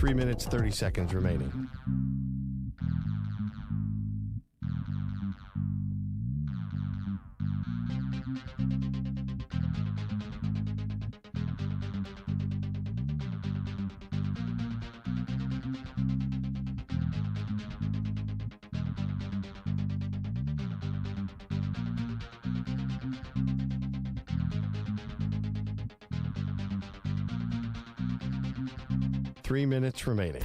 3 minutes, 30 seconds remaining. Three minutes remaining.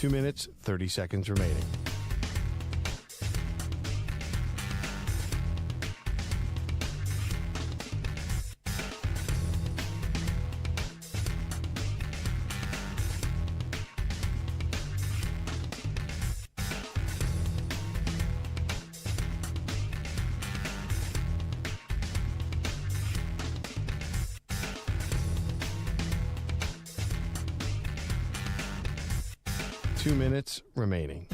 Two minutes, 30 seconds remaining. Two minutes remaining.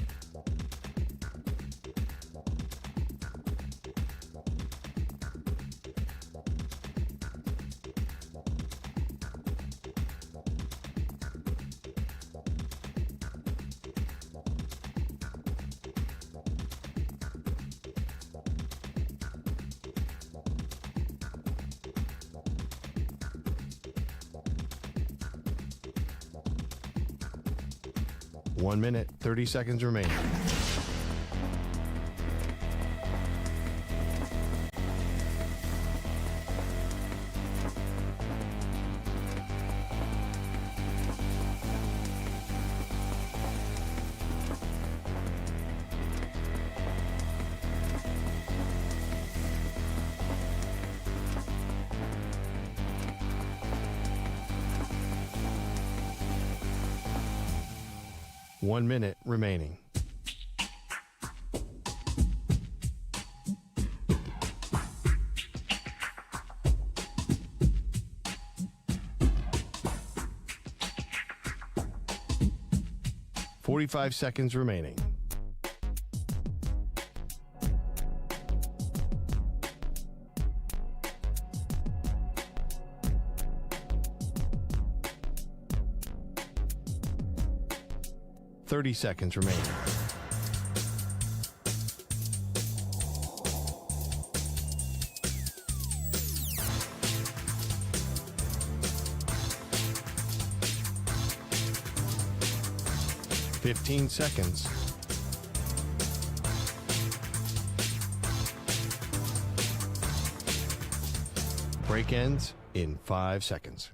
One minute, 30 seconds remaining. One minute remaining. Forty-five seconds remaining. Thirty seconds remaining. Fifteen seconds. Break ends in 5 seconds.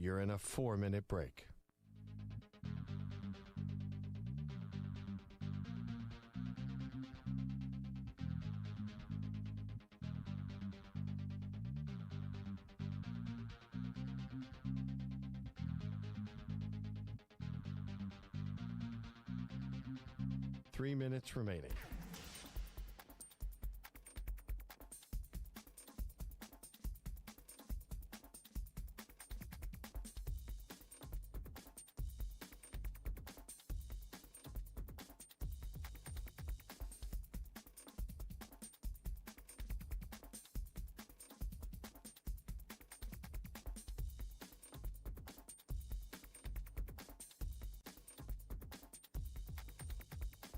You're in a 4-minute break. Three minutes remaining.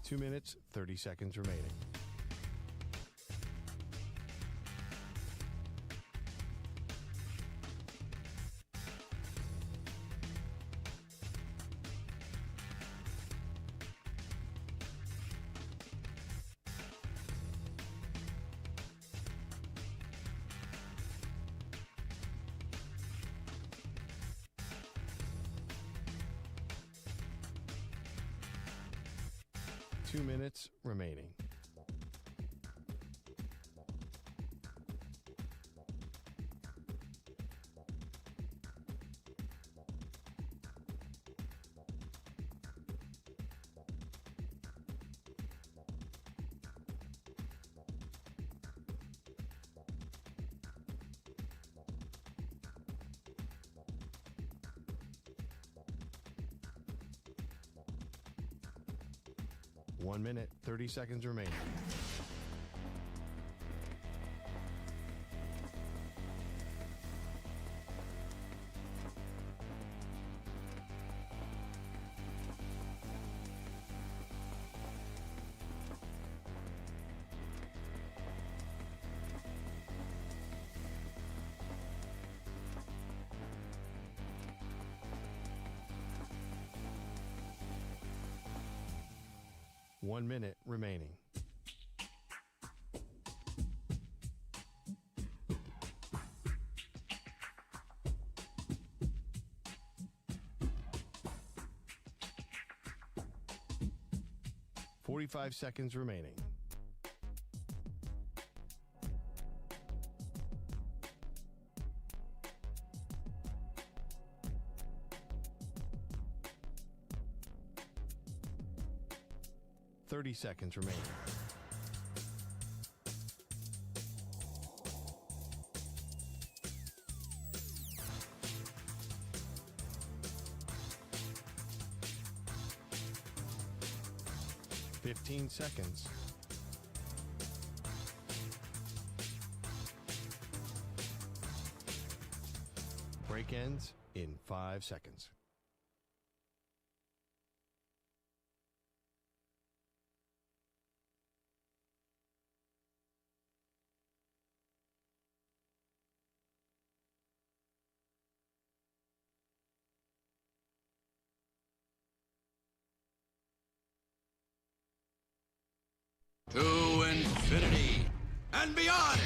Two minutes, 30 seconds remaining. Two minutes remaining. One minute, 30 seconds remaining. One minute remaining. Forty-five seconds remaining. Thirty seconds remaining. Fifteen seconds. Break ends in 5 seconds. To infinity and beyond.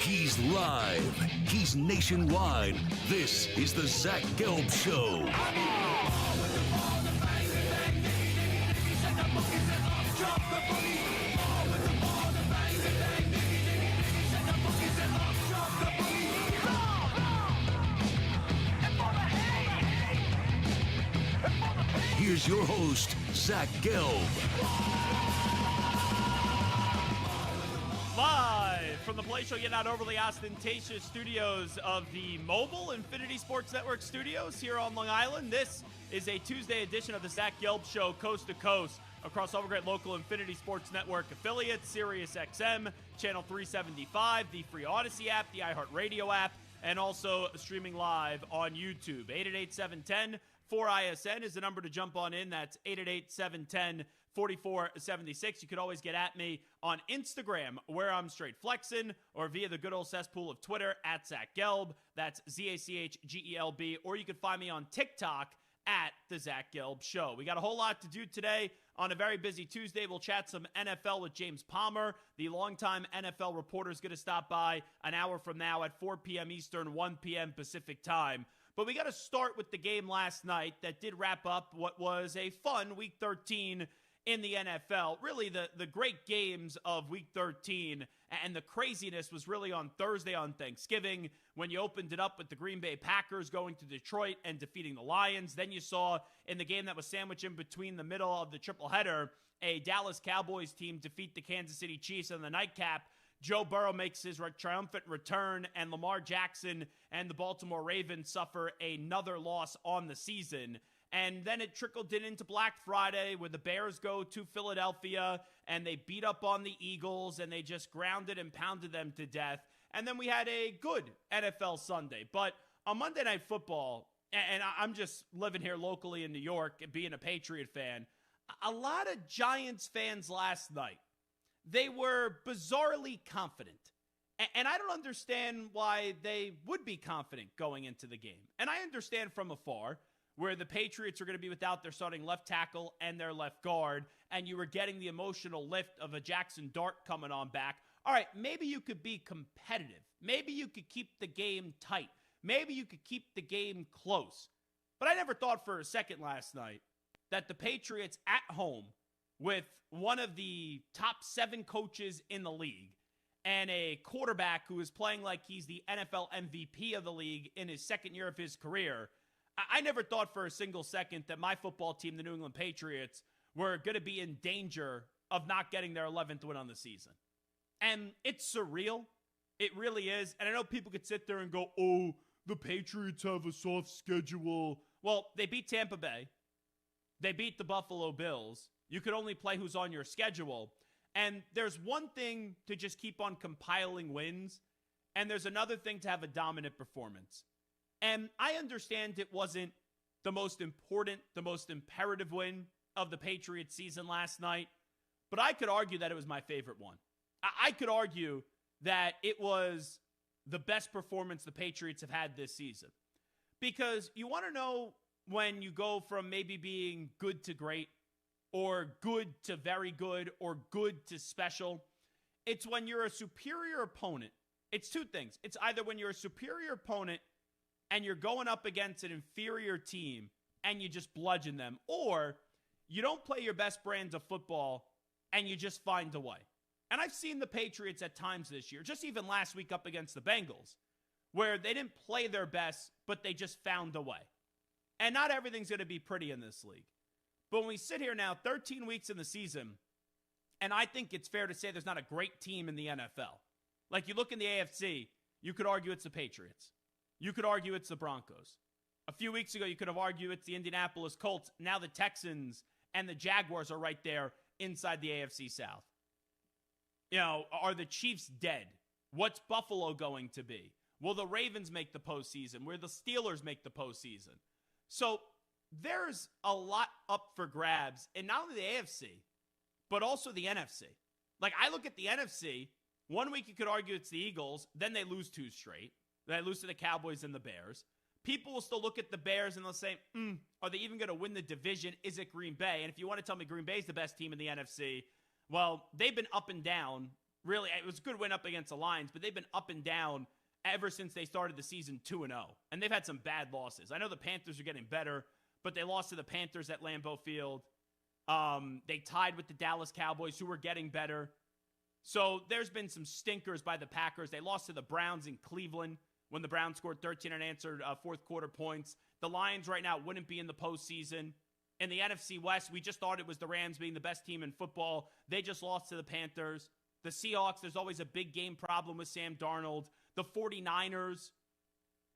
He's live. He's nationwide. This is the Zach Gelb Show. Here's your host, Zach Gelb. Live from the Play Show, yet not overly ostentatious studios of the mobile Infinity Sports Network studios here on Long Island. This is a Tuesday edition of the Zach Gelb Show, coast to coast, across all the great local Infinity Sports Network affiliates, Sirius XM, Channel 375, the free Odyssey app, the iHeartRadio app, and also streaming live on YouTube. 888-710-4ISN is the number to jump on in. That's 888-710-4476. You could always get at me on Instagram, where I'm straight flexing, or via the good old cesspool of Twitter, at Zach Gelb. That's ZACHGELB. Or you could find me on TikTok, at the Zach Gelb Show. We got a whole lot to do today on a very busy Tuesday. We'll chat some NFL with James Palmer. The longtime NFL reporter is going to stop by an hour from now at 4 p.m. Eastern, 1 p.m. Pacific time. But we got to start with the game last night that did wrap up what was a fun Week 13 in the NFL. Really, the great games of Week 13 and the craziness was really on Thursday on Thanksgiving when you opened it up with the Green Bay Packers going to Detroit and defeating the Lions. Then you saw in the game that was sandwiched in between the middle of the triple header, a Dallas Cowboys team defeat the Kansas City Chiefs on the nightcap. Joe Burrow makes his triumphant return, and Lamar Jackson and the Baltimore Ravens suffer another loss on the season. And then it trickled into Black Friday where the Bears go to Philadelphia and they beat up on the Eagles and they just grounded and pounded them to death. And then we had a good NFL Sunday. But on Monday Night Football, and I'm just living here locally in New York and being a Patriot fan, a lot of Giants fans last night, they were bizarrely confident. And I don't understand why they would be confident going into the game. And I understand from afar where the Patriots are going to be without their starting left tackle and their left guard, and you were getting the emotional lift of a Jackson Dart coming on back. All right, maybe you could be competitive. Maybe you could keep the game tight. Maybe you could keep the game close. But I never thought for a second last night that the Patriots at home with one of the top 7 coaches in the league and a quarterback who is playing like he's the NFL MVP of the league in his second year of his career, I never thought for a single second that my football team, the New England Patriots, were going to be in danger of not getting their 11th win on the season. And it's surreal. It really is. And I know people could sit there and go, oh, the Patriots have a soft schedule. Well, they beat Tampa Bay. They beat the Buffalo Bills. You could only play who's on your schedule. And there's one thing to just keep on compiling wins, and there's another thing to have a dominant performance. And I understand it wasn't the most important, the most imperative win of the Patriots season last night, but I could argue that it was my favorite one. I could argue that it was the best performance the Patriots have had this season. Because you want to know when you go from maybe being good to great, or good to very good, or good to special. It's when you're a superior opponent. It's two things. It's either when you're a superior opponent and you're going up against an inferior team and you just bludgeon them, or you don't play your best brand of football and you just find a way. And I've seen the Patriots at times this year, just even last week up against the Bengals, where they didn't play their best, but they just found a way. And not everything's going to be pretty in this league. But when we sit here now, 13 weeks in the season, and I think it's fair to say there's not a great team in the NFL. Like, you look in the AFC, you could argue it's the Patriots. You could argue it's the Broncos. A few weeks ago, you could have argued it's the Indianapolis Colts. Now the Texans and the Jaguars are right there inside the AFC South. You know, are the Chiefs dead? What's Buffalo going to be? Will the Ravens make the postseason? Will the Steelers make the postseason? So there's a lot up for grabs, and not only the AFC, but also the NFC. Like, I look at the NFC, one week you could argue it's the Eagles, then they lose 2 straight. They lose to the Cowboys and the Bears. People will still look at the Bears and they'll say, are they even going to win the division? Is it Green Bay? And if you want to tell me Green Bay is the best team in the NFC, well, they've been up and down. Really, it was a good win up against the Lions, but they've been up and down ever since they started the season 2-0. And they've had some bad losses. I know the Panthers are getting better, but they lost to the Panthers at Lambeau Field. They tied with the Dallas Cowboys, who were getting better. So there's been some stinkers by the Packers. They lost to the Browns in Cleveland when the Browns scored 13 unanswered fourth quarter points. The Lions right now wouldn't be in the postseason. In the NFC West, we just thought it was the Rams being the best team in football. They just lost to the Panthers. The Seahawks, there's always a big game problem with Sam Darnold. The 49ers,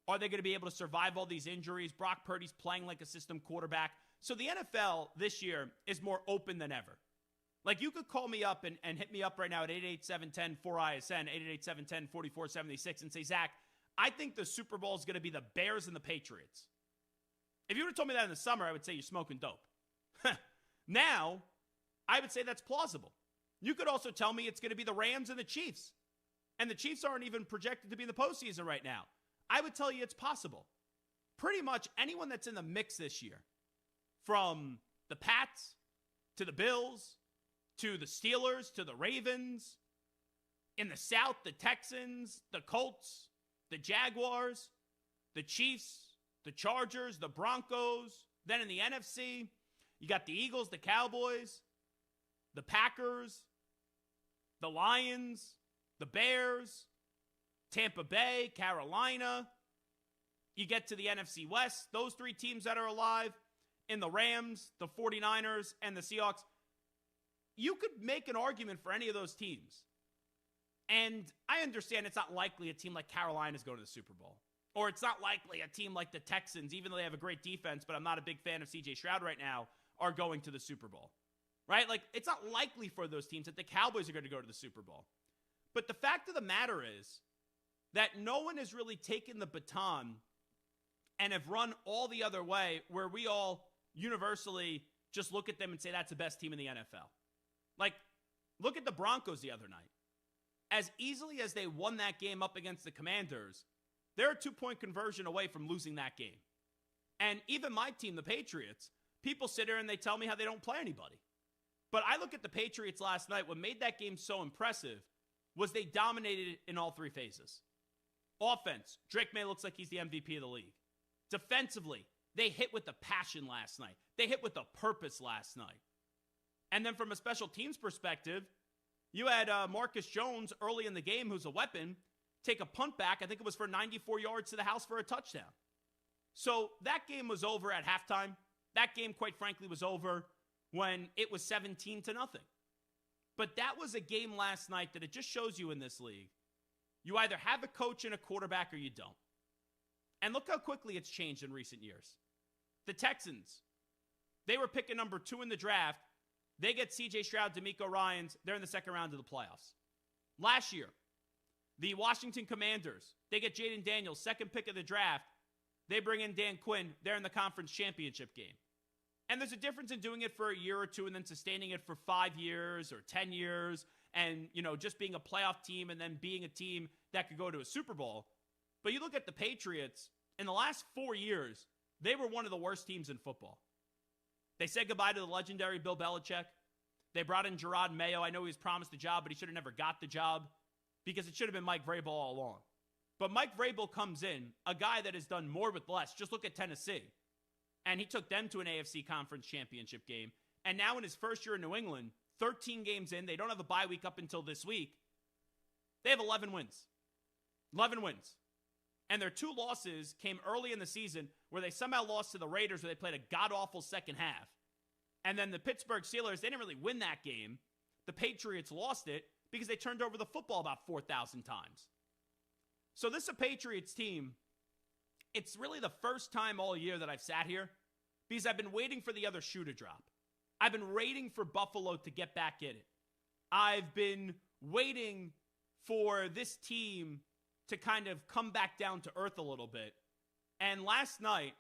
are they going to be able to survive all these injuries? Brock Purdy's playing like a system quarterback. So the NFL this year is more open than ever. Like, you could call me up and hit me up right now at 888-710-4ISN, 888-710-4476, and say, Zach, I think the Super Bowl is going to be the Bears and the Patriots. If you would have told me that in the summer, I would say you're smoking dope. Now, I would say that's plausible. You could also tell me it's going to be the Rams and the Chiefs. And the Chiefs aren't even projected to be in the postseason right now. I would tell you it's possible. Pretty much anyone that's in the mix this year, from the Pats to the Bills to the Steelers to the Ravens, in the South, the Texans, the Colts, the Jaguars, the Chiefs, the Chargers, the Broncos. Then in the NFC, you got the Eagles, the Cowboys, the Packers, the Lions, the Bears, Tampa Bay, Carolina. You get to the NFC West, those three teams that are alive, in the Rams, the 49ers, and the Seahawks. You could make an argument for any of those teams. And I understand it's not likely a team like Carolina is going to the Super Bowl. Or it's not likely a team like the Texans, even though they have a great defense, but I'm not a big fan of C.J. Stroud right now, are going to the Super Bowl. Right? Like, it's not likely for those teams that the Cowboys are going to go to the Super Bowl. But the fact of the matter is that no one has really taken the baton and have run all the other way where we all universally just look at them and say that's the best team in the NFL. Like, look at the Broncos the other night. As easily as they won that game up against the Commanders, they're a 2-point conversion away from losing that game. And even my team, the Patriots, people sit here and they tell me how they don't play anybody. But I look at the Patriots last night. What made that game so impressive was they dominated in all three phases. Offense, Drake May looks like he's the MVP of the league. Defensively, they hit with the passion last night. They hit with the purpose last night. And then from a special teams perspective, you had Marcus Jones early in the game, who's a weapon, take a punt back. I think it was for 94 yards to the house for a touchdown. So that game was over at halftime. That game, quite frankly, was over when it was 17-0. But that was a game last night that it just shows you in this league. You either have a coach and a quarterback or you don't. And look how quickly it's changed in recent years. The Texans, they were picking number 2 in the draft. They get C.J. Stroud, DeMeco Ryans. They're in the second round of the playoffs. Last year, the Washington Commanders, they get Jaden Daniels, second pick of the draft. They bring in Dan Quinn. They're in the conference championship game. And there's a difference in doing it for a year or two and then sustaining it for 5 years or 10 years and, just being a playoff team and then being a team that could go to a Super Bowl. But you look at the Patriots, in the last 4 years, they were one of the worst teams in football. They said goodbye to the legendary Bill Belichick. They brought in Gerard Mayo. I know he was promised the job, but he should have never got the job because it should have been Mike Vrabel all along. But Mike Vrabel comes in, a guy that has done more with less. Just look at Tennessee. And he took them to an AFC conference championship game. And now in his first year in New England, 13 games in, they don't have a bye week up until this week. They have 11 wins. 11 wins. And their 2 losses came early in the season where they somehow lost to the Raiders where they played a god-awful second half. And then the Pittsburgh Steelers, they didn't really win that game. The Patriots lost it because they turned over the football about 4,000 times. So this is a Patriots team. It's really the first time all year that I've sat here because I've been waiting for the other shoe to drop. I've been waiting for Buffalo to get back in it. I've been waiting for this team to kind of come back down to earth a little bit. And last night,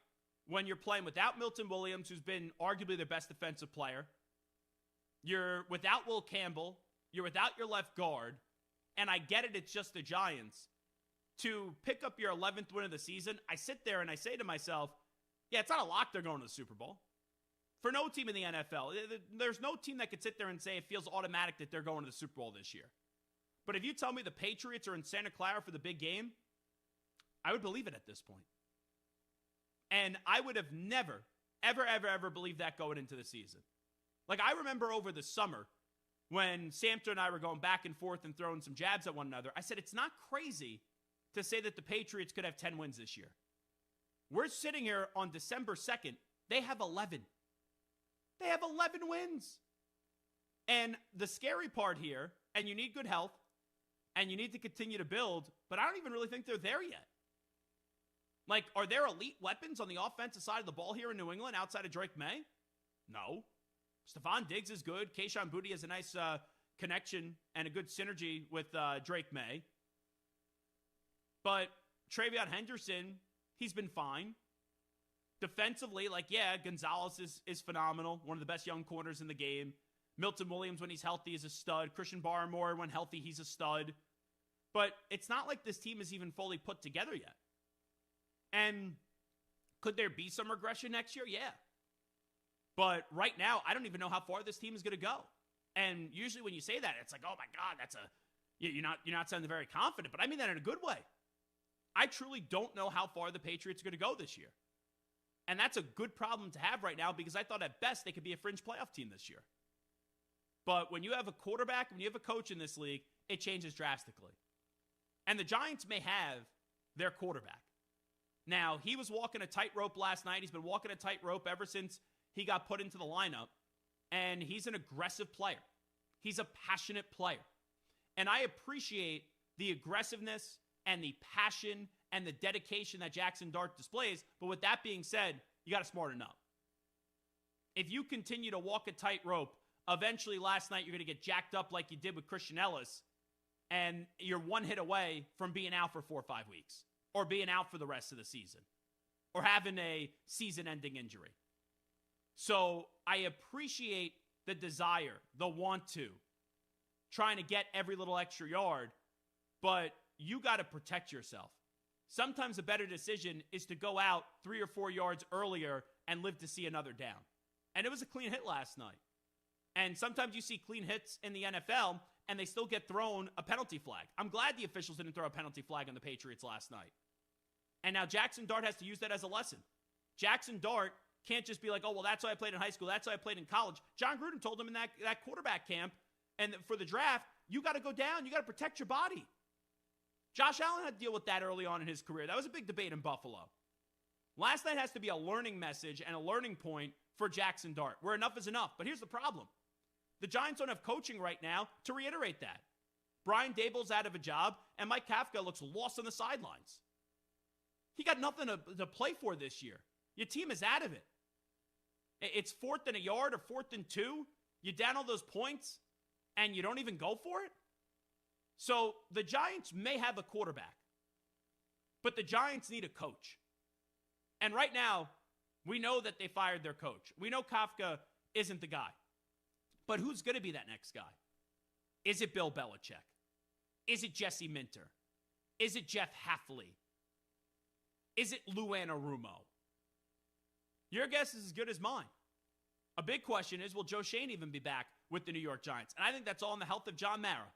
when you're playing without Milton Williams, who's been arguably their best defensive player, you're without Will Campbell, you're without your left guard, and I get it, it's just the Giants. To pick up your 11th win of the season, I sit there and I say to myself, yeah, it's not a lock they're going to the Super Bowl. For no team in the NFL, there's no team that could sit there and say it feels automatic that they're going to the Super Bowl this year. But if you tell me the Patriots are in Santa Clara for the big game, I would believe it at this point. And I would have never, ever believed that going into the season. Like, I remember over the summer when Samter and I were going back and forth and throwing some jabs at one another, I said it's not crazy to say that the Patriots could have 10 wins this year. We're sitting here on December 2nd. They have 11. They have 11 wins. And the scary part here, and you need good health, and you need to continue to build, but I don't even really think they're there yet. Like, are there elite weapons on the offensive side of the ball here in New England outside of Drake May? No. Stephon Diggs is good. Kayshon Boutte has a nice connection and a good synergy with Drake May. But Travion Henderson, he's been fine. Defensively, Gonzalez is phenomenal. One of the best young corners in the game. Milton Williams, when he's healthy, is a stud. Christian Barmore, when healthy, he's a stud. But it's not like this team is even fully put together yet. And could there be some regression next year? Yeah. But right now, I don't even know how far this team is going to go. And usually when you say that, it's like, oh my God, you're not sounding very confident. But I mean that in a good way. I truly don't know how far the Patriots are going to go this year. And that's a good problem to have right now because I thought at best they could be a fringe playoff team this year. But when you have a quarterback, when you have a coach in this league, it changes drastically. And the Giants may have their quarterback. Now, he was walking a tightrope last night. He's been walking a tightrope ever since he got put into the lineup. And he's an aggressive player. He's a passionate player. And I appreciate the aggressiveness and the passion and the dedication that Jackson Dart displays. But with that being said, you got to smarten up. If you continue to walk a tightrope, eventually last night you're going to get jacked up like you did with Christian Ellis, and you're one hit away from being out for 4 or 5 weeks, or being out for the rest of the season, or having a season-ending injury. So I appreciate the desire, the want to, trying to get every little extra yard, but you got to protect yourself. Sometimes a better decision is to go out 3 or 4 yards earlier and live to see another down. And it was a clean hit last night. And sometimes you see clean hits in the NFL, and they still get thrown a penalty flag. I'm glad the officials didn't throw a penalty flag on the Patriots last night. And now Jackson Dart has to use that as a lesson. Jackson Dart can't just be like, oh, well, that's how I played in high school. That's how I played in college. John Gruden told him in that quarterback camp and for the draft, you got to go down. You got to protect your body. Josh Allen had to deal with that early on in his career. That was a big debate in Buffalo. Last night has to be a learning message and a learning point for Jackson Dart, where enough is enough. But here's the problem. The Giants don't have coaching right now to reiterate that. Brian Daboll's out of a job, and Mike Kafka looks lost on the sidelines. He got nothing to play for this year. Your team is out of it. It's 4th and a yard or 4th and 2. You down all those points, and you don't even go for it? So the Giants may have a quarterback, but the Giants need a coach. And right now, we know that they fired their coach. We know Kafka isn't the guy. But who's going to be that next guy? Is it Bill Belichick? Is it Jesse Minter? Is it Jeff Hafley? Is it Lou Anarumo? Your guess is as good as mine. A big question is, will Joe Schoen even be back with the New York Giants? And I think that's all in the health of John Mara.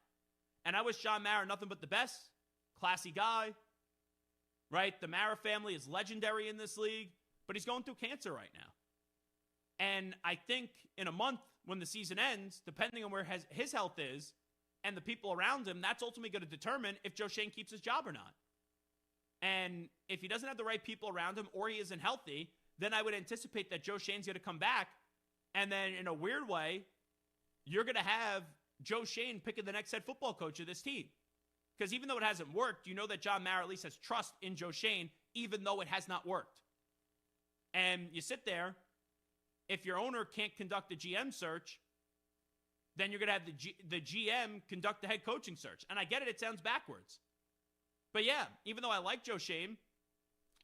And I wish John Mara nothing but the best. Classy guy, right? The Mara family is legendary in this league, but he's going through cancer right now. And I think in a month when the season ends, depending on where his health is and the people around him, that's ultimately going to determine if Joe Schoen keeps his job or not. And if he doesn't have the right people around him or he isn't healthy, then I would anticipate that Joe Schoen's going to come back. And then in a weird way, you're going to have Joe Schoen picking the next head football coach of this team. Because even though it hasn't worked, you know that John Mara at least has trust in Joe Schoen, even though it has not worked. And you sit there, if your owner can't conduct a GM search, then you're going to have the GM conduct the head coaching search. And I get it, it sounds backwards. But yeah, even though I like Joe Schoen,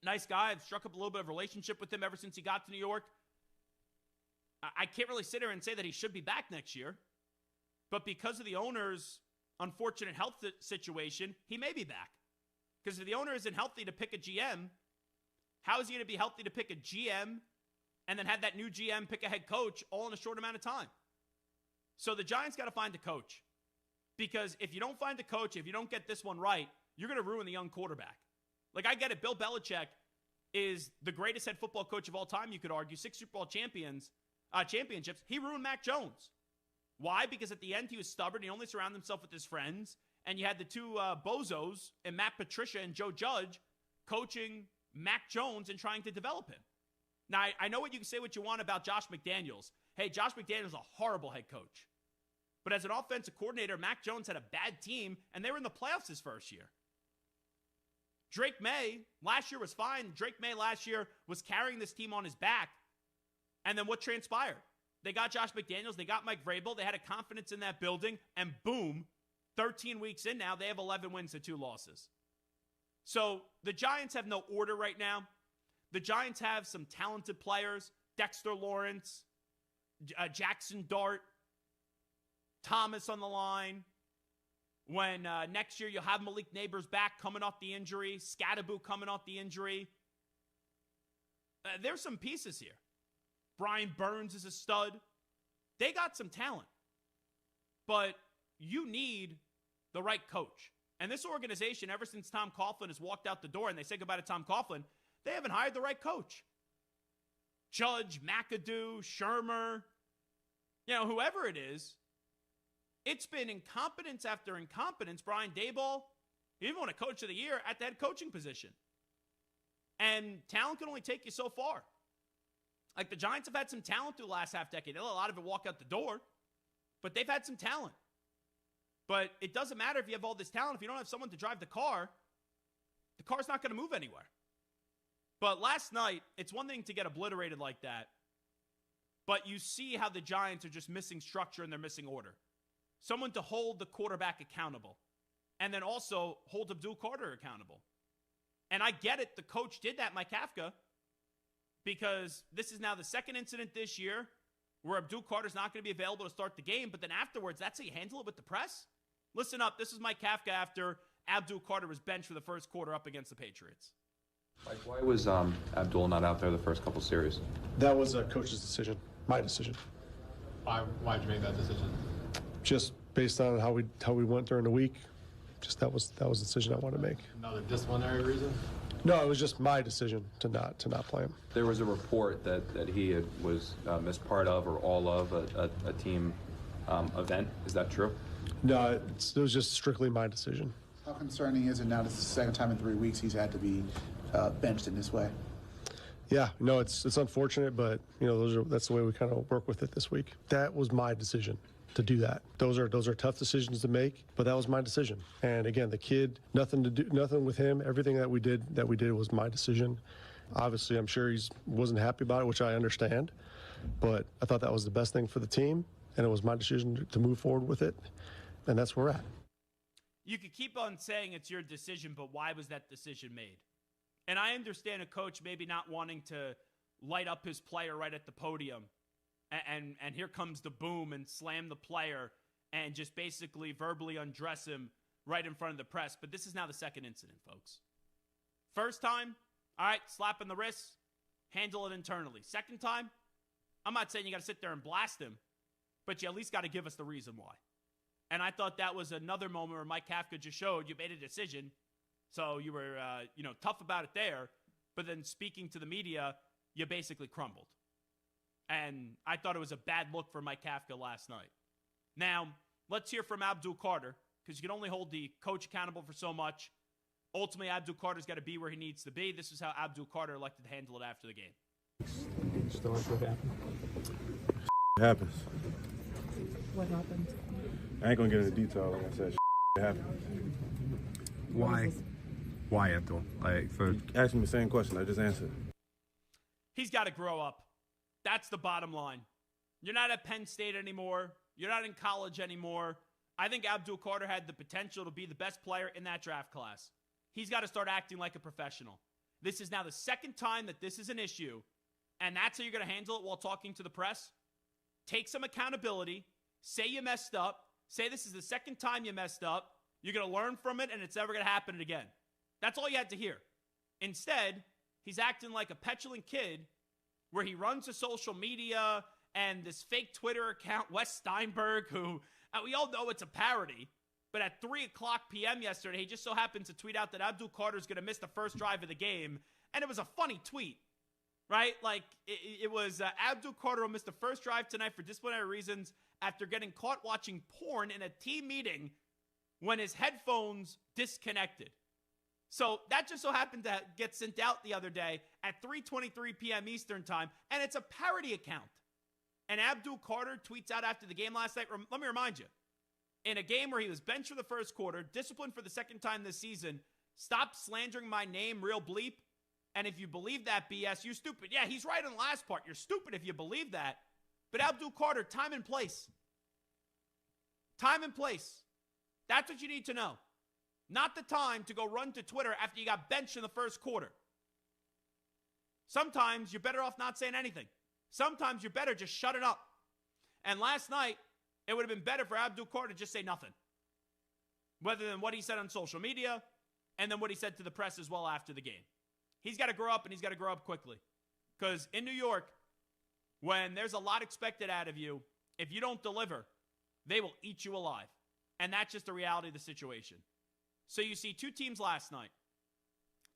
nice guy, I've struck up a little bit of a relationship with him ever since he got to New York. I can't really sit here and say that he should be back next year. But because of the owner's unfortunate health situation, he may be back. Because if the owner isn't healthy to pick a GM, how is he going to be healthy to pick a GM and then have that new GM pick a head coach all in a short amount of time? So the Giants got to find a coach. Because if you don't find a coach, if you don't get this one right, you're going to ruin the young quarterback. Like, I get it. Bill Belichick is the greatest head football coach of all time, you could argue. 6 Super Bowl championships. He ruined Mac Jones. Why? Because at the end, he was stubborn. He only surrounded himself with his friends. And you had the two bozos, and Matt Patricia and Joe Judge, coaching Mac Jones and trying to develop him. Now, I know what you can say what you want about Josh McDaniels. Hey, Josh McDaniels is a horrible head coach. But as an offensive coordinator, Mac Jones had a bad team, and they were in the playoffs his first year. Drake May, last year was fine. Drake May last year was carrying this team on his back. And then what transpired? They got Josh McDaniels. They got Mike Vrabel. They had a confidence in that building. And boom, 13 weeks in now, they have 11 wins and 2 losses. So the Giants have no order right now. The Giants have some talented players. Dexter Lawrence, Jackson Dart, Thomas on the line. When next year you'll have Malik Neighbors back coming off the injury. Scattaboo coming off the injury. There's some pieces here. Brian Burns is a stud. They got some talent. But you need the right coach. And this organization, ever since Tom Coughlin has walked out the door and they say goodbye to Tom Coughlin, they haven't hired the right coach. Judge, McAdoo, Shermer, whoever it is, it's been incompetence after incompetence. Brian Daboll, he even won a coach of the year at the head coaching position. And talent can only take you so far. Like, the Giants have had some talent through the last half decade. They let a lot of it walk out the door, but they've had some talent. But it doesn't matter if you have all this talent. If you don't have someone to drive the car's not going to move anywhere. But last night, it's one thing to get obliterated like that, but you see how the Giants are just missing structure and they're missing order. Someone to hold the quarterback accountable, and then also hold Abdul Carter accountable. And I get it, the coach did that, Mike Kafka, because this is now the second incident this year where Abdul Carter's not going to be available to start the game, but then afterwards, that's how you handle it with the press? Listen up, this is Mike Kafka after Abdul Carter was benched for the first quarter up against the Patriots. Mike, why was Abdul not out there the first couple series? That was a coach's decision, my decision. Why'd you make that decision? Just based on how we went during the week. Just that was the decision I wanted to make. Another disciplinary reason? No, it was just my decision to not play him. There was a report that he was missed part of or all of a team event. Is that true? No, it was just strictly my decision. How concerning is it now? This is the second time in 3 weeks he's had to be benched in this way. Yeah, no, it's unfortunate, but that's the way we kind of work with it this week. That was my decision to do that. Those are tough decisions to make, but that was my decision. And again, the kid, nothing with him. Everything that we did was my decision. Obviously, I'm sure he wasn't happy about it, which I understand, but I thought that was the best thing for the team, and it was my decision to move forward with it, and that's where we're at. You could keep on saying it's your decision, but why was that decision made? And I understand a coach maybe not wanting to light up his player right at the podium, and here comes the boom and slam the player and just basically verbally undress him right in front of the press. But this is now the second incident, folks. First time, all right, slap in the wrist, handle it internally. Second time, I'm not saying you got to sit there and blast him, but you at least got to give us the reason why. And I thought that was another moment where Mike Kafka just showed you made a decision. So you were, tough about it there. But then speaking to the media, you basically crumbled. And I thought it was a bad look for Mike Kafka last night. Now, let's hear from Abdul Carter, because you can only hold the coach accountable for so much. Ultimately, Abdul Carter's got to be where he needs to be. This is how Abdul Carter elected to handle it after the game. Still what happened? Happens. What happened? I ain't gonna get into detail. Like I said, it happened. Why? Why, Abdul? Ask me the same question. I just answered. He's got to grow up. That's the bottom line. You're not at Penn State anymore. You're not in college anymore. I think Abdul Carter had the potential to be the best player in that draft class. He's got to start acting like a professional. This is now the second time that this is an issue, and that's how you're going to handle it while talking to the press? Take some accountability. Say you messed up. Say this is the second time you messed up. You're going to learn from it, and it's never going to happen again. That's all you had to hear. Instead, he's acting like a petulant kid where he runs to social media and this fake Twitter account, Wes Steinberg, who we all know it's a parody. But at 3 o'clock p.m. yesterday, he just so happened to tweet out that Abdul Carter's going to miss the first drive of the game. And it was a funny tweet, right? Like, it was Abdul Carter will miss the first drive tonight for disciplinary reasons after getting caught watching porn in a team meeting when his headphones disconnected. So that just so happened to get sent out the other day at 3:23 p.m. Eastern time, and it's a parody account. And Abdul Carter tweets out after the game last night, let me remind you, in a game where he was benched for the first quarter, disciplined for the second time this season, stop slandering my name, real bleep. And if you believe that BS, you're stupid. Yeah, he's right on the last part. You're stupid if you believe that. But Abdul Carter, time and place. Time and place. That's what you need to know. Not the time to go run to Twitter after you got benched in the first quarter. Sometimes you're better off not saying anything. Sometimes you're better just shut it up. And last night, it would have been better for Abdul Carter to just say nothing. Whether than what he said on social media and then what he said to the press as well after the game. He's got to grow up, and he's got to grow up quickly. Because in New York, when there's a lot expected out of you, if you don't deliver, they will eat you alive. And that's just the reality of the situation. So you see two teams last night.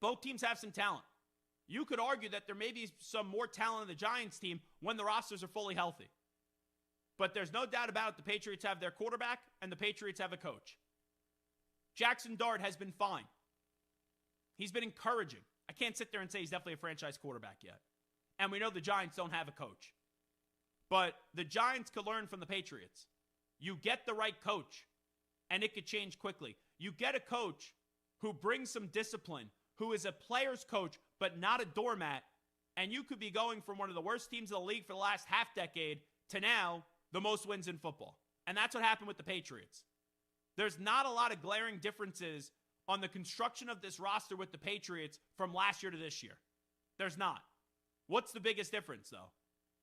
Both teams have some talent. you could argue that there may be some more talent in the Giants team when the rosters are fully healthy. But there's no doubt about it, the Patriots have their quarterback and the Patriots have a coach. Jackson Dart has been fine. He's been encouraging. I can't sit there and say he's definitely a franchise quarterback yet. And we know the Giants don't have a coach. But the Giants could learn from the Patriots. You get the right coach, and it could change quickly. You get a coach who brings some discipline, who is a player's coach, but not a doormat, and you could be going from one of the worst teams in the league for the last half-decade to now the most wins in football. And that's what happened with the Patriots. There's not a lot of glaring differences on the construction of this roster with the Patriots from last year to this year. There's not. What's the biggest difference, though?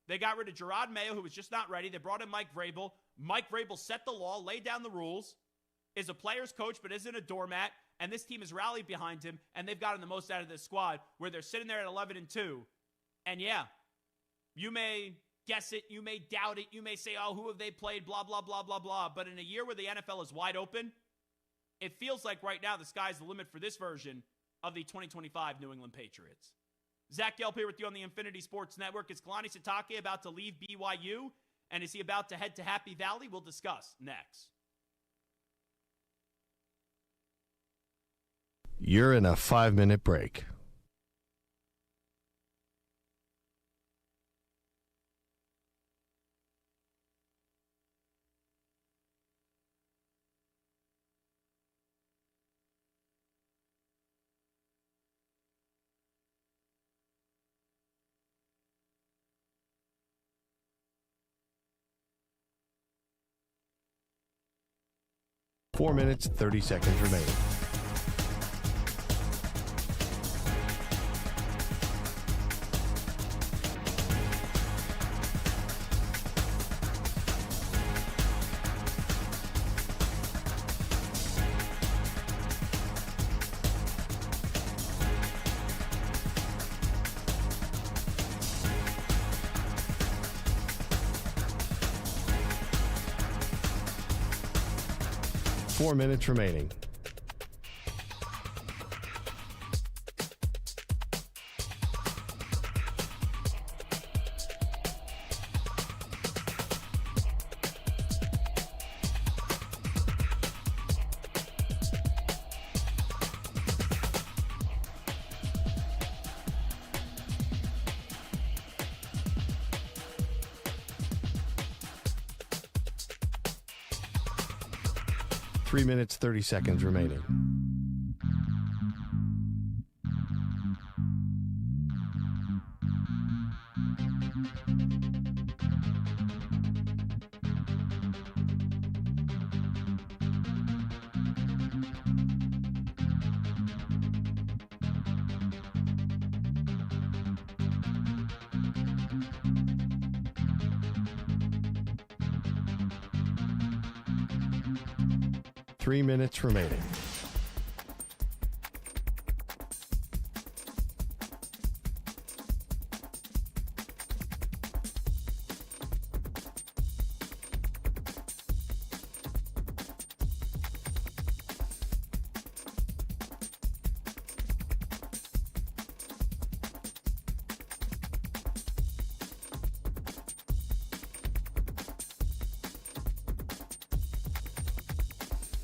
They got rid of Gerard Mayo, who was just not ready. They brought in Mike Vrabel. Mike Vrabel set the law, laid down the rules, is a player's coach but isn't a doormat, and this team has rallied behind him, and they've gotten the most out of this squad where they're sitting there at 11-2. And yeah, you may guess it, you may doubt it, you may say, oh, who have they played, blah, blah, blah, blah, blah. But in a year where the NFL is wide open, it feels like right now the sky's the limit for this version of the 2025 New England Patriots. Zach Gelb here with you on the Infinity Sports Network. Is Kalani Sitake about to leave BYU? And is he about to head to Happy Valley? We'll discuss next. You're in a 5-minute break. Four minutes, 30 seconds remaining. Four minutes remaining. Three minutes, 30 seconds remaining. Three minutes remaining.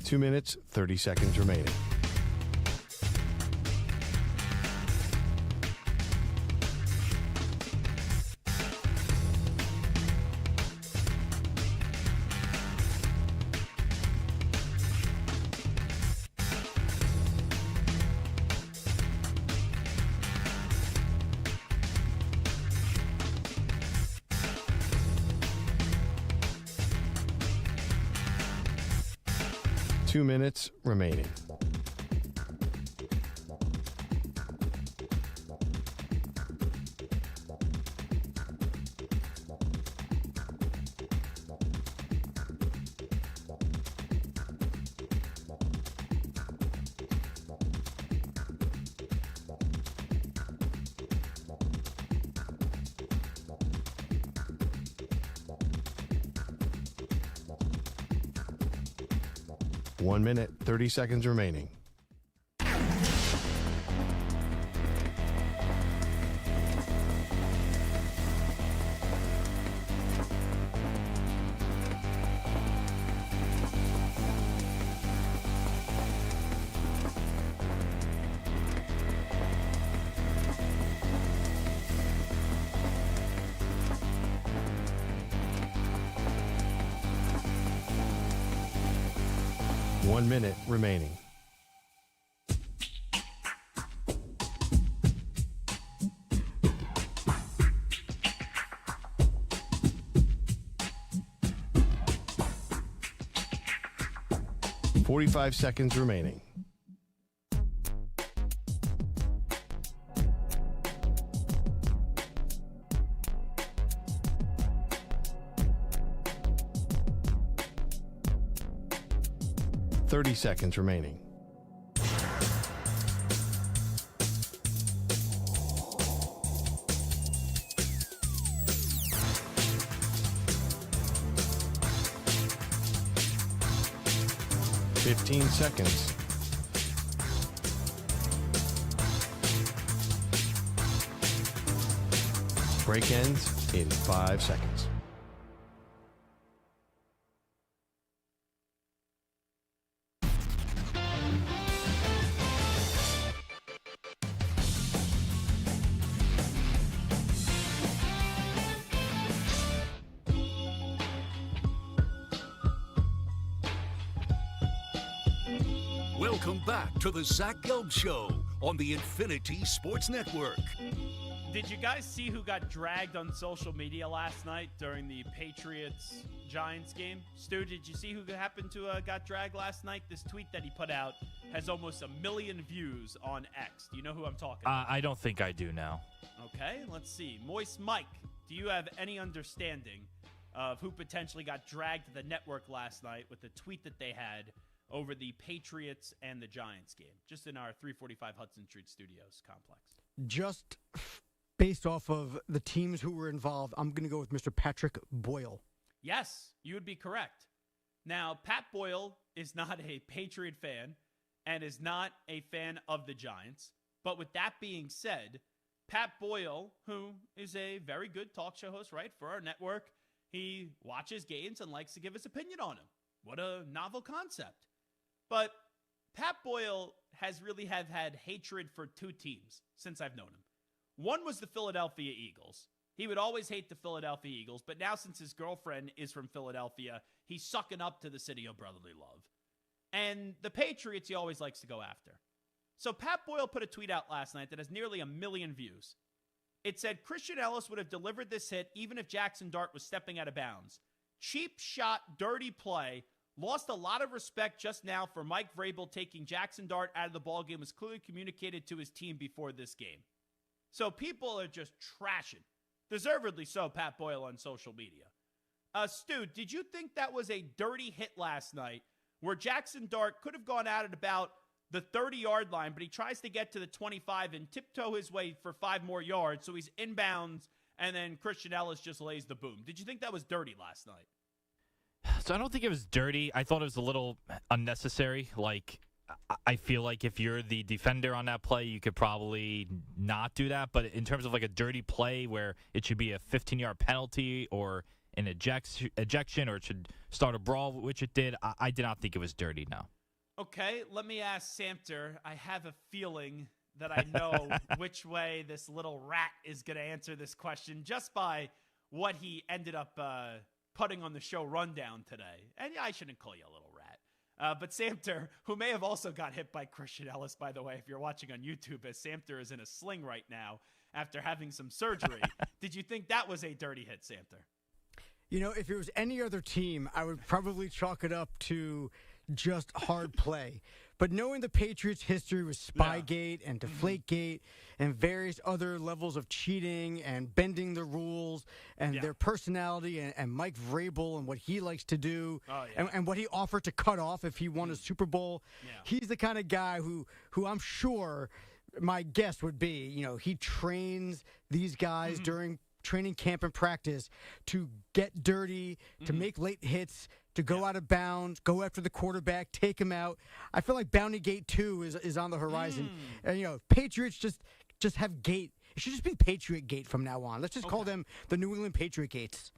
Two minutes, 30 seconds remaining. Two minutes remaining. One minute, 30 seconds remaining. 1 minute remaining. .45 seconds remaining. .30 seconds remaining. .15 seconds. Break ends in 5 seconds. Welcome back to the Zach Gelb Show on the Infinity Sports Network. Did you guys see who got dragged on social media last night during the Patriots-Giants game? Stu, did you see who happened to got dragged last night? This tweet that he put out has almost 1 million views on X. Do you know who I'm talking about? I don't think I do now. Okay, let's see. Moist Mike, do you have any understanding of who potentially got dragged to the network last night with the tweet that they had over the Patriots and the Giants game, just in our 345 Hudson Street Studios complex? Just based off of the teams who were involved, I'm going to go with Mr. Patrick Boyle. Yes, you would be correct. Now, Pat Boyle is not a Patriot fan and is not a fan of the Giants. But with that being said, Pat Boyle, who is a very good talk show host, right, for our network, he watches games and likes to give his opinion on them. What a novel concept. But Pat Boyle has really had hatred for two teams since I've known him. One was the Philadelphia Eagles. He would always hate the Philadelphia Eagles, but now since his girlfriend is from Philadelphia, he's sucking up to the city of brotherly love. And the Patriots he always likes to go after. So Pat Boyle put a tweet out last night that has nearly 1 million views. It said, Christian Ellis would have delivered this hit even if Jackson Dart was stepping out of bounds. Cheap shot, dirty play. Lost a lot of respect just now for Mike Vrabel taking Jackson Dart out of the ballgame was clearly communicated to his team before this game. So people are just trashing, deservedly so, Pat Boyle on social media. Stu, did you think that was a dirty hit last night where Jackson Dart could have gone out at about the 30-yard line, but he tries to get to the 25 and tiptoe his way for 5 more yards, so he's inbounds, and then Christian Ellis just lays the boom. Did you think that was dirty last night? So I don't think it was dirty. I thought it was a little unnecessary. Like, I feel like if you're the defender on that play, you could probably not do that. But in terms of like a dirty play where it should be a 15-yard penalty or an ejection or it should start a brawl, which it did, I did not think it was dirty, no. Okay, let me ask Samter. I have a feeling that I know which way this little rat is going to answer this question just by what he ended up putting on the show rundown today. And yeah, I shouldn't call you a little rat. But Samter, who may have also got hit by Christian Ellis, by the way, if you're watching on YouTube, as Samter is in a sling right now after having some surgery. Did you think that was a dirty hit, Samter? You know, if it was any other team, I would probably chalk it up to just hard play. But knowing the Patriots' history with Spygate and Deflategate and various other levels of cheating and bending the rules and their personality and Mike Vrabel and what he likes to do and what he offered to cut off if he won a Super Bowl, he's the kind of guy who I'm sure my guess would be, you know, he trains these guys during training camp and practice to get dirty, to make late hits, to go out of bounds, go after the quarterback, take him out. I feel like Bounty Gate 2 is on the horizon. And, you know, Patriots just have Gate. It should just be Patriot Gate from now on. Let's just call them the New England Patriot Gates.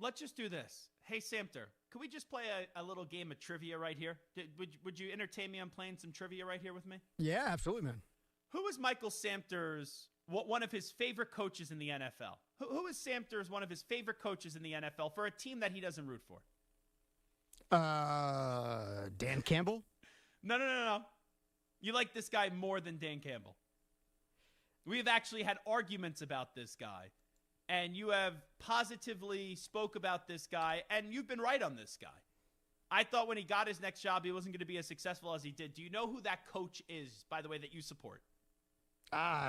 Let's just do this. Hey, Samter, could we just play a little game of trivia right here? Would you entertain me on playing some trivia right here with me? Yeah, absolutely, man. Who is Michael Samter's one of his favorite coaches in the NFL? Who is Samter's one of his favorite coaches in the NFL for a team that he doesn't root for? Dan Campbell? No. You like this guy more than Dan Campbell. We have actually had arguments about this guy, and you have positively spoke about this guy, and you've been right on this guy. I thought when he got his next job, he wasn't going to be as successful as he did. Do you know who that coach is, by the way, that you support?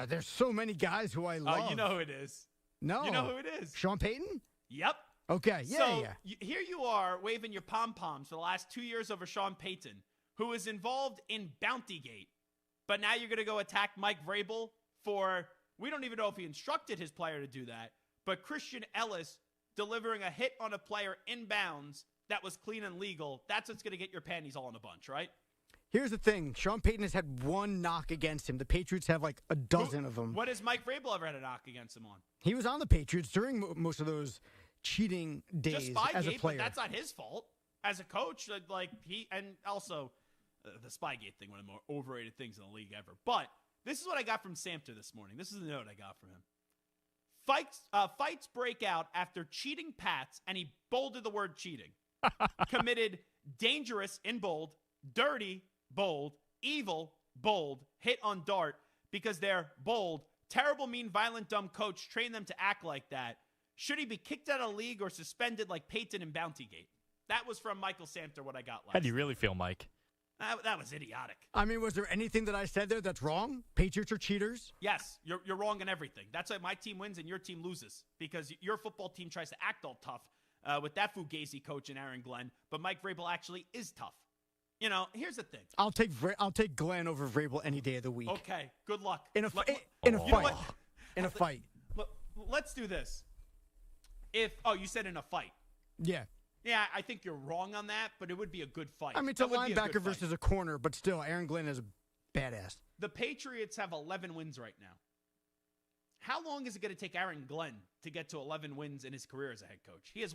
There's so many guys who I love. You know who it is. No. You know who it is. Sean Payton? Yep. Okay, yeah. Here you are waving your pom-poms for the last 2 years over Sean Payton, who is involved in Bountygate. But now you're going to go attack Mike Vrabel for, we don't even know if he instructed his player to do that, but Christian Ellis delivering a hit on a player inbounds that was clean and legal. That's what's going to get your panties all in a bunch, right? Here's the thing. Sean Payton has had one knock against him. The Patriots have like a dozen of them. What has Mike Vrabel ever had a knock against him on? He was on the Patriots during most of those cheating days as a player. But that's not his fault. As a coach, and also the Spygate thing, one of the more overrated things in the league ever. But this is what I got from Samter this morning. This is the note I got from him. Fights break out after cheating Pats, and he bolded the word cheating. Committed dangerous in bold, dirty, bold, evil, bold, hit on dart because they're bold, terrible, mean, violent, dumb coach trained them to act like that. Should he be kicked out of the league or suspended like Peyton and Bountygate? That was from Michael Samter, what I got last. How do you really feel, Mike? That was idiotic. I mean, was there anything that I said there that's wrong? Patriots are cheaters? Yes, you're wrong in everything. That's why my team wins and your team loses, because your football team tries to act all tough with that Fugazi coach and Aaron Glenn, but Mike Vrabel actually is tough. You know, here's the thing. I'll take Glenn over Vrabel any day of the week. Okay, good luck. In a fight. In a fight. Let's do this. You said in a fight. Yeah. Yeah, I think you're wrong on that, but it would be a good fight. I mean, it's a linebacker versus a corner, but still, Aaron Glenn is a badass. The Patriots have 11 wins right now. How long is it going to take Aaron Glenn to get to 11 wins in his career as a head coach? He has,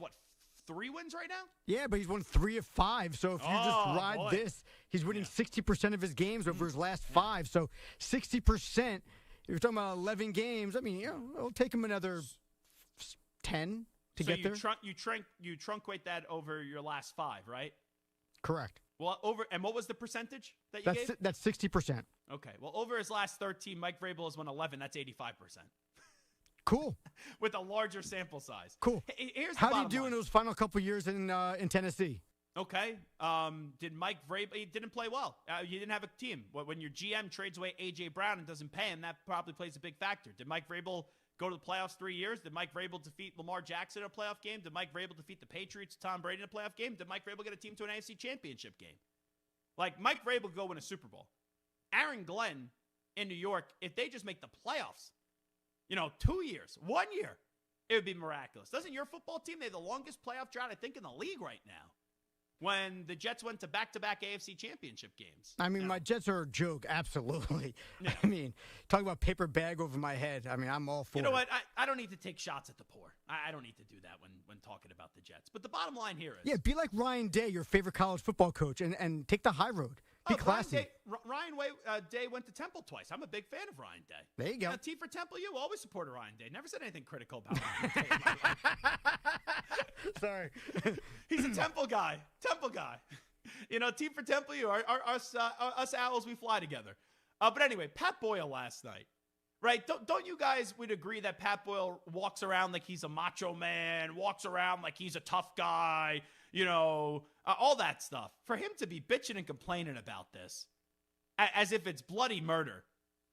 3 wins right now? Yeah, but he's won 3 of 5. So if you just ride this, he's winning 60% of his games over his last 5. So 60%, if you're talking about 11 games, I mean, it'll take him another 10 to get there. You truncate that over your last 5, right? Correct. Well, and what was the percentage that you gave? That's 60%. Okay. Well, over his last 13, Mike Vrabel has won 11. That's 85%. Cool. With a larger sample size. Cool. Here's the How do you bottom do line. in those final couple years in Tennessee? Okay. Did Mike Vrabel? He didn't play well. You didn't have a team. When your GM trades away A.J. Brown and doesn't pay him, that probably plays a big factor. Did Mike Vrabel go to the playoffs 3 years? Did Mike Vrabel defeat Lamar Jackson in a playoff game? Did Mike Vrabel defeat the Patriots, Tom Brady in a playoff game? Did Mike Vrabel get a team to an AFC championship game? Mike Vrabel could go win a Super Bowl. Aaron Glenn in New York, if they just make the playoffs, 2 years, 1 year, it would be miraculous. Doesn't your football team, they have the longest playoff drought, I think, in the league right now, when the Jets went to back-to-back AFC championship games? I mean, my Jets are a joke, absolutely. Yeah. I mean, talking about paper bag over my head, I mean, I'm all for it. You know what? I don't need to take shots at the poor. I don't need to do that when talking about the Jets. But the bottom line here is... Yeah, be like Ryan Day, your favorite college football coach, and take the high road. Be classy. Ryan Day went to Temple twice. I'm a big fan of Ryan Day. There you go. T for Temple, you always supported Ryan Day. Never said anything critical about Ryan Day. Sorry. He's a Temple guy. T for Temple, you. Us Owls, we fly together. But anyway, Pat Boyle last night. Right? Don't you guys would agree that Pat Boyle walks around like he's a macho man, walks around like he's a tough guy, all that stuff. For him to be bitching and complaining about this as if it's bloody murder.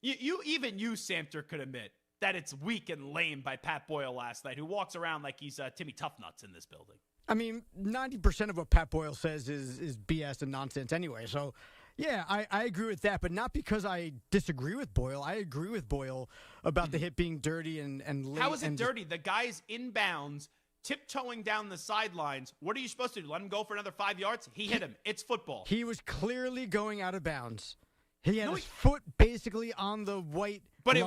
Even you, Samter, could admit that it's weak and lame by Pat Boyle last night, who walks around like he's Timmy Toughnuts in this building. I mean, 90% of what Pat Boyle says is BS and nonsense anyway. So, yeah, I agree with that, but not because I disagree with Boyle. I agree with Boyle about the hit being dirty and late. How is it dirty? The guy's inbounds, tiptoeing down the sidelines. What are you supposed to do? Let him go for another 5 yards? He hit him. It's football. He was clearly going out of bounds. He had his foot basically on the white line.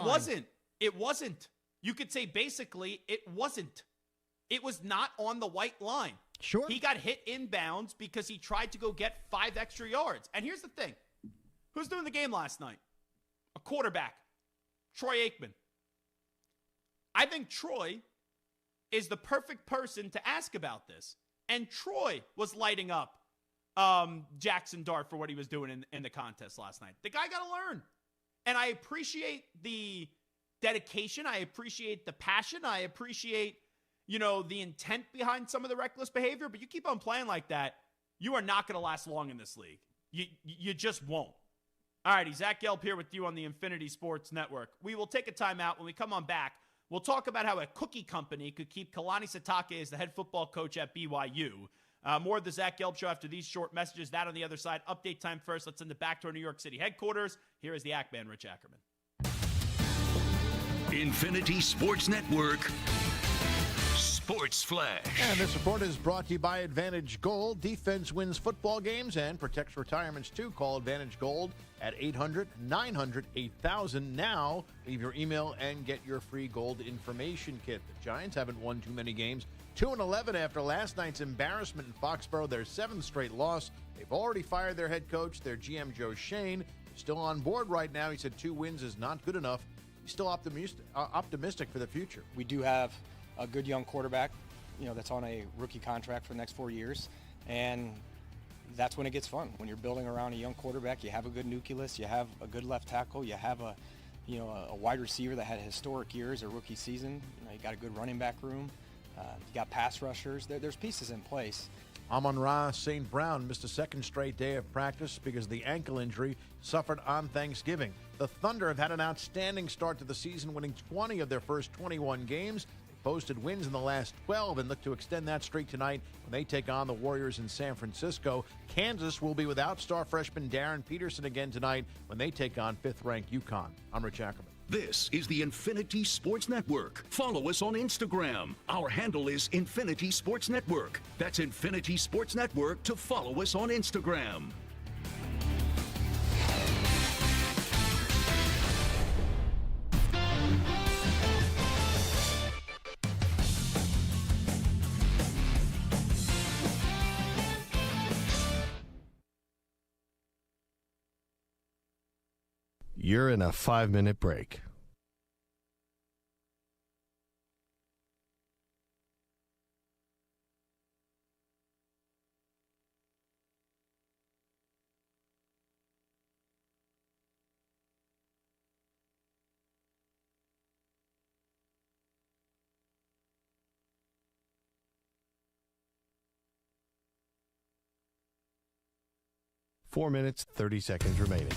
It wasn't. You could say basically it wasn't. It was not on the white line. Sure. He got hit inbounds because he tried to go get 5 extra yards. And here's the thing. Who's doing the game last night? A quarterback. Troy Aikman. I think Troy is the perfect person to ask about this. And Troy was lighting up Jackson Dart for what he was doing in the contest last night. The guy got to learn. And I appreciate the dedication. I appreciate the passion. I appreciate, the intent behind some of the reckless behavior. But you keep on playing like that, you are not going to last long in this league. You just won't. All righty, Zach Gelb here with you on the Infinity Sports Network. We will take a timeout. When we come on back, we'll talk about how a cookie company could keep Kalani Sitake as the head football coach at BYU. More of the Zach Gelb Show after these short messages. That on the other side. Update time first. Let's send it back to our New York City headquarters. Here is the Act Man, Rich Ackerman. Infinity Sports Network. Sports Flash. And this report is brought to you by Advantage Gold. Defense wins football games and protects retirements too. Call Advantage Gold at 800-900-8000. Now, leave your email and get your free gold information kit. The Giants haven't won too many games. 2-11 after last night's embarrassment in Foxborough, their 7th straight loss. They've already fired their head coach, their GM Joe Shane. Still on board right now. He said 2 wins is not good enough. He's still optimistic for the future. We do have a good young quarterback, that's on a rookie contract for the next 4 years. And that's when it gets fun. When you're building around a young quarterback, you have a good nucleus, you have a good left tackle, you have a wide receiver that had historic years, a rookie season. You got a good running back room. You got pass rushers. There's pieces in place. Amon-Ra St. Brown missed a 2nd straight day of practice because of the ankle injury suffered on Thanksgiving. The Thunder have had an outstanding start to the season, winning 20 of their first 21 games. They posted wins in the last 12 and look to extend that streak tonight when they take on the Warriors in San Francisco. Kansas will be without star freshman Darren Peterson again tonight when they take on 5th-ranked UConn. I'm Rich Ackerman. This is the Infinity Sports Network. Follow us on Instagram. Our handle is Infinity Sports Network. That's Infinity Sports Network to follow us on Instagram. You're in a 5-minute break. Four minutes, 30 seconds remaining.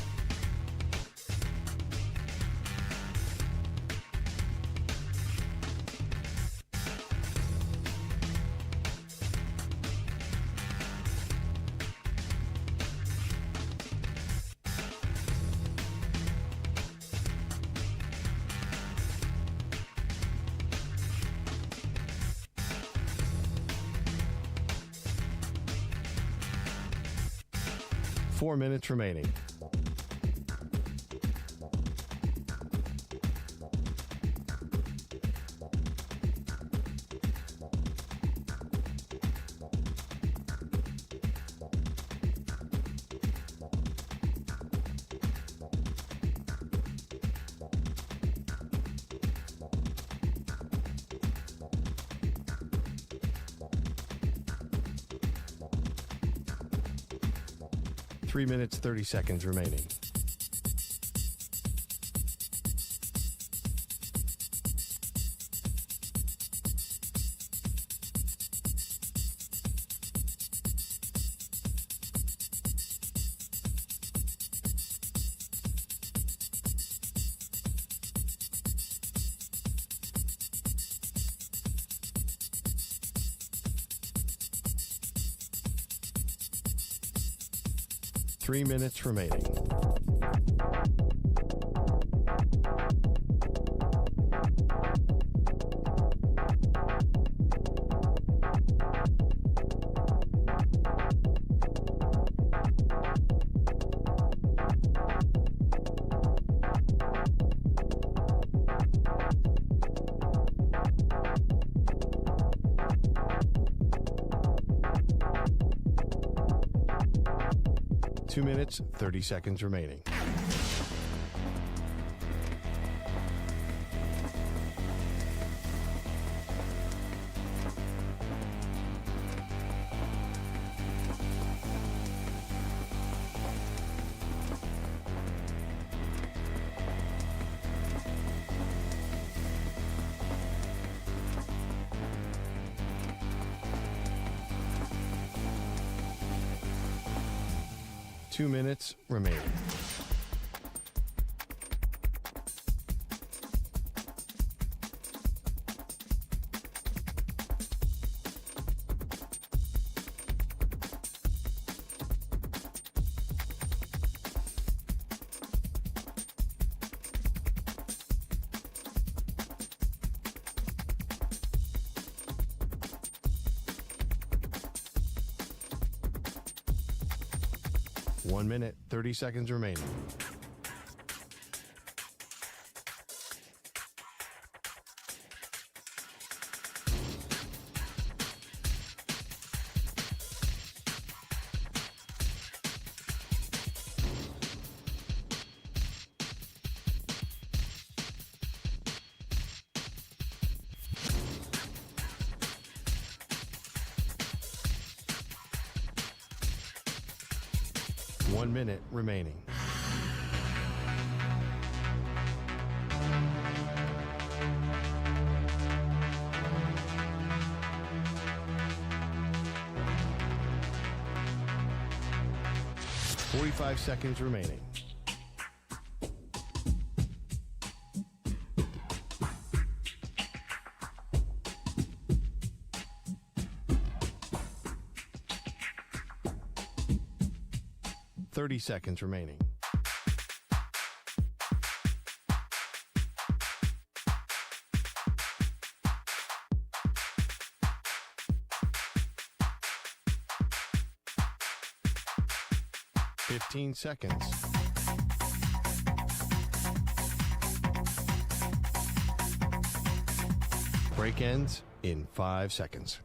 Four minutes remaining. Three minutes, 30 seconds remaining. Three minutes remaining. Two minutes, 30 seconds remaining. 2 minutes remaining. One minute, 30 seconds remaining. One minute remaining. Forty-five seconds remaining. Seconds remaining. Fifteen seconds. Break ends in 5 seconds.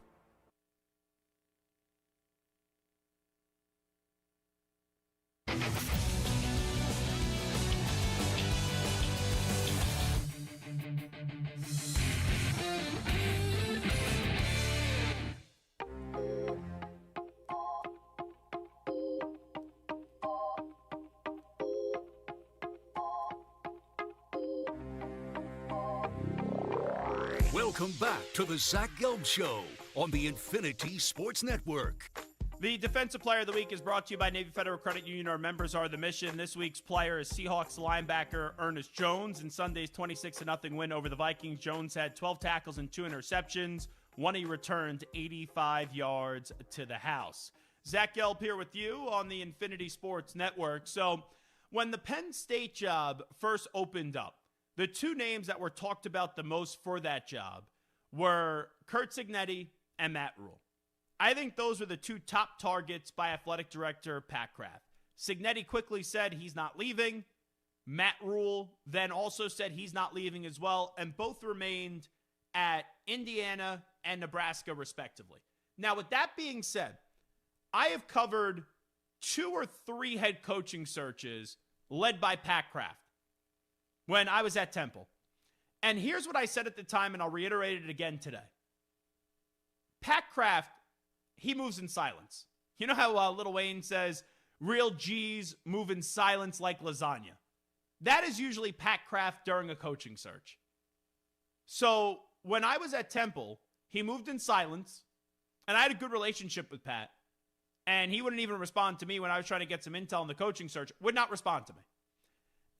Welcome back to the Zach Gelb Show on the Infinity Sports Network. The Defensive Player of the Week is brought to you by Navy Federal Credit Union. Our members are the mission. This week's player is Seahawks linebacker Ernest Jones. In Sunday's 26-0 win over the Vikings, Jones had 12 tackles and 2 interceptions. One he returned 85 yards to the house. Zach Gelb here with you on the Infinity Sports Network. So when the Penn State job first opened up, the two names that were talked about the most for that job were Curt Cignetti and Matt Rule. I think those were the two top targets by athletic director Pat Kraft. Cignetti quickly said he's not leaving. Matt Rule then also said he's not leaving as well, and both remained at Indiana and Nebraska, respectively. Now, with that being said, I have covered 2 or 3 head coaching searches led by Pat Kraft when I was at Temple. And here's what I said at the time, and I'll reiterate it again today. Pat Kraft, he moves in silence. You know how Lil Wayne says, real G's move in silence like lasagna? That is usually Pat Kraft during a coaching search. So when I was at Temple, he moved in silence, and I had a good relationship with Pat, and he wouldn't even respond to me when I was trying to get some intel on the coaching search, would not respond to me.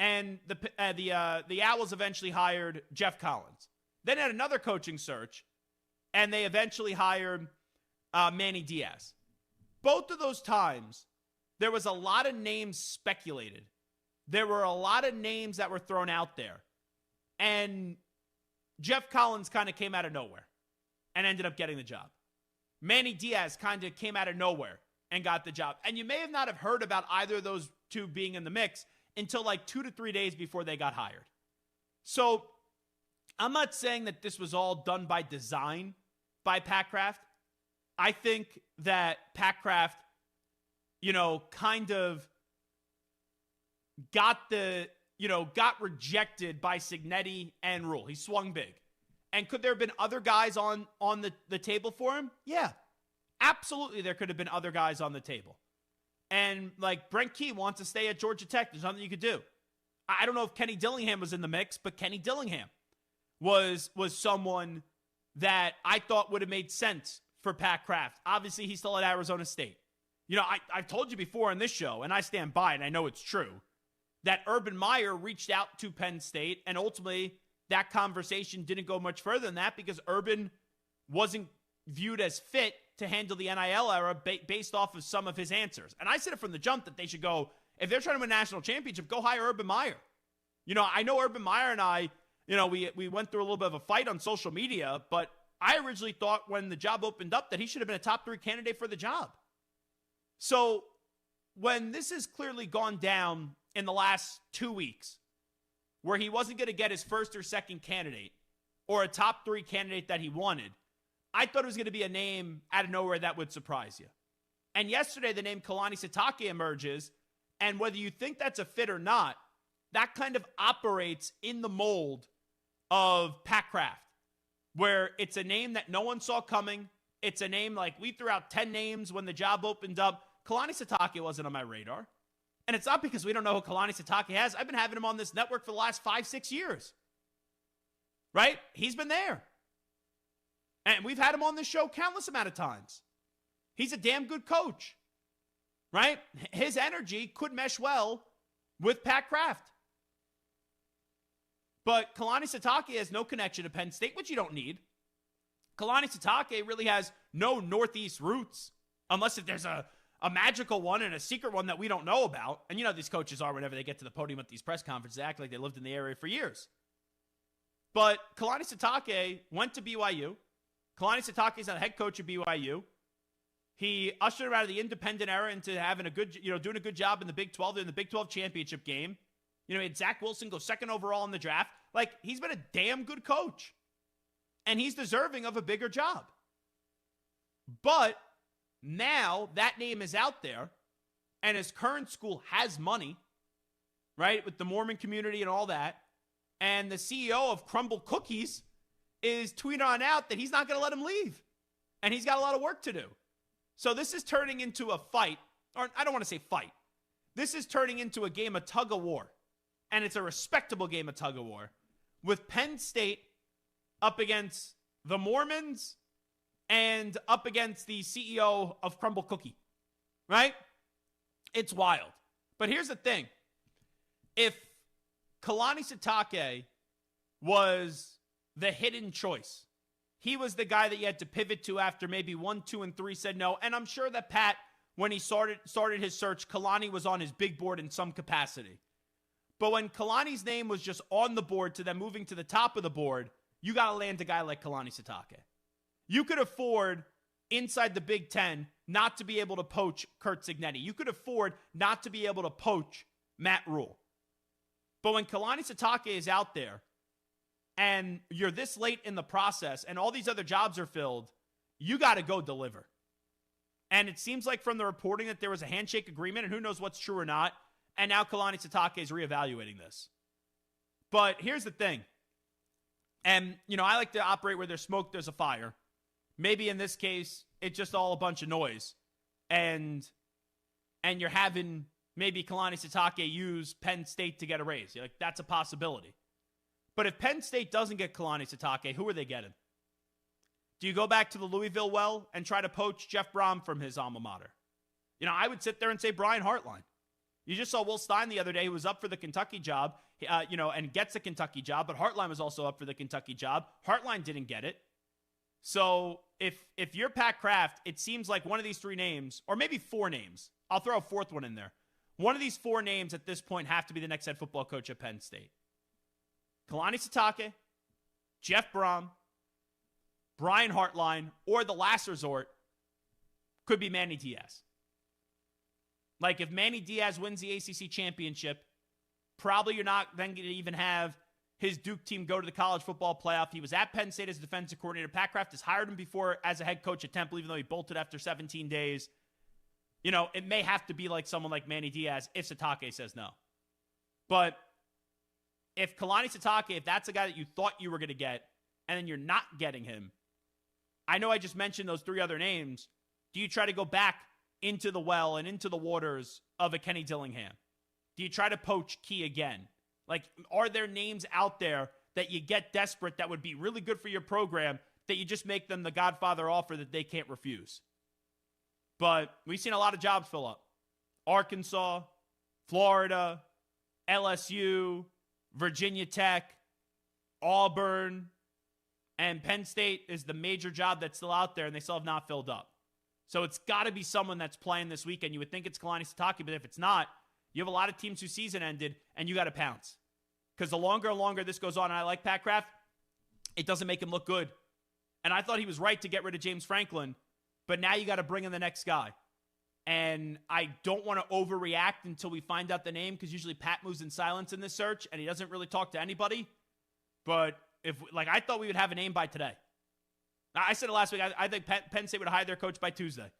And the Owls eventually hired Jeff Collins. Then had another coaching search, and they eventually hired Manny Diaz. Both of those times, there was a lot of names speculated. There were a lot of names that were thrown out there. And Jeff Collins kind of came out of nowhere and ended up getting the job. Manny Diaz kind of came out of nowhere and got the job. And you may have not have heard about either of those two being in the mix until like 2 to 3 days before they got hired. So I'm not saying that this was all done by design by Pat Kraft. I think that Pat Kraft, kind of got rejected by Cignetti and Rule. He swung big. And could there have been other guys on the table for him? Yeah, absolutely there could have been other guys on the table. And like Brent Key wants to stay at Georgia Tech. There's nothing you could do. I don't know if Kenny Dillingham was in the mix, but Kenny Dillingham was someone that I thought would have made sense for Pat Kraft. Obviously, he's still at Arizona State. I've told you before on this show, and I stand by it, and I know it's true, that Urban Meyer reached out to Penn State, and ultimately that conversation didn't go much further than that because Urban wasn't viewed as fit to handle the NIL era based off of some of his answers. And I said it from the jump that they should go, if they're trying to win a national championship, go hire Urban Meyer. I know Urban Meyer and I, we went through a little bit of a fight on social media, but I originally thought when the job opened up that he should have been a top 3 candidate for the job. So when this has clearly gone down in the last 2 weeks, where he wasn't going to get his first or second candidate or a top 3 candidate that he wanted, I thought it was going to be a name out of nowhere that would surprise you. And yesterday, the name Kalani Sitake emerges, and whether you think that's a fit or not, that kind of operates in the mold of Pat Kraft, where it's a name that no one saw coming. It's a name like we threw out 10 names when the job opened up. Kalani Sitake wasn't on my radar. And it's not because we don't know who Kalani Sitake has. I've been having him on this network for the last 5-6 years. Right? He's been there. And we've had him on this show countless amount of times. He's a damn good coach. Right? His energy could mesh well with Pat Kraft. But Kalani Sitake has no connection to Penn State, which you don't need. Kalani Sitake really has no Northeast roots, unless if there's a magical one and a secret one that we don't know about. And these coaches are whenever they get to the podium at these press conferences, they act like they lived in the area for years. But Kalani Sitake went to BYU. Kalani Sitake is a head coach at BYU. He ushered him out of the independent era into having a good, doing a good job in the Big 12, in the Big 12 championship game. He had Zach Wilson go 2nd overall in the draft. Like, he's been a damn good coach. And he's deserving of a bigger job. But now that name is out there, and his current school has money, right, with the Mormon community and all that, and the CEO of Crumble Cookies is tweeting on out that he's not going to let him leave, and he's got a lot of work to do. So this is turning into a fight, or I don't want to say fight. This is turning into a game of tug-of-war, and it's a respectable game of tug-of-war, with Penn State up against the Mormons and up against the CEO of Crumble Cookie, right? It's wild. But here's the thing. If Kalani Sitake was the hidden choice, he was the guy that you had to pivot to after maybe 1, 2, and 3 said no. And I'm sure that Pat, when he started his search, Kalani was on his big board in some capacity. But when Kalani's name was just on the board to then moving to the top of the board, you got to land a guy like Kalani Sitake. You could afford, inside the Big Ten, not to be able to poach Kurt Cignetti. You could afford not to be able to poach Matt Rule. But when Kalani Sitake is out there, and you're this late in the process, and all these other jobs are filled, you got to go deliver. And it seems like from the reporting that there was a handshake agreement, and who knows what's true or not, and now Kalani Sitake is reevaluating this. But here's the thing. And, I like to operate where there's smoke, there's a fire. Maybe in this case, it's just all a bunch of noise. And you're having maybe Kalani Sitake use Penn State to get a raise. You're like, that's a possibility. But if Penn State doesn't get Kalani Sitake, who are they getting? Do you go back to the Louisville well and try to poach Jeff Brom from his alma mater? I would sit there and say Brian Hartline. You just saw Will Stein the other day, who was up for the Kentucky job, and gets a Kentucky job, but Hartline was also up for the Kentucky job. Hartline didn't get it. So if you're Pat Kraft, it seems like one of these 3 names, or maybe 4 names, I'll throw a 4th one in there. One of these 4 names at this point have to be the next head football coach at Penn State. Kalani Sitake, Jeff Brom, Brian Hartline, or the last resort could be Manny Diaz. Like, if Manny Diaz wins the ACC championship, probably you're not then going to even have his Duke team go to the college football playoff. He was at Penn State as a defensive coordinator. Pat Kraft has hired him before as a head coach at Temple, even though he bolted after 17 days. It may have to be like someone like Manny Diaz if Sitake says no. But if Kalani Sitake, if that's a guy that you thought you were going to get, and then you're not getting him, I know I just mentioned those 3 other names. Do you try to go back into the well and into the waters of a Kenny Dillingham? Do you try to poach Key again? Like, are there names out there that you get desperate that would be really good for your program that you just make them the Godfather offer that they can't refuse? But we've seen a lot of jobs fill up. Arkansas, Florida, LSU, Virginia Tech, Auburn, and Penn State is the major job that's still out there, and they still have not filled up. So it's got to be someone that's playing this weekend. You would think it's Kalani Sitake, but if it's not, you have a lot of teams whose season ended, and you got to pounce. Because the longer and longer this goes on, and I like Pat Kraft, it doesn't make him look good. And I thought he was right to get rid of James Franklin, but now you got to bring in the next guy. And I don't want to overreact until we find out the name, because usually Pat moves in silence in this search, and he doesn't really talk to anybody. But I thought we would have a name by today. I said it last week. I think Penn State would hire their coach by Tuesday.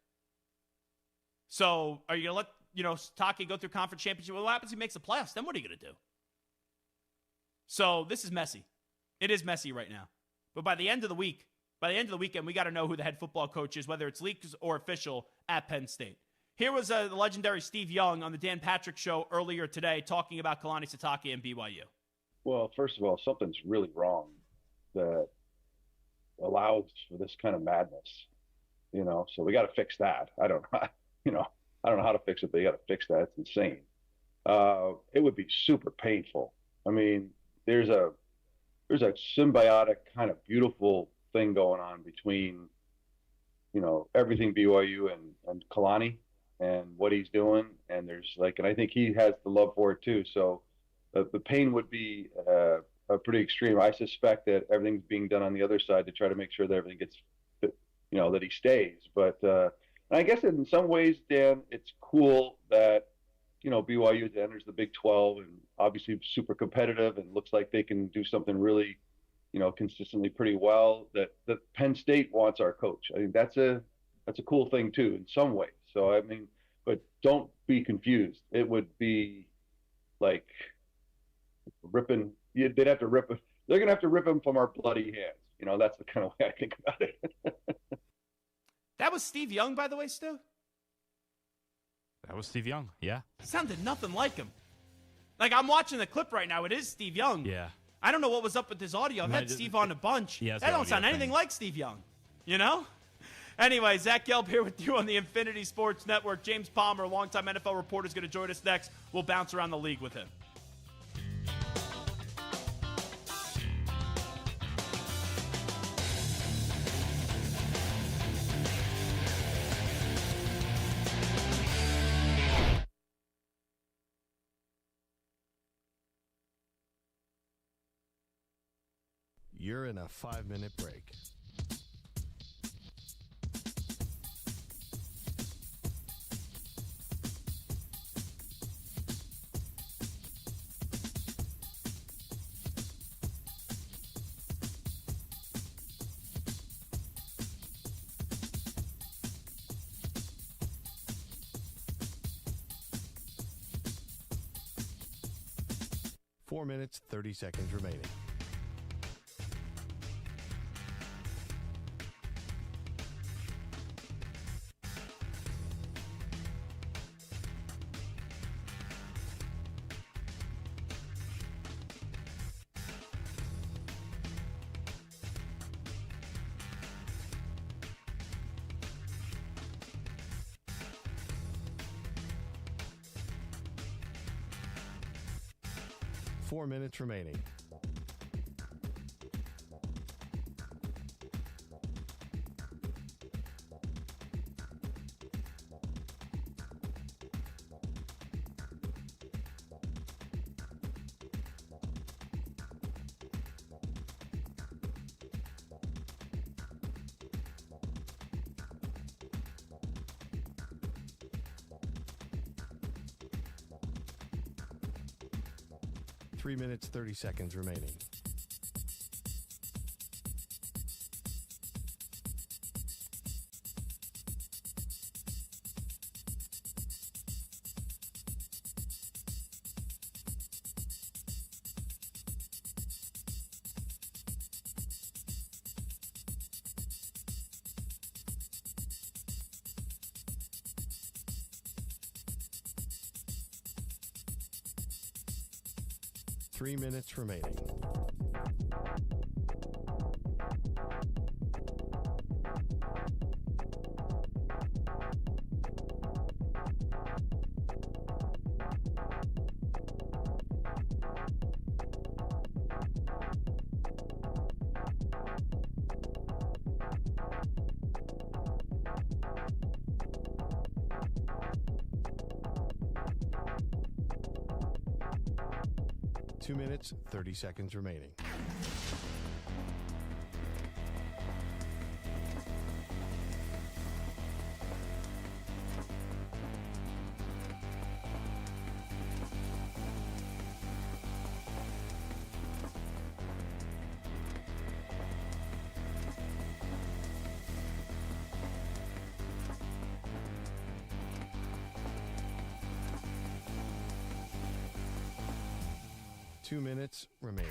So are you going to let Sitake go through conference championship? Well, what happens if he makes the playoffs? Then what are you going to do? So this is messy. It is messy right now. But by the end of the weekend, we got to know who the head football coach is, whether it's leaked or official at Penn State. Here was the legendary Steve Young on the Dan Patrick Show earlier today talking about Kalani Sitake and BYU. Well, first of all, something's really wrong that allows for this kind of madness, so we got to fix that. I don't know how to fix it, but you got to fix that. It's insane. It would be super painful. I mean, there's a symbiotic kind of beautiful thing going on between, everything BYU and Kalani and what he's doing. And and I think he has the love for it too. So the pain would be pretty extreme. I suspect that everything's being done on the other side to try to make sure that everything gets, that he stays. But I guess in some ways, Dan, it's cool that, BYU enters the Big 12 and obviously super competitive and looks like they can do something really, consistently pretty well. That Penn State wants our coach. I think that's a cool thing too in some ways. So I mean, but don't be confused. It would be like ripping. They'd have to rip. They're gonna have to rip him from our bloody hands. That's the kind of way I think about it. That was Steve Young, by the way, Stu? That was Steve Young, yeah. Sounded nothing like him. Like, I'm watching the clip right now. It is Steve Young. Yeah. I don't know what was up with his audio. I've had Steve on a bunch. Yeah, that don't sound anything like Steve Young, Anyway, Zach Gelb here with you on the Infinity Sports Network. James Palmer, longtime NFL reporter, is going to join us next. We'll bounce around the league with him. You're in a 5-minute break. Four minutes, 30 seconds remaining. Four minutes remaining. Three minutes, 30 seconds remaining. Three minutes remaining. 2 minutes, 30 seconds remaining. Two minutes remaining.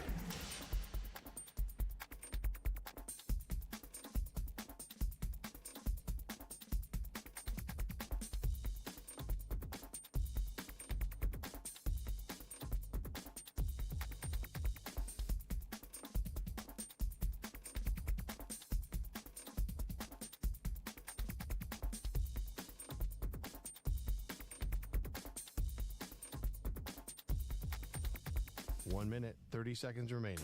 One minute, 30 seconds remaining.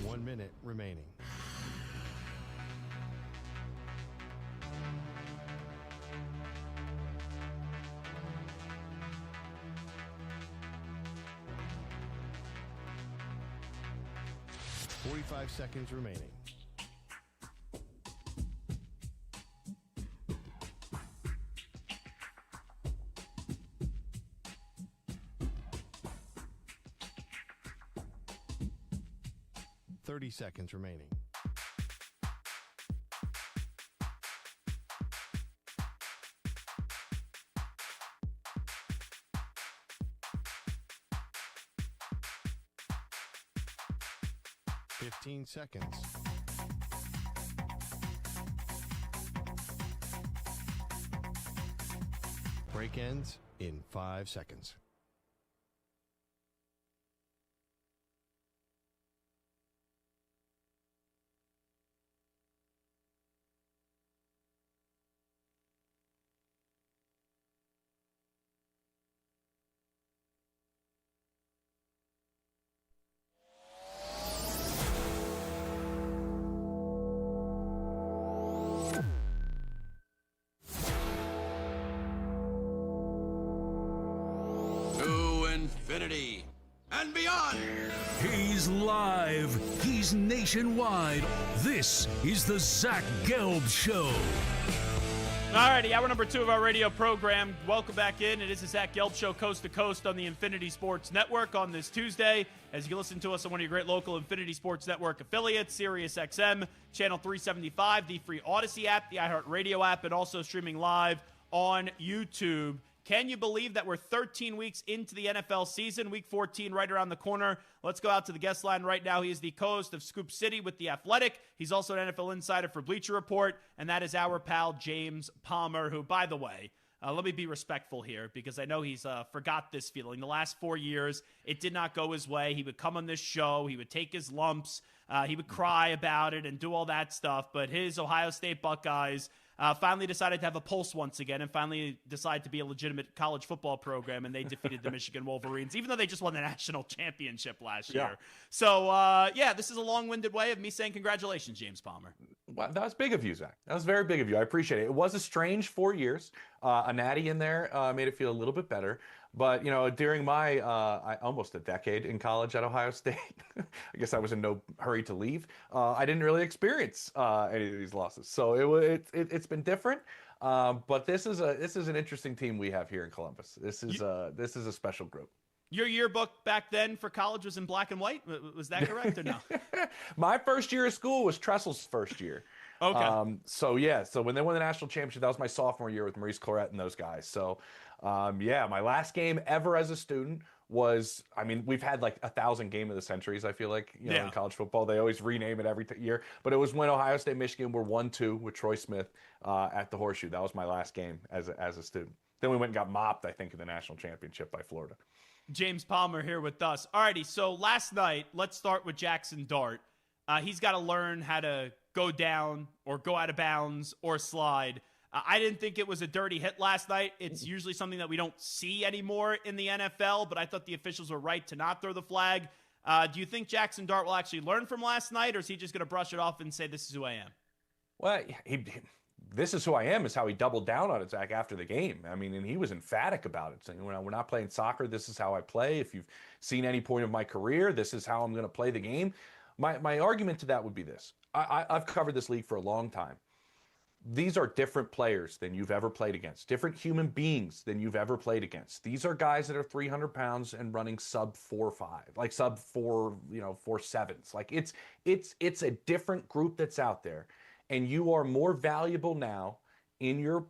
One minute remaining. Forty-five seconds remaining. Thirty seconds remaining. Fifteen seconds. Break ends in 5 seconds. Infinity and beyond. He's live. He's nationwide. This is the Zach Gelb Show. Alrighty, hour number 2 of our radio program. Welcome back in. It is the Zach Gelb Show, coast to coast on the Infinity Sports Network on this Tuesday. As you can listen to us on one of your great local Infinity Sports Network affiliates, Sirius XM, Channel 375, the free Odyssey app, the iHeartRadio app, and also streaming live on YouTube. Can you believe that we're 13 weeks into the NFL season? Week 14 right around the corner. Let's go out to the guest line right now. He is the co-host of Scoop City with The Athletic. He's also an NFL insider for Bleacher Report, and that is our pal James Palmer, who, by the way, let me be respectful here because I know he's forgot this feeling. The last 4 years, it did not go his way. He would come on this show. He would take his lumps. He would cry about it and do all that stuff. But his Ohio State Buckeyes finally decided to have a pulse once again and finally decided to be a legitimate college football program, and they defeated the Michigan Wolverines, even though they just won the national championship last year. So, this is a long-winded way of me saying congratulations, James Palmer. Well, that was big of you, Zach. That was very big of you. I appreciate it. It was a strange 4 years. A natty in there made it feel a little bit better. But, during my almost a decade in college at Ohio State, I guess I was in no hurry to leave. I didn't really experience any of these losses. So it's been different. But this is an interesting team we have here in Columbus. This is a special group. Your yearbook back then for college was in black and white. Was that correct or no? My first year of school was Tressel's first year. Okay. So when they won the national championship, that was my sophomore year with Maurice Claret and those guys. So, my last game ever as a student was, we've had like 1,000 game of the centuries, I feel like, in college football. They always rename it every year. But it was when Ohio State, Michigan were 1-2 with Troy Smith at the Horseshoe. That was my last game as a student. Then we went and got mopped, I think, in the national championship by Florida. James Palmer here with us. Alrighty, so last night, let's start with Jackson Dart. he's got to learn how to go down or go out of bounds or slide. I didn't think it was a dirty hit last night. It's usually something that we don't see anymore in the NFL, but I thought the officials were right to not throw the flag. Do you think Jackson Dart will actually learn from last night, or is he just going to brush it off and say, this is who I am? Well, this is who I am is how he doubled down on it, Zach, after the game. I mean, and he was emphatic about it, saying, we're not playing soccer. This is how I play. If you've seen any point of my career, this is how I'm going to play the game. My argument to that would be this. I've covered this league for a long time. These are different players than you've ever played against, different human beings than you've ever played against. These are guys that are 300 pounds and running sub 4.5, like sub 4, 4.7s. Like it's a different group that's out there, and you are more valuable now in your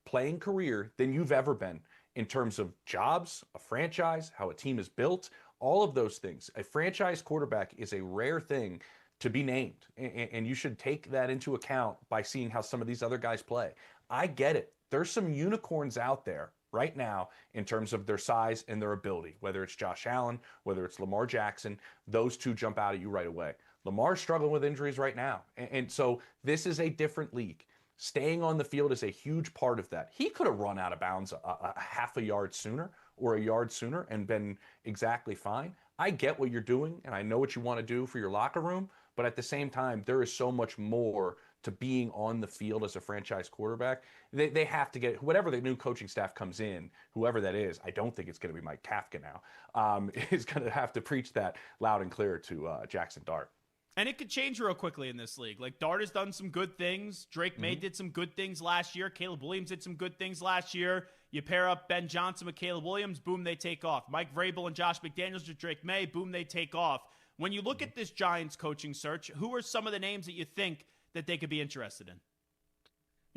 playing career than you've ever been in terms of jobs, a franchise, how a team is built, all of those things. A franchise quarterback is a rare thing to be named, and you should take that into account by seeing how some of these other guys play. I get it. There's some unicorns out there right now in terms of their size and their ability, whether it's Josh Allen, whether it's Lamar Jackson. Those two jump out at you right away. Lamar's struggling with injuries right now, and so this is a different league. Staying on the field is a huge part of that. He could have run out of bounds a half a yard sooner or a yard sooner and been exactly fine. I get what you're doing, and I know what you want to do for your locker room, but at the same time, there is so much more to being on the field as a franchise quarterback. They have to get, whatever the new coaching staff comes in, whoever that is, I don't think it's going to be Mike Kafka now, is going to have to preach that loud and clear to Jackson Dart. And it could change real quickly in this league. Like, Dart has done some good things. Drake May did some good things last year. Caleb Williams did some good things last year. You pair up Ben Johnson with Caleb Williams, boom, they take off. Mike Vrabel and Josh McDaniels with Drake May, boom, they take off. When you look at this Giants coaching search, who are some of the names that you think that they could be interested in?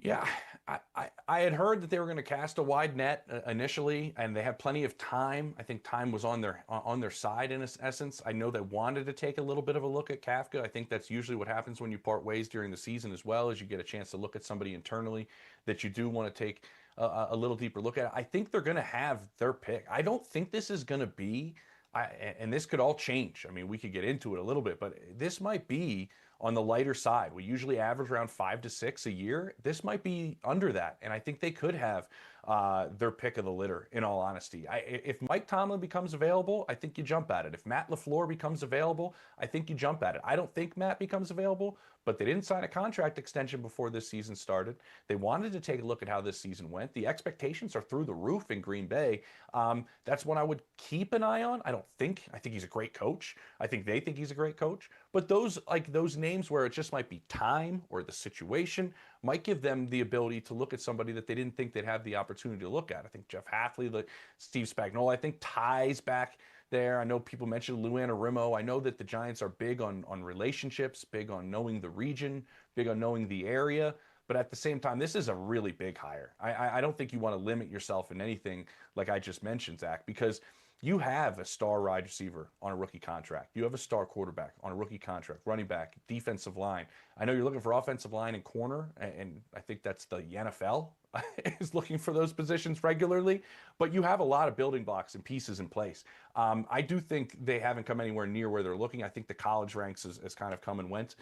Yeah, I had heard that they were going to cast a wide net initially, and they have plenty of time. I think time was on their side in essence. I know they wanted to take a little bit of a look at Kafka. I think that's usually what happens when you part ways during the season as well, as you get a chance to look at somebody internally that you do want to take a little deeper look at. I think they're going to have their pick. I don't think this is going to be, and this could all change. I mean, we could get into it a little bit, but this might be on the lighter side. We usually average around 5 to 6 a year. This might be under that, and I think they could have their pick of the litter, in all honesty. If Mike Tomlin becomes available, I think you jump at it. If Matt LaFleur becomes available, I think you jump at it. I don't think Matt becomes available, but they didn't sign a contract extension before this season started. They wanted to take a look at how this season went. The expectations are through the roof in Green Bay. That's one I would keep an eye on. I think he's a great coach. I think they think he's a great coach. But those names where it just might be time or the situation might give them the ability to look at somebody that they didn't think they'd have the opportunity to look at. I think Jeff Hafley, Steve Spagnuolo, I think Ty's back there. I know people mentioned Lou Anarumo. I know that the Giants are big on relationships, big on knowing the region, big on knowing the area. But at the same time, this is a really big hire. I don't think you want to limit yourself in anything like I just mentioned, Zach, because you have a star wide receiver on a rookie contract. You have a star quarterback on a rookie contract, running back, defensive line. I know you're looking for offensive line and corner, and I think that's the NFL is looking for those positions regularly. But you have a lot of building blocks and pieces in place. I do think they haven't come anywhere near where they're looking. I think the college ranks has kind of come and went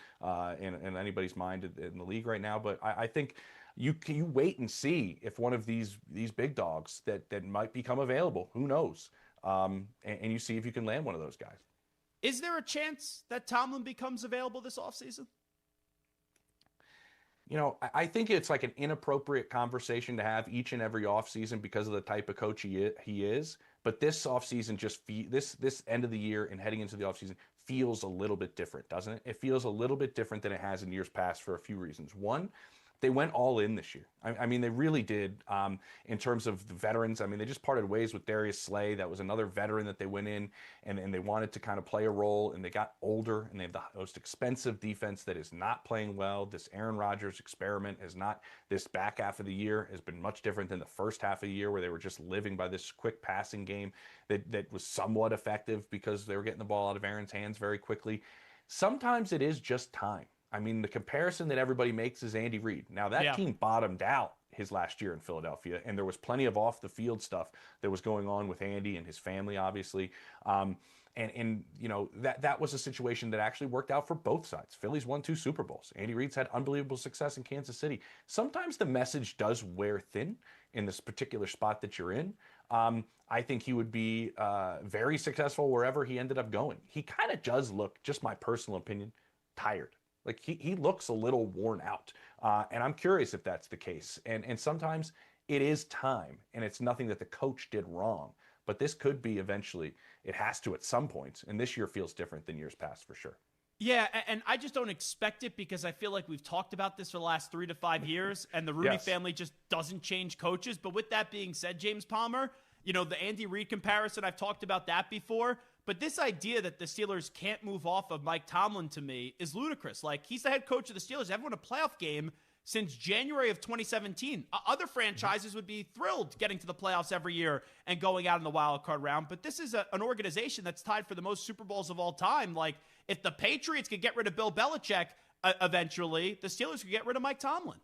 in anybody's mind in the league right now. But I think you wait and see if one of these big dogs that might become available. Who knows? And you see if you can land one of those guys. Is there a chance that Tomlin becomes available this offseason? I think it's like an inappropriate conversation to have each and every offseason because of the type of coach he is. But this offseason this end of the year and heading into the offseason feels a little bit different, doesn't it? It feels a little bit different than it has in years past for a few reasons. One, they went all in this year. I mean, they really did in terms of the veterans. I mean, they just parted ways with Darius Slay. That was another veteran that they went in and they wanted to kind of play a role, and they got older, and they have the most expensive defense that is not playing well. This Aaron Rodgers experiment is not, this back half of the year has been much different than the first half of the year where they were just living by this quick passing game that was somewhat effective because they were getting the ball out of Aaron's hands very quickly. Sometimes it is just time. I mean, the comparison that everybody makes is Andy Reid. Now, that team bottomed out his last year in Philadelphia, and there was plenty of off the field stuff that was going on with Andy and his family, obviously. And you know, that was a situation that actually worked out for both sides. Philly's won 2 Super Bowls. Andy Reid's had unbelievable success in Kansas City. Sometimes the message does wear thin in this particular spot that you're in. I think he would be very successful wherever he ended up going. He kind of does look, just my personal opinion, tired. Like he looks a little worn out. And I'm curious if that's the case. And sometimes it is time, and it's nothing that the coach did wrong. But this could be eventually, it has to at some point. And this year feels different than years past for sure. Yeah, and I just don't expect it because I feel like we've talked about this for the last 3 to 5 years, and the Rooney family just doesn't change coaches. But with that being said, James Palmer, you know, the Andy Reid comparison, I've talked about that before. But this idea that the Steelers can't move off of Mike Tomlin, to me, is ludicrous. Like, he's the head coach of the Steelers. They haven't won a playoff game since January of 2017. Other franchises would be thrilled getting to the playoffs every year and going out in the wild card round. But this is an organization that's tied for the most Super Bowls of all time. Like, if the Patriots could get rid of Bill Belichick eventually, the Steelers could get rid of Mike Tomlin.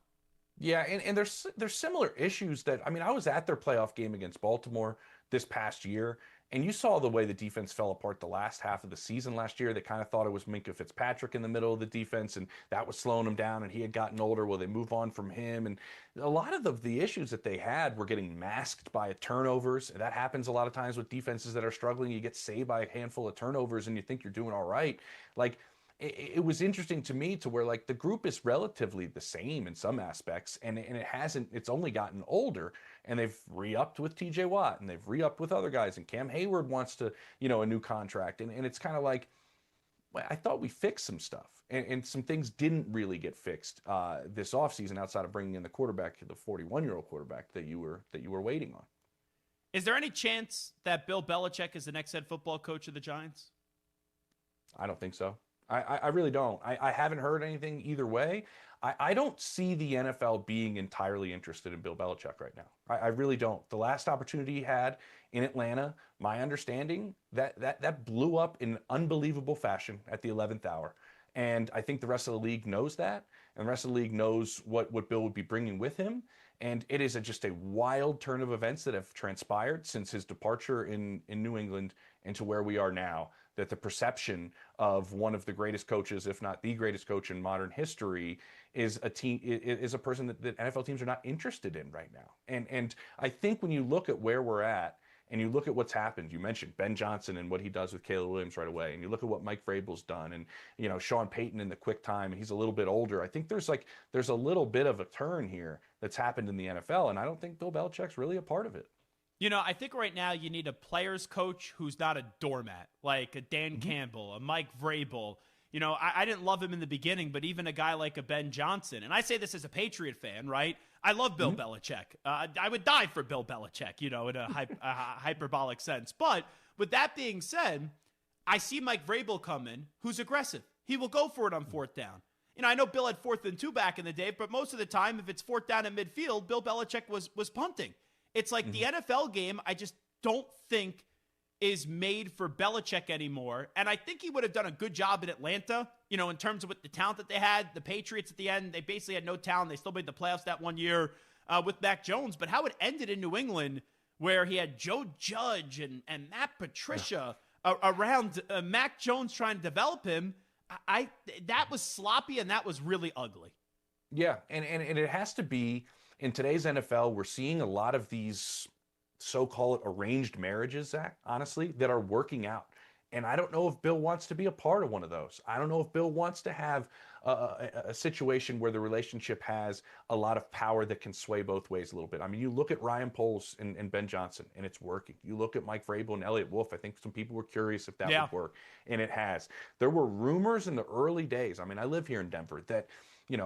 Yeah, and there's similar issues that, I mean, I was at their playoff game against Baltimore this past year, and you saw the way the defense fell apart the last half of the season last year. They kind of thought it was Minkah Fitzpatrick in the middle of the defense, and that was slowing him down, and he had gotten older. Well, they move on from him, and a lot of the issues that they had were getting masked by turnovers. That happens a lot of times with defenses that are struggling. You get saved by a handful of turnovers, and you think you're doing all right. Like, it was interesting to me to where, like, the group is relatively the same in some aspects, and it's only gotten older, and they've re-upped with TJ Watt, and they've re-upped with other guys, and Cam Hayward wants to, you know, a new contract, and it's kind of like, well, I thought we fixed some stuff, and some things didn't really get fixed this offseason outside of bringing in the quarterback, the 41-year-old quarterback that you were waiting on. Is there any chance that Bill Belichick is the next head football coach of the Giants? I don't think so. I really don't. I haven't heard anything either way. I don't see the NFL being entirely interested in Bill Belichick right now. I really don't. The last opportunity he had in Atlanta, my understanding, that blew up in unbelievable fashion at the 11th hour. And I think the rest of the league knows that. And the rest of the league knows what Bill would be bringing with him. And it is just a wild turn of events that have transpired since his departure in New England into where we are now, that the perception of one of the greatest coaches, if not the greatest coach in modern history, is a person that NFL teams are not interested in right now. And I think when you look at where we're at and you look at what's happened, you mentioned Ben Johnson and what he does with Caleb Williams right away, and you look at what Mike Vrabel's done, and, you know, Sean Payton in the quick time, and he's a little bit older. I think there's a little bit of a turn here that's happened in the NFL, and I don't think Bill Belichick's really a part of it. You know, I think right now you need a player's coach who's not a doormat, like a Dan Campbell, a Mike Vrabel. You know, I didn't love him in the beginning, but even a guy like a Ben Johnson, and I say this as a Patriot fan, right? I love Bill Belichick. I would die for Bill Belichick, you know, in a hyperbolic sense. But with that being said, I see Mike Vrabel come in, who's aggressive. He will go for it on 4th down. You know, I know Bill had 4th and 2 back in the day, but most of the time, if it's 4th down at midfield, Bill Belichick was punting. It's like the NFL game, I just don't think is made for Belichick anymore. And I think he would have done a good job in Atlanta, you know, in terms of what the talent that they had. The Patriots at the end, they basically had no talent. They still made the playoffs that one year with Mac Jones. But how it ended in New England, where he had Joe Judge and Matt Patricia around Mac Jones trying to develop him, that was sloppy and that was really ugly. Yeah, and it has to be, in today's NFL, we're seeing a lot of these so-called arranged marriages, Zach, honestly, that are working out. And I don't know if Bill wants to be a part of one of those. I don't know if Bill wants to have a situation where the relationship has a lot of power that can sway both ways a little bit. I mean, you look at Ryan Poles and Ben Johnson, and it's working. You look at Mike Vrabel and Elliott Wolf. I think some people were curious if that would work, and it has. There were rumors in the early days. I mean, I live here in Denver that, you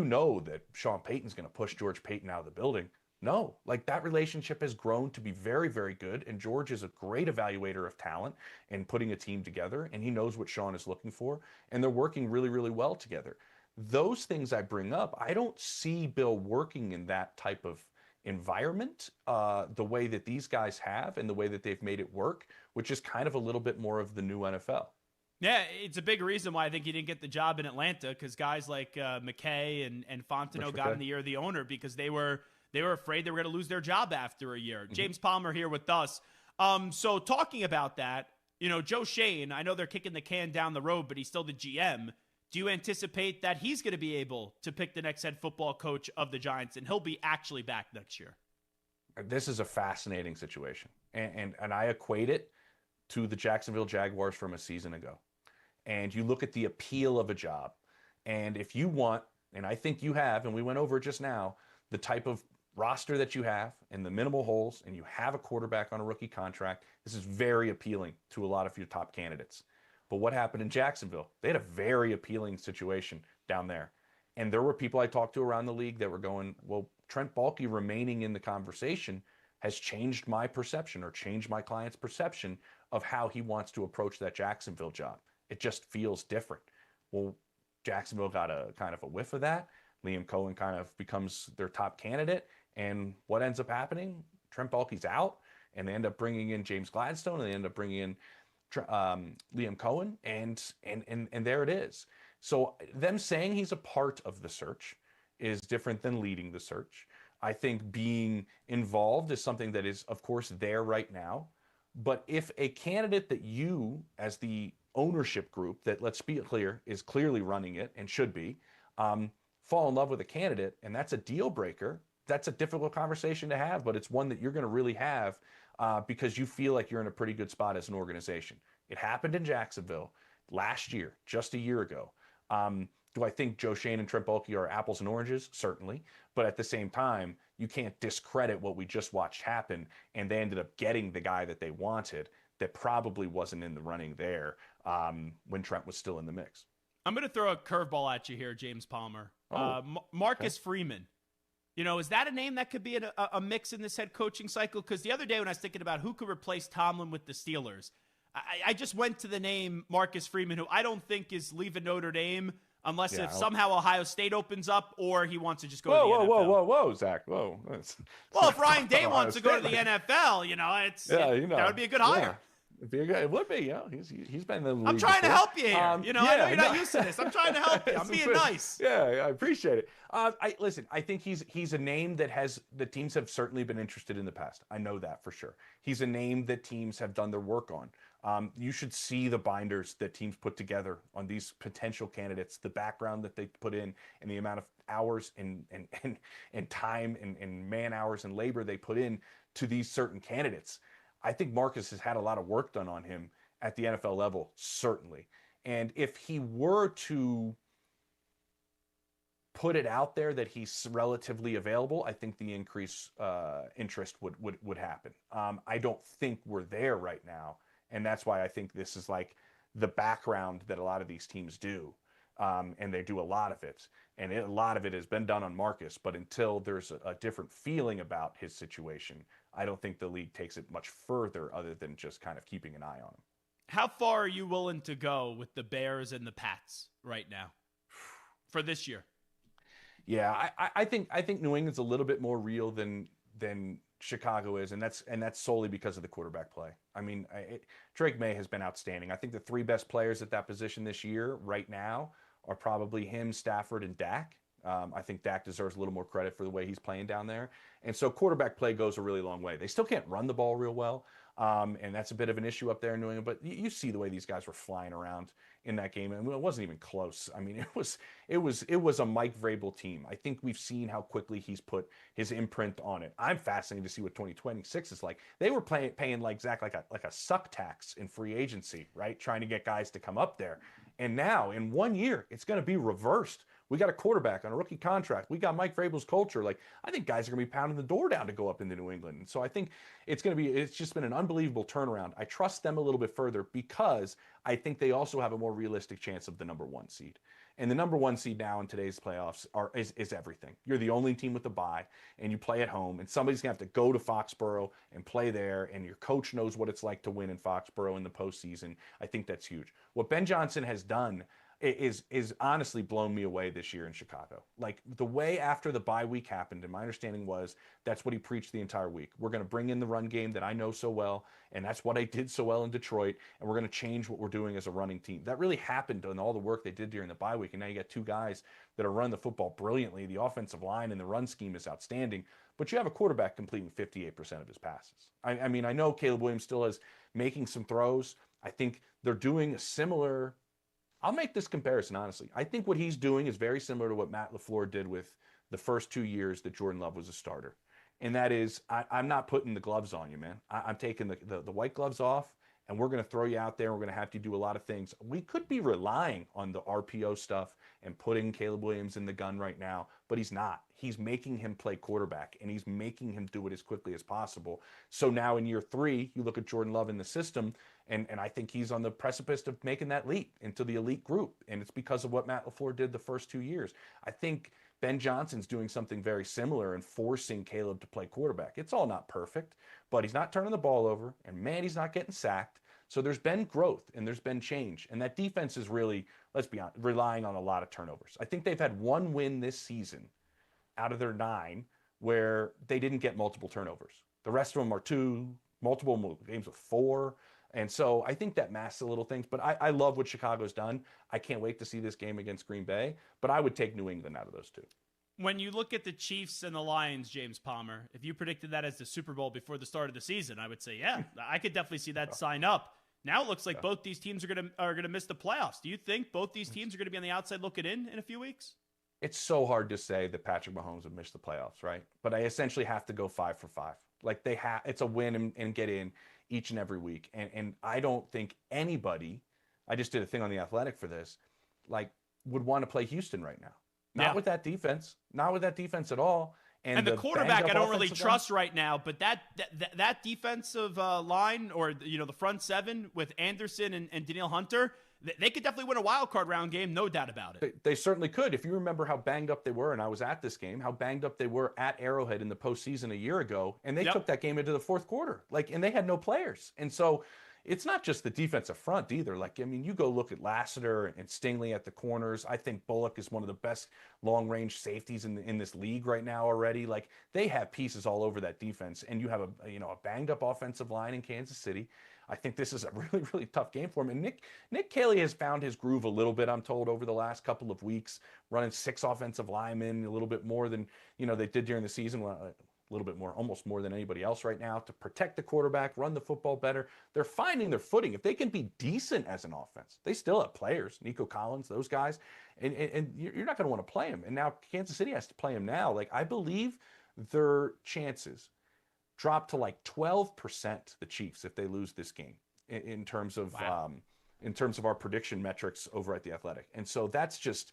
know that Sean Payton's going to push George Payton out of the building. No, like, that relationship has grown to be very, very good. And George is a great evaluator of talent and putting a team together. And he knows what Sean is looking for. And they're working really, really well together. Those things I bring up, I don't see Bill working in that type of environment the way that these guys have and the way that they've made it work, which is kind of a little bit more of the new NFL. Yeah, it's a big reason why I think he didn't get the job in Atlanta, because guys like McKay and Fontenot got in the ear of the owner because they were afraid they were going to lose their job after a year. James Palmer here with us. So talking about that, Joe Schoen, I know they're kicking the can down the road, but he's still the GM. Do you anticipate that he's going to be able to pick the next head football coach of the Giants, and he'll be actually back next year? This is a fascinating situation, and I equate it to the Jacksonville Jaguars from a season ago. And you look at the appeal of a job, and if you want, and I think you have, and we went over it just now, the type of roster that you have and the minimal holes, and you have a quarterback on a rookie contract, this is very appealing to a lot of your top candidates. But what happened in Jacksonville? They had a very appealing situation down there. And there were people I talked to around the league that were going, well, Trent Baalke remaining in the conversation has changed my perception, or changed my client's perception of how he wants to approach that Jacksonville job. It just feels different. Well, Jacksonville got a kind of a whiff of that. Liam Cohen kind of becomes their top candidate. And what ends up happening? Trent Baalke's out, and they end up bringing in James Gladstone, and they end up bringing in Liam Cohen, and there it is. So them saying he's a part of the search is different than leading the search. I think being involved is something that is, of course, there right now. But if a candidate that you, as the ownership group that, let's be clear, is clearly running it and should be, fall in love with a candidate, and that's a deal breaker, that's a difficult conversation to have, but it's one that you're going to really have because you feel like you're in a pretty good spot as an organization. It happened in Jacksonville last year, just a year ago. Do I think Joe Schoen and Trent Baalke are apples and oranges? Certainly. But at the same time, you can't discredit what we just watched happen, and they ended up getting the guy that they wanted that probably wasn't in the running there when Trent was still in the mix. I'm going to throw a curveball at you here, James Palmer. Marcus Freeman. Is that a name that could be a mix in this head coaching cycle? Because the other day when I was thinking about who could replace Tomlin with the Steelers, I just went to the name Marcus Freeman, who I don't think is leaving Notre Dame unless if somehow Ohio State opens up or he wants to just go to the NFL. Whoa, Zach, whoa. Well, if Ryan Day wants to go to the NFL, that would be a good hire. It would be, he's been in the league. I'm trying to help you here. I know you're not used to this. I'm trying to help you. I'm being nice. Yeah, I appreciate it. Listen, I think he's a name that the teams have certainly been interested in the past. I know that for sure. He's a name that teams have done their work on. You should see the binders that teams put together on these potential candidates, the background that they put in, and the amount of hours and time and man hours and labor they put in to these certain candidates. I think Marcus has had a lot of work done on him at the NFL level, certainly. And if he were to put it out there that he's relatively available, I think the increased interest would happen. I don't think we're there right now. And that's why I think this is like the background that a lot of these teams do. And they do a lot of it. And a lot of it has been done on Marcus. But until there's a different feeling about his situation, I don't think the league takes it much further other than just kind of keeping an eye on him. How far are you willing to go with the Bears and the Pats right now for this year? Yeah, I think New England's a little bit more real than Chicago is, and that's solely because of the quarterback play. I mean, Drake May has been outstanding. I think the three best players at that position this year right now are probably him, Stafford, and Dak. I think Dak deserves a little more credit for the way he's playing down there. And so quarterback play goes a really long way. They still can't run the ball real well, and that's a bit of an issue up there in New England. But you see the way these guys were flying around in that game, and it wasn't even close. I mean, it was a Mike Vrabel team. I think we've seen how quickly he's put his imprint on it. I'm fascinated to see what 2026 is like. They were paying like Zach like a suck tax in free agency, right? Trying to get guys to come up there. And now in 1 year, it's going to be reversed. We got a quarterback on a rookie contract. We got Mike Vrabel's culture. Like, I think guys are going to be pounding the door down to go up into New England. And so I think it's just been an unbelievable turnaround. I trust them a little bit further because I think they also have a more realistic chance of the number one seed. And the number one seed now in today's playoffs is everything. You're the only team with a bye, and you play at home, and somebody's going to have to go to Foxborough and play there, and your coach knows what it's like to win in Foxborough in the postseason. I think that's huge. What Ben Johnson has done is honestly blown me away this year in Chicago. Like the way after the bye week happened, and my understanding was that's what he preached the entire week. We're going to bring in the run game that I know so well, and that's what I did so well in Detroit, and we're going to change what we're doing as a running team. That really happened in all the work they did during the bye week, and now you got two guys that are running the football brilliantly. The offensive line and the run scheme is outstanding, but you have a quarterback completing 58% of his passes. I mean, I know Caleb Williams still is making some throws. I think they're doing a similar... I'll make this comparison, honestly. I think what he's doing is very similar to what Matt LaFleur did with the first 2 years that Jordan Love was a starter. And that is, I'm not putting the gloves on you, man. I'm taking the white gloves off, and we're going to throw you out there. We're going to have you do a lot of things. We could be relying on the RPO stuff and putting Caleb Williams in the gun right now, but he's not. He's making him play quarterback, and he's making him do it as quickly as possible. So now in year 3, you look at Jordan Love in the system, and I think he's on the precipice of making that leap into the elite group, and it's because of what Matt LaFleur did the first 2 years. I think Ben Johnson's doing something very similar and forcing Caleb to play quarterback. It's all not perfect, but he's not turning the ball over, and man, he's not getting sacked. So there's been growth and there's been change. And that defense is really, let's be honest, relying on a lot of turnovers. I think they've had one win this season out of their 9 where they didn't get multiple turnovers. The rest of them are 2, multiple games with 4. And so I think that masks a little things. But I love what Chicago's done. I can't wait to see this game against Green Bay. But I would take New England out of those 2. When you look at the Chiefs and the Lions, James Palmer, if you predicted that as the Super Bowl before the start of the season, I would say, yeah, I could definitely see that sign up. Now it looks like both these teams are gonna miss the playoffs. Do you think both these teams are going to be on the outside looking in a few weeks? It's so hard to say that Patrick Mahomes would miss the playoffs, right? But I essentially have to go 5 for 5. Like it's a win and get in each and every week. And I don't think anybody, I just did a thing on The Athletic for this, like would want to play Houston right now. Not with that defense. Not with that defense at all. And the quarterback I don't really trust right now, but that defensive line, or the front 7 with Anderson and Danielle Hunter, they could definitely win a wild card round game, no doubt about it. They certainly could. If you remember how banged up they were, and I was at this game, how banged up they were at Arrowhead in the postseason a year ago, and they took that game into the fourth quarter, and they had no players. And so it's not just the defensive front either. You go look at Lassiter and Stingley at the corners. I think Bullock is one of the best long-range safeties in this league right now already. They have pieces all over that defense, and you have a banged-up offensive line in Kansas City. I think this is a really, really tough game for him. And Nick Caley has found his groove a little bit, I'm told, over the last couple of weeks, running 6 offensive linemen, a little bit more than they did during the season. A little bit more, almost more than anybody else right now, to protect the quarterback, run the football better. They're finding their footing. If they can be decent as an offense, they still have players, Nico Collins, those guys, and you're not going to want to play them. And now Kansas City has to play them now. I believe their chances drop to 12%, the Chiefs, if they lose this game in terms of our prediction metrics over at The Athletic. And so that's just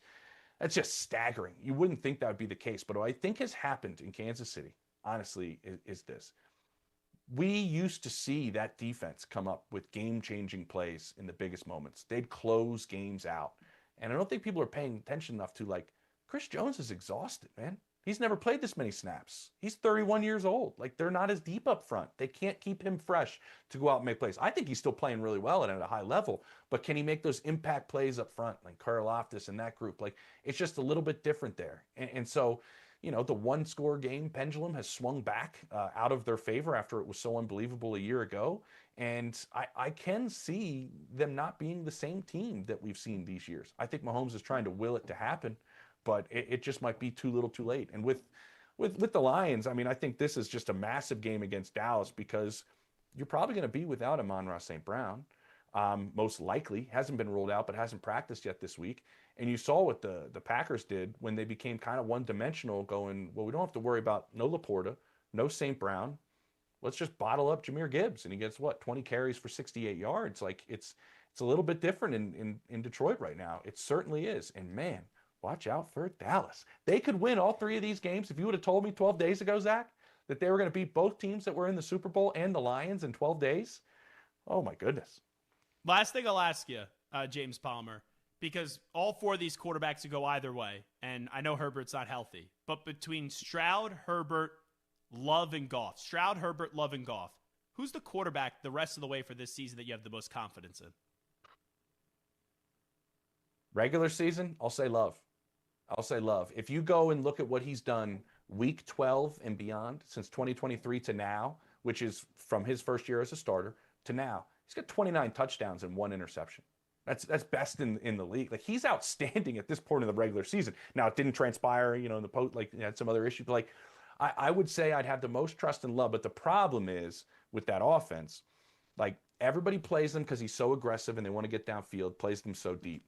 staggering. You wouldn't think that would be the case, but what I think has happened in Kansas City, honestly, is this. We used to see that defense come up with game-changing plays in the biggest moments. They'd close games out. And I don't think people are paying attention enough to, Chris Jones is exhausted, man. He's never played this many snaps. He's 31 years old. They're not as deep up front. They can't keep him fresh to go out and make plays. I think he's still playing really well and at a high level, but can he make those impact plays up front, like Karlaftis and that group? It's just a little bit different there. And so, the one-score game pendulum has swung back out of their favor after it was so unbelievable a year ago. And I can see them not being the same team that we've seen these years. I think Mahomes is trying to will it to happen, but it just might be too little too late. And with the Lions, I think this is just a massive game against Dallas, because you're probably going to be without Amon-Ra St. Brown. Most likely. Hasn't been ruled out, but hasn't practiced yet this week. And you saw what the Packers did when they became kind of one-dimensional, going, well, we don't have to worry about no Laporta, no St. Brown. Let's just bottle up Jahmyr Gibbs. And he gets, 20 carries for 68 yards. It's a little bit different in Detroit right now. It certainly is. And, man, watch out for Dallas. They could win all 3 of these games. If you would have told me 12 days ago, Zach, that they were going to beat both teams that were in the Super Bowl and the Lions in 12 days, oh, my goodness. Last thing I'll ask you, James Palmer, because all 4 of these quarterbacks could go either way, and I know Herbert's not healthy, but between Stroud, Herbert, Love, and Goff, Stroud, Herbert, Love, and Goff, who's the quarterback the rest of the way for this season that you have the most confidence in? Regular season, I'll say love. I'll say love. If you go and look at what he's done week 12 and beyond, since 2023 to now, which is from his first year as a starter to now, he's got 29 touchdowns and 1 interception. That's best in the league. Like, he's outstanding at this point in the regular season. Now, it didn't transpire, in the post, like, had some other issues. But like, I would say I'd have the most trust and love. But the problem is with that offense, like, everybody plays them because he's so aggressive and they want to get downfield, plays them so deep.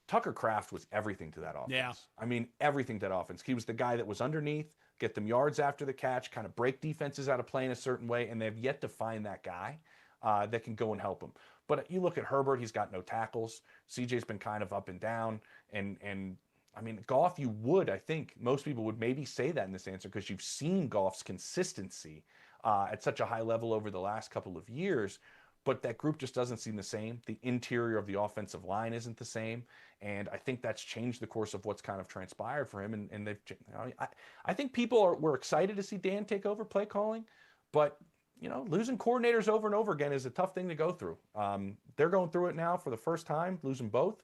Tucker Kraft was everything to that offense. Yeah. I mean, everything to that offense. He was the guy that was underneath, get them yards after the catch, kind of break defenses out of playing a certain way, and they've yet to find that guy that can go and help them. But you look at Herbert, he's got no tackles. CJ's been kind of up and down. And I mean, Goff, I think most people would maybe say that in this answer because you've seen Goff's consistency at such a high level over the last couple of years. But that group just doesn't seem the same. The interior of the offensive line isn't the same. And I think that's changed the course of what's kind of transpired for him. And they've, I think people were excited to see Dan take over play calling, but losing coordinators over and over again is a tough thing to go through. They're going through it now for the first time, losing both.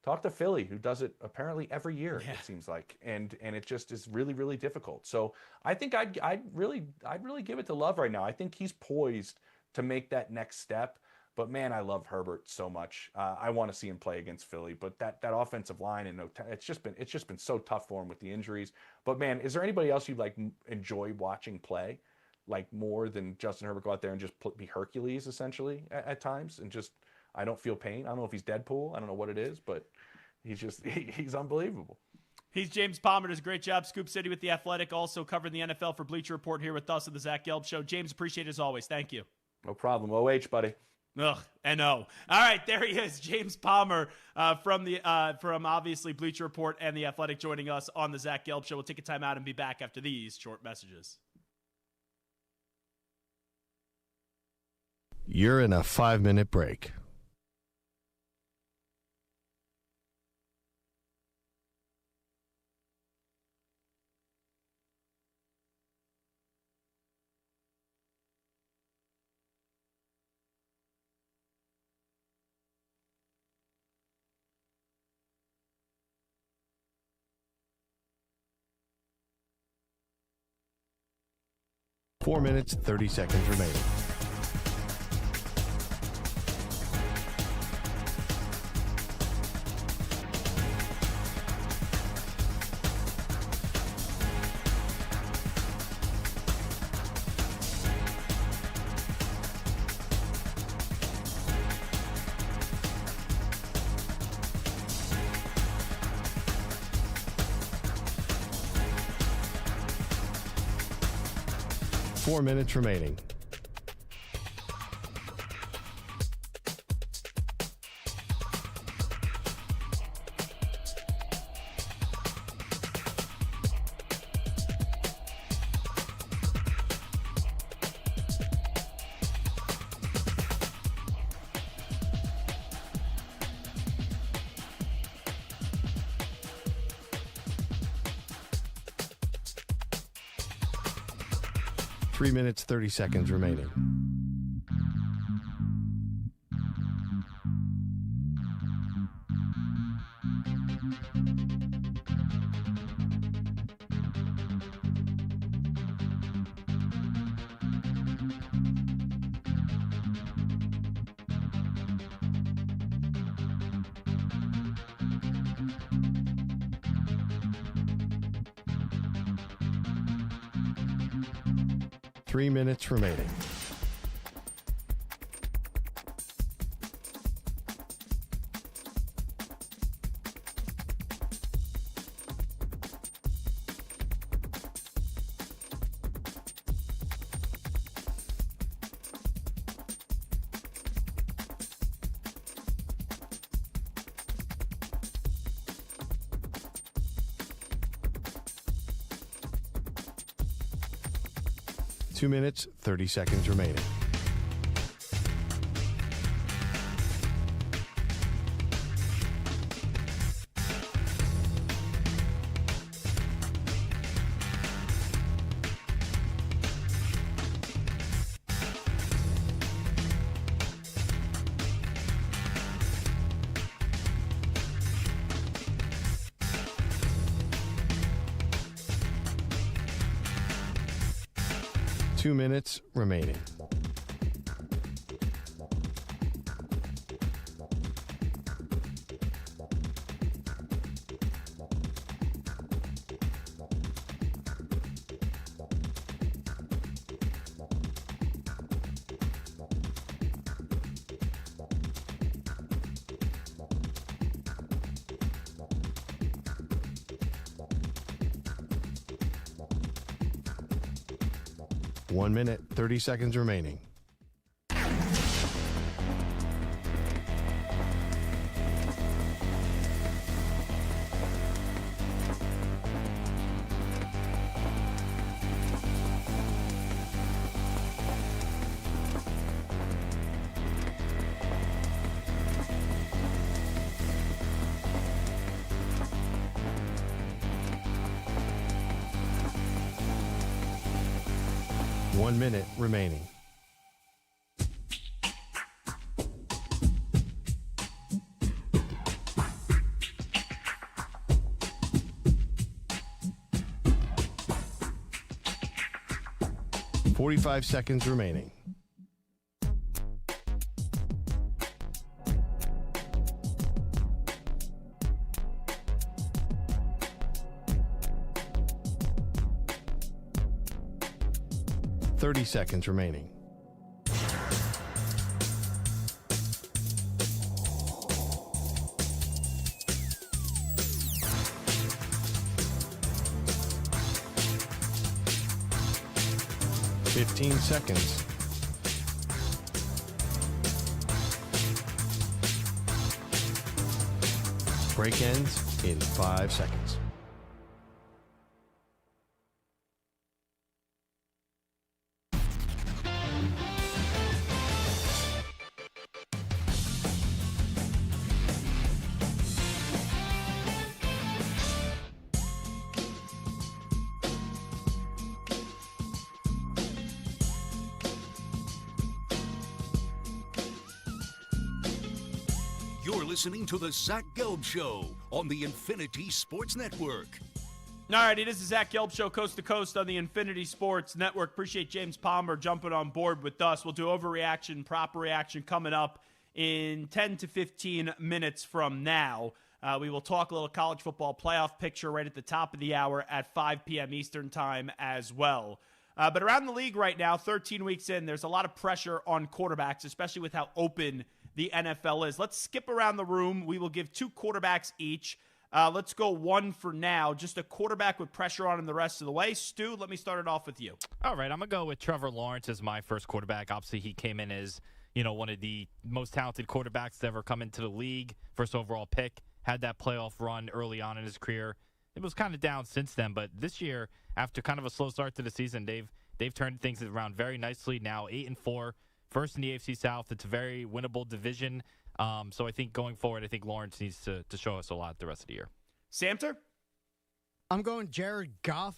Talk to Philly, who does it apparently every year, it seems like, and it just is really, really difficult. So I think I'd really give it to Love right now. I think he's poised to make that next step. But man, I love Herbert so much. I want to see him play against Philly. But that offensive line and it's just been so tough for him with the injuries. But man, is there anybody else you like enjoy watching play, like more than Justin Herbert go out there and just be Hercules essentially at times and just I don't feel pain. I don't know if he's Deadpool. I don't know what it is, but he's unbelievable. He's James Palmer. Does a great job, Scoop City with The Athletic, also covering the NFL for Bleacher Report here with us at the Zach Gelb Show. James, appreciate it as always. Thank you. No problem. OH, buddy. Ugh, N-O. All right, there he is, James Palmer from obviously Bleacher Report and The Athletic joining us on the Zach Gelb Show. We'll take a time out and be back after these short messages. You're in a 5-minute break. Four minutes, 30 seconds remaining. Four minutes remaining. Three minutes, 30 seconds remaining. Three minutes remaining. Two minutes, 30 seconds remaining. 2 minutes remaining. One minute, 30 seconds remaining. One minute remaining. .45 seconds remaining. .30 seconds remaining. .15 seconds. Break ends in 5 seconds. You're listening to the Zach Gelb Show on the Infinity Sports Network. All right, it is the Zach Gelb Show, coast to coast on the Infinity Sports Network. Appreciate James Palmer jumping on board with us. We'll do overreaction, proper reaction coming up in 10 to 15 minutes from now. We will talk a little college football playoff picture right at the top of the hour at 5 p.m. Eastern time as well. But around the league right now, 13 weeks in, there's a lot of pressure on quarterbacks, especially with how open the NFL is. Let's skip around the room. We will give 2 quarterbacks each. Let's go 1 for now. Just a quarterback with pressure on him the rest of the way. Stu, let me start it off with you. All right, I'm going to go with Trevor Lawrence as my first quarterback. Obviously, he came in as, one of the most talented quarterbacks to ever come into the league. First overall pick. Had that playoff run early on in his career. It was kind of down since then, but this year, after kind of a slow start to the season, they've turned things around very nicely. Now 8-4. First in the AFC South. It's a very winnable division. So I think going forward, I think Lawrence needs to show us a lot the rest of the year. Samter? I'm going Jared Goff.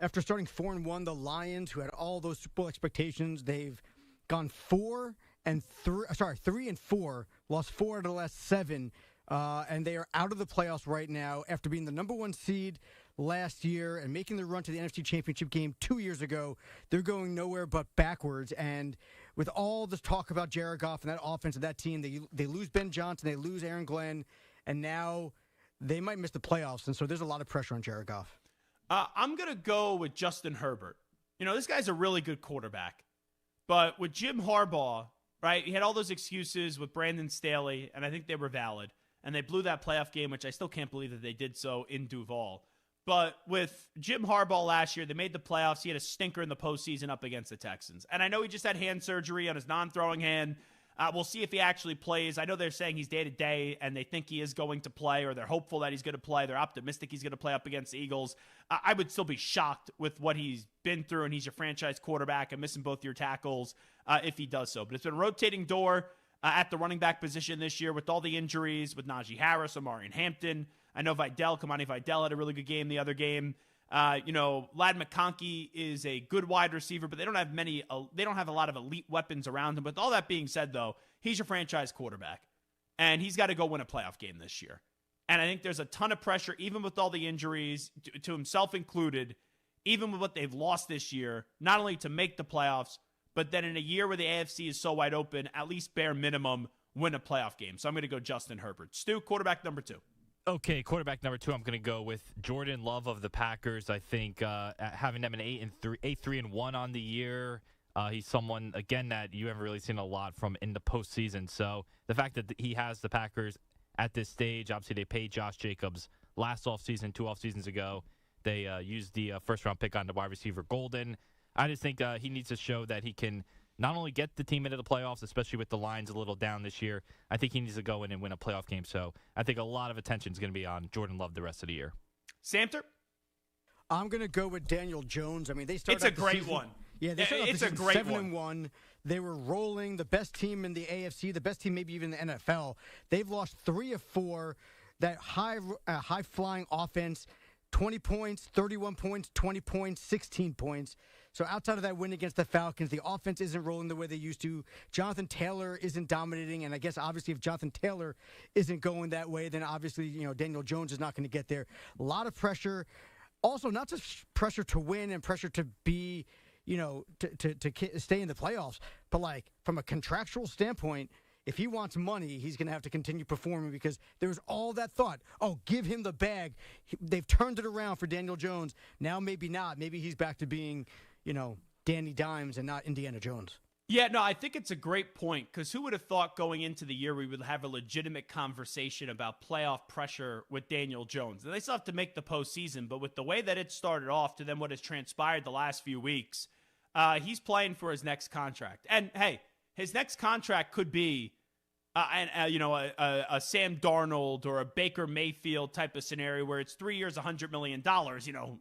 After starting 4-1, the Lions, who had all those Super Bowl expectations, they've gone 3-4, lost 4 out of the last 7, and they are out of the playoffs right now after being the number 1 seed last year and making the run to the NFC Championship game 2 years ago. They're going nowhere but backwards, and with all this talk about Jared Goff and that offense of that team, they lose Ben Johnson, they lose Aaron Glenn, and now they might miss the playoffs. And so there's a lot of pressure on Jared Goff. I'm going to go with Justin Herbert. This guy's a really good quarterback. But with Jim Harbaugh, right, he had all those excuses with Brandon Staley, and I think they were valid. And they blew that playoff game, which I still can't believe that they did so in Duval. But with Jim Harbaugh last year, they made the playoffs. He had a stinker in the postseason up against the Texans. And I know he just had hand surgery on his non-throwing hand. We'll see if he actually plays. I know they're saying he's day-to-day, and they think he is going to play, or they're hopeful that he's going to play. They're optimistic he's going to play up against the Eagles. I would still be shocked with what he's been through, and he's your franchise quarterback and missing both your tackles if he does so. But it's been a rotating door at the running back position this year with all the injuries, with Najee Harris, Omarion Hampton. I know Kamani Vidal had a really good game the other game. Lad McConkey is a good wide receiver, but they don't have a lot of elite weapons around him. But all that being said, though, he's your franchise quarterback, and he's got to go win a playoff game this year. And I think there's a ton of pressure, even with all the injuries, to himself included, even with what they've lost this year, not only to make the playoffs, but then in a year where the AFC is so wide open, at least bare minimum, win a playoff game. So I'm going to go Justin Herbert. Stu, quarterback number 2. Okay, quarterback number 2, I'm going to go with Jordan Love of the Packers. I think having them an 8-3-1 on the year, he's someone, again, that you haven't really seen a lot from in the postseason. So the fact that he has the Packers at this stage, obviously they paid Josh Jacobs last offseason, 2 off seasons ago. They used the first-round pick on the wide receiver Golden. I just think he needs to show that he can not only get the team into the playoffs, especially with the lines a little down this year, I think he needs to go in and win a playoff game. So I think a lot of attention is going to be on Jordan Love the rest of the year. Samter? I'm going to go with Daniel Jones. I mean, they started. It's a great one. Yeah, they started it's a great 7-1. They were rolling, the best team in the AFC, the best team maybe even in the NFL. They've lost 3 of 4. That high flying offense, 20 points, 31 points, 20 points, 16 points. So outside of that win against the Falcons, the offense isn't rolling the way they used to. Jonathan Taylor isn't dominating, and I guess obviously if Jonathan Taylor isn't going that way, then obviously Daniel Jones is not going to get there. A lot of pressure. Also, not just pressure to win and pressure to be, to stay in the playoffs, but like from a contractual standpoint, if he wants money, he's going to have to continue performing because there was all that thought. Oh, give him the bag. They've turned it around for Daniel Jones. Now maybe not. Maybe he's back to being, Danny Dimes and not Indiana Jones. Yeah, no, I think it's a great point because who would have thought going into the year we would have a legitimate conversation about playoff pressure with Daniel Jones? And they still have to make the postseason, but with the way that it started off to then what has transpired the last few weeks, he's playing for his next contract. And, hey, his next contract could be a Sam Darnold or a Baker Mayfield type of scenario where it's 3 years, $100 million.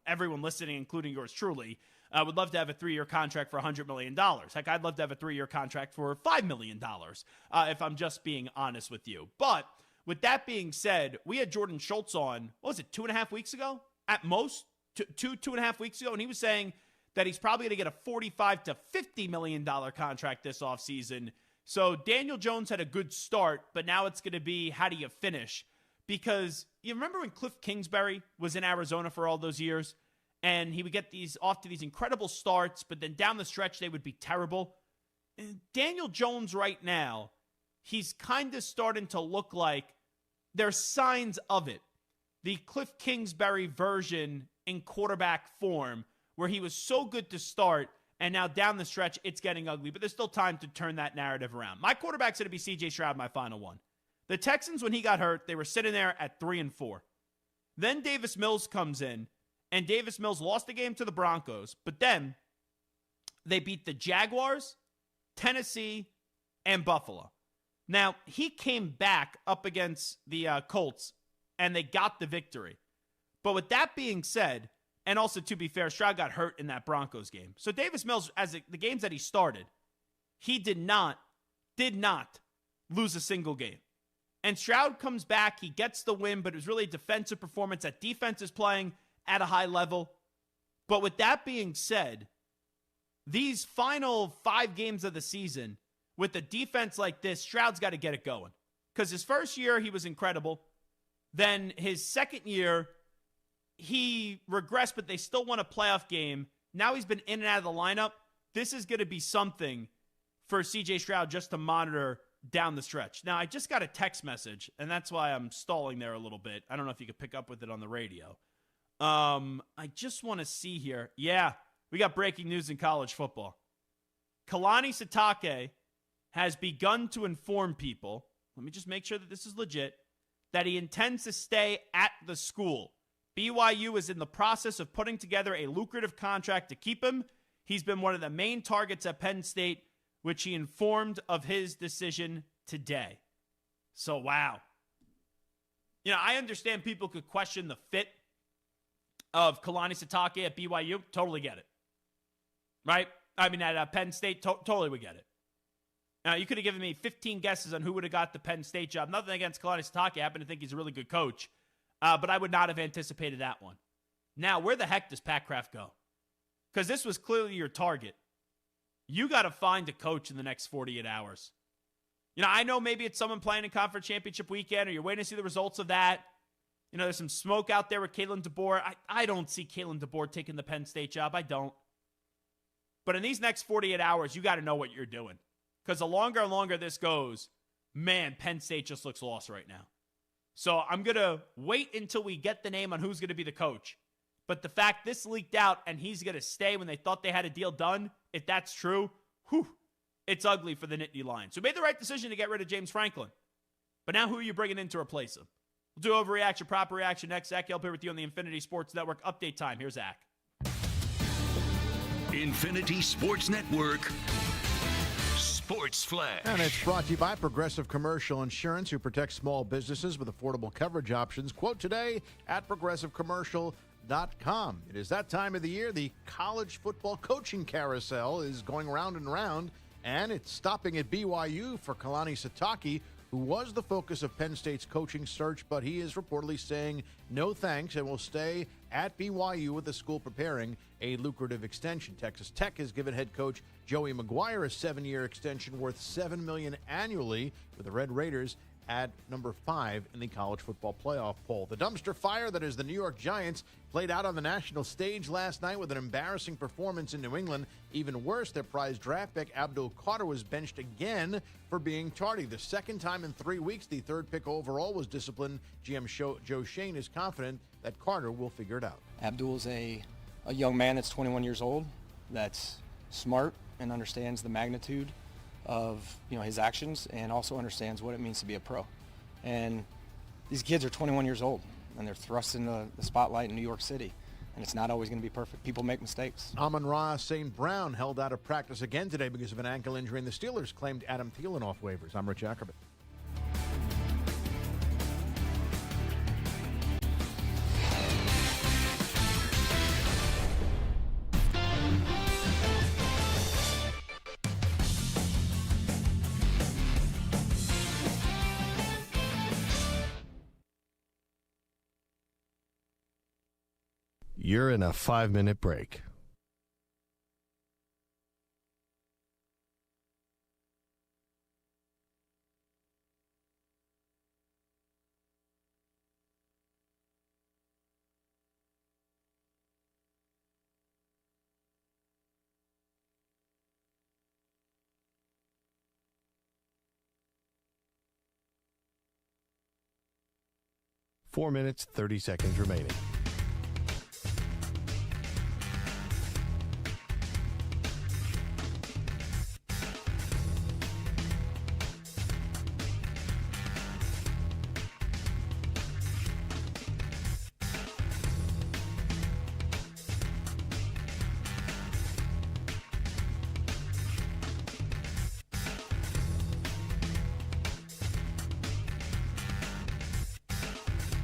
Everyone listening, including yours truly, would love to have a 3-year contract for $100 million. Heck, I'd love to have a 3-year contract for $5 million, if I'm just being honest with you. But with that being said, we had Jordan Schultz on, what was it, 2.5 weeks ago? At most, 2.5 weeks ago, and he was saying that he's probably going to get a $45 to $50 million contract this offseason. So Daniel Jones had a good start, but now it's going to be how do you finish? Because you remember when Cliff Kingsbury was in Arizona for all those years, and he would get off to these incredible starts, but then down the stretch they would be terrible. And Daniel Jones right now, he's kind of starting to look like there's signs of it. The Cliff Kingsbury version in quarterback form, where he was so good to start, and now down the stretch, it's getting ugly. But there's still time to turn that narrative around. My quarterback's going to be C.J. Stroud, my final one. The Texans, when he got hurt, they were sitting there at 3-4. Then Davis Mills comes in, and Davis Mills lost the game to the Broncos. But then they beat the Jaguars, Tennessee, and Buffalo. Now, he came back up against the Colts, and they got the victory. But with that being said, and also, to be fair, Stroud got hurt in that Broncos game. So Davis Mills, the games that he started, he did not lose a single game. And Stroud comes back, he gets the win, but it was really a defensive performance. That defense is playing at a high level. But with that being said, these final 5 games of the season, with a defense like this, Stroud's got to get it going. Because his first year, he was incredible. Then his second year, he regressed, but they still won a playoff game. Now he's been in and out of the lineup. This is going to be something for C.J. Stroud just to monitor down the stretch. Now, I just got a text message, and that's why I'm stalling there a little bit. I don't know if you could pick up with it on the radio. I just want to see here. Yeah, we got breaking news in college football. Kalani Sitake has begun to inform people, let me just make sure that this is legit, that he intends to stay at the school. BYU is in the process of putting together a lucrative contract to keep him. He's been one of the main targets at Penn State, which he informed of his decision today. So, wow. I understand people could question the fit of Kalani Sitake at BYU. Totally get it. Right? I mean, at Penn State, totally would get it. Now, you could have given me 15 guesses on who would have got the Penn State job. Nothing against Kalani Sitake. I happen to think he's a really good coach. But I would not have anticipated that one. Now, where the heck does Pat Kraft go? Because this was clearly your target. You got to find a coach in the next 48 hours. I know maybe it's someone playing in conference championship weekend or you're waiting to see the results of that. There's some smoke out there with Kalen DeBoer. I don't see Kalen DeBoer taking the Penn State job. I don't. But in these next 48 hours, you got to know what you're doing. Because the longer and longer this goes, man, Penn State just looks lost right now. So I'm going to wait until we get the name on who's going to be the coach. But the fact this leaked out and he's going to stay when they thought they had a deal done, if that's true, it's ugly for the Nittany Lions. So made the right decision to get rid of James Franklin. But now who are you bringing in to replace him? We'll do overreaction, proper reaction next. Zach Gelb here with you on the Infinity Sports Network. Update time. Here's Zach. Infinity Sports Network Sports Flash. And it's brought to you by Progressive Commercial Insurance, who protects small businesses with affordable coverage options. Quote today at progressivecommercial.com. It is that time of the year. The college football coaching carousel is going round and round, and it's stopping at BYU for Kalani Sitake, who was the focus of Penn State's coaching search, but he is reportedly saying no thanks and will stay at BYU with the school preparing a lucrative extension. Texas Tech has given head coach Joey McGuire a 7-year extension worth $7 million annually, with the Red Raiders at number 5 in the college football playoff poll. The dumpster fire that is the New York Giants played out on the national stage last night with an embarrassing performance in New England. Even worse, their prize draft pick Abdul Carter was benched again for being tardy. The second time in 3 weeks, the third pick overall was disciplined. GM Joe Shane is confident that Carter will figure it out. Abdul's a young man that's 21 years old, that's smart and understands the magnitude of his actions, and also understands what it means to be a pro. And these kids are 21 years old, and they're thrust into the spotlight in New York City, and it's not always going to be perfect. People make mistakes. Amon-Ra St. Brown held out of practice again today because of an ankle injury, and the Steelers claimed Adam Thielen off waivers. I'm Rich Ackerman. You're in a 5-minute break. Four minutes, 30 seconds remaining.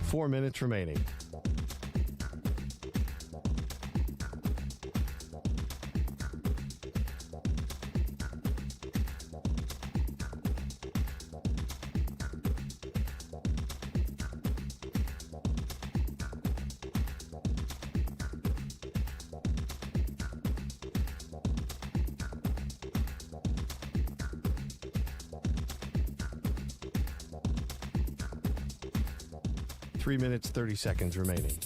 Four minutes remaining. Three minutes, 30 seconds remaining.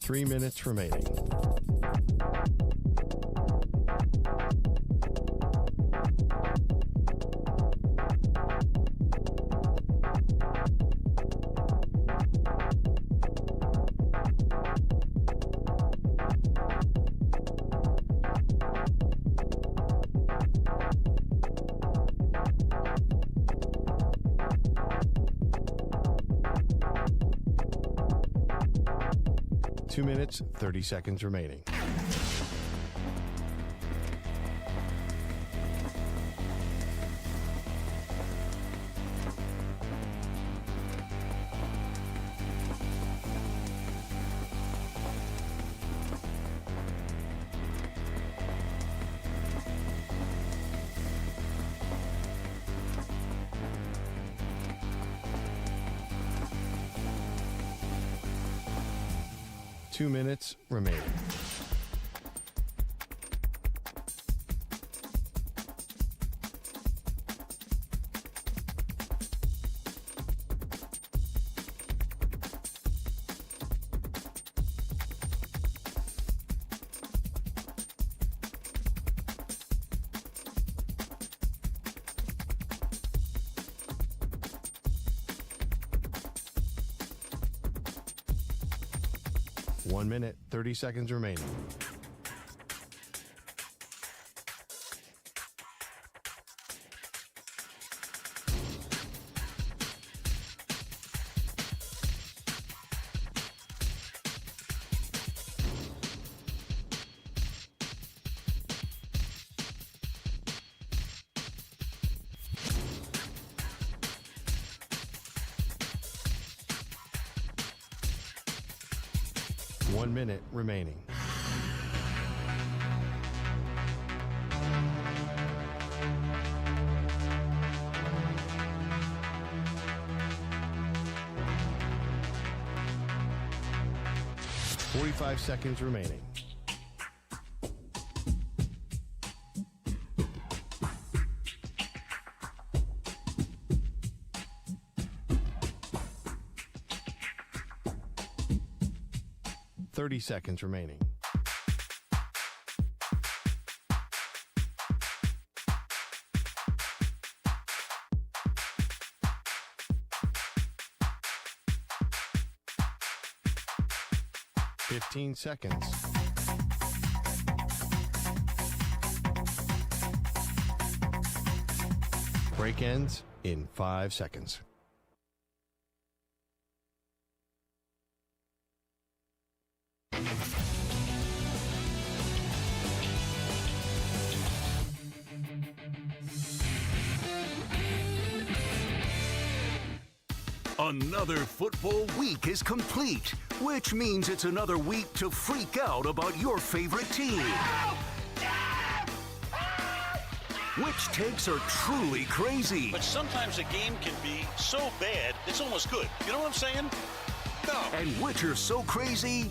Three minutes remaining. Two minutes, 30 seconds remaining. 2 minutes remaining. One minute, 30 seconds remaining. One minute remaining. .45 seconds remaining. .30 seconds remaining. .15 seconds. Break ends in 5 seconds. Another football week is complete, which means it's another week to freak out about your favorite team. Which takes are truly crazy. But sometimes a game can be so bad, it's almost good. You know what I'm saying? No. And which are so crazy,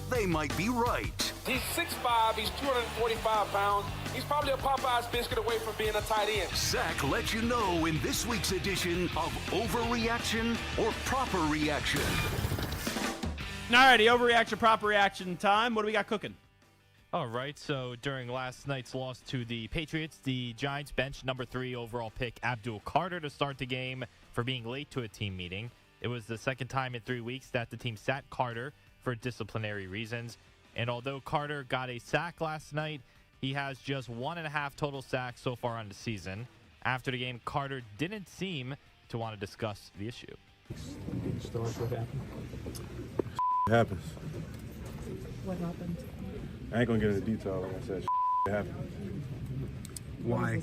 they might be right. He's 6'5", he's 245 pounds. He's probably a Popeye's biscuit away from being a tight end. Zach lets you know in this week's edition of Overreaction or Proper Reaction. Alrighty, overreaction, proper reaction time. What do we got cooking? All right, so during last night's loss to the Patriots, the Giants benched number 3 overall pick Abdul Carter to start the game for being late to a team meeting. It was the second time in 3 weeks that the team sat Carter for disciplinary reasons. And although Carter got a sack last night, he has just 1.5 total sacks so far on the season. After the game, Carter didn't seem to want to discuss the issue. Start what happened. It happens. What happened? I ain't gonna get into detail. Like I said, it happens. Why?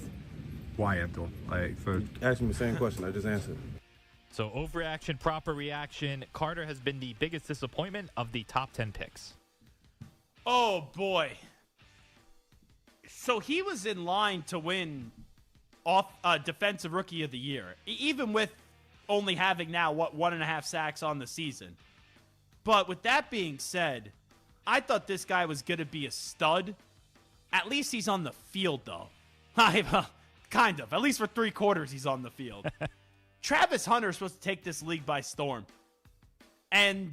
Why, Abdul? Ask me the same question. I just answered. So overreaction, proper reaction. Carter has been the biggest disappointment of the top 10 picks. Oh, boy. So he was in line to win Defensive Rookie of the Year, even with only having now, 1.5 sacks on the season. But with that being said, I thought this guy was going to be a stud. At least he's on the field, though. Kind of. At least for 3 quarters, he's on the field. Travis Hunter is supposed to take this league by storm. And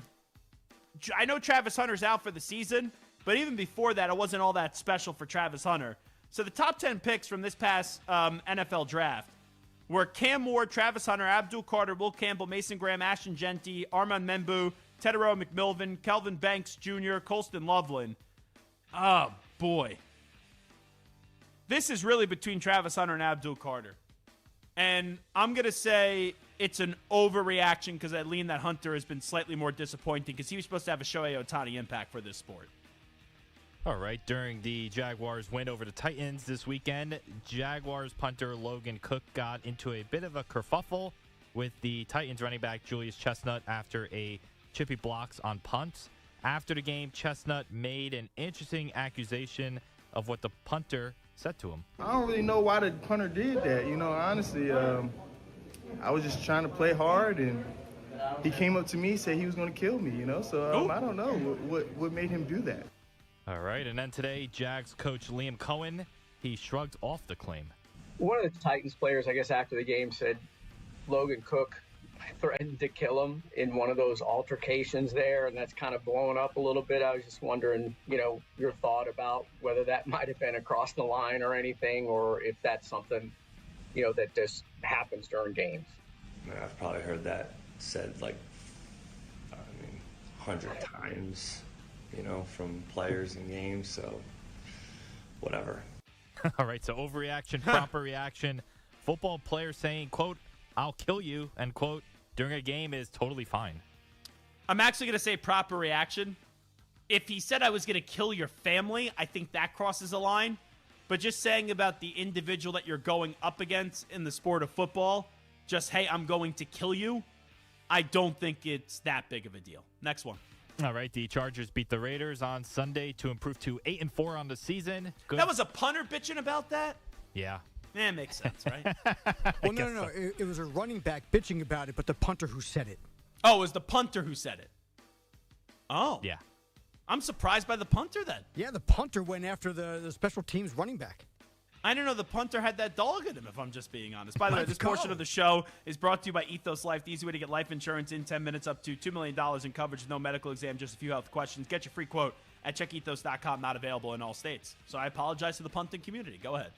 I know Travis Hunter's out for the season, but even before that, it wasn't all that special for Travis Hunter. So the top 10 picks from this past NFL draft were Cam Ward, Travis Hunter, Abdul Carter, Will Campbell, Mason Graham, Ashton Genty, Armand Membu, Tedero McMillan, Kelvin Banks Jr., Colston Loveland. Oh, boy. This is really between Travis Hunter and Abdul Carter. And I'm going to say it's an overreaction because I lean that Hunter has been slightly more disappointing because he was supposed to have a Shohei Ohtani impact for this sport. All right, during the Jaguars' win over the Titans this weekend, Jaguars punter Logan Cook got into a bit of a kerfuffle with the Titans running back Julius Chestnut after a chippy blocks on punts. After the game, Chestnut made an interesting accusation of what the punter said to him. I don't really know why the punter did that. You know, honestly, I was just trying to play hard, and he came up to me, said he was going to kill me, So I don't know what made him do that. All right, and then today, Jags coach Liam Cohen, he shrugged off the claim. One of the Titans players, I guess, after the game said Logan Cook threatened to kill him in one of those altercations there, and that's kind of blowing up a little bit. I was just wondering, your thought about whether that might have been across the line or anything, or if that's something, that just happens during games. I've probably heard that said 100 times, from players in games, so whatever. All right, so overreaction, proper reaction. Football players saying, quote, "I'll kill you," end quote, during a game is totally fine. I'm actually going to say proper reaction. If he said I was going to kill your family, I think that crosses a line. But just saying about the individual that you're going up against in the sport of football, just, hey, I'm going to kill you, I don't think it's that big of a deal. Next one. All right, the Chargers beat the Raiders on Sunday to improve to 8-4 on the season. Good. That was a punter bitching about that? Yeah. Yeah, it makes sense, right? Well, no. It was a running back bitching about it, but the punter who said it. Oh, it was the punter who said it. Oh. Yeah. I'm surprised by the punter then. Yeah, the punter went after the special teams running back. I didn't know the punter had that dog in him, if I'm just being honest. By the way, this portion of the show is brought to you by Ethos Life, the easy way to get life insurance in 10 minutes up to $2 million in coverage with no medical exam, just a few health questions. Get your free quote at checkethos.com, not available in all states. So I apologize to the punting community. Go ahead.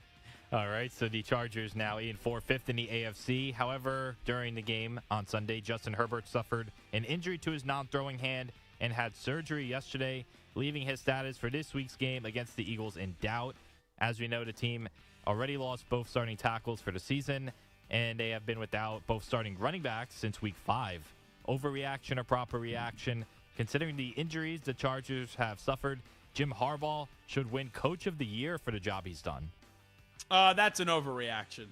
All right, so the Chargers now 8-4, fifth in the AFC. However, during the game on Sunday, Justin Herbert suffered an injury to his non-throwing hand and had surgery yesterday, leaving his status for this week's game against the Eagles in doubt. As we know, the team already lost both starting tackles for the season, and they have been without both starting running backs since Week 5. Overreaction or proper reaction? Considering the injuries the Chargers have suffered, Jim Harbaugh should win Coach of the Year for the job he's done. That's an overreaction.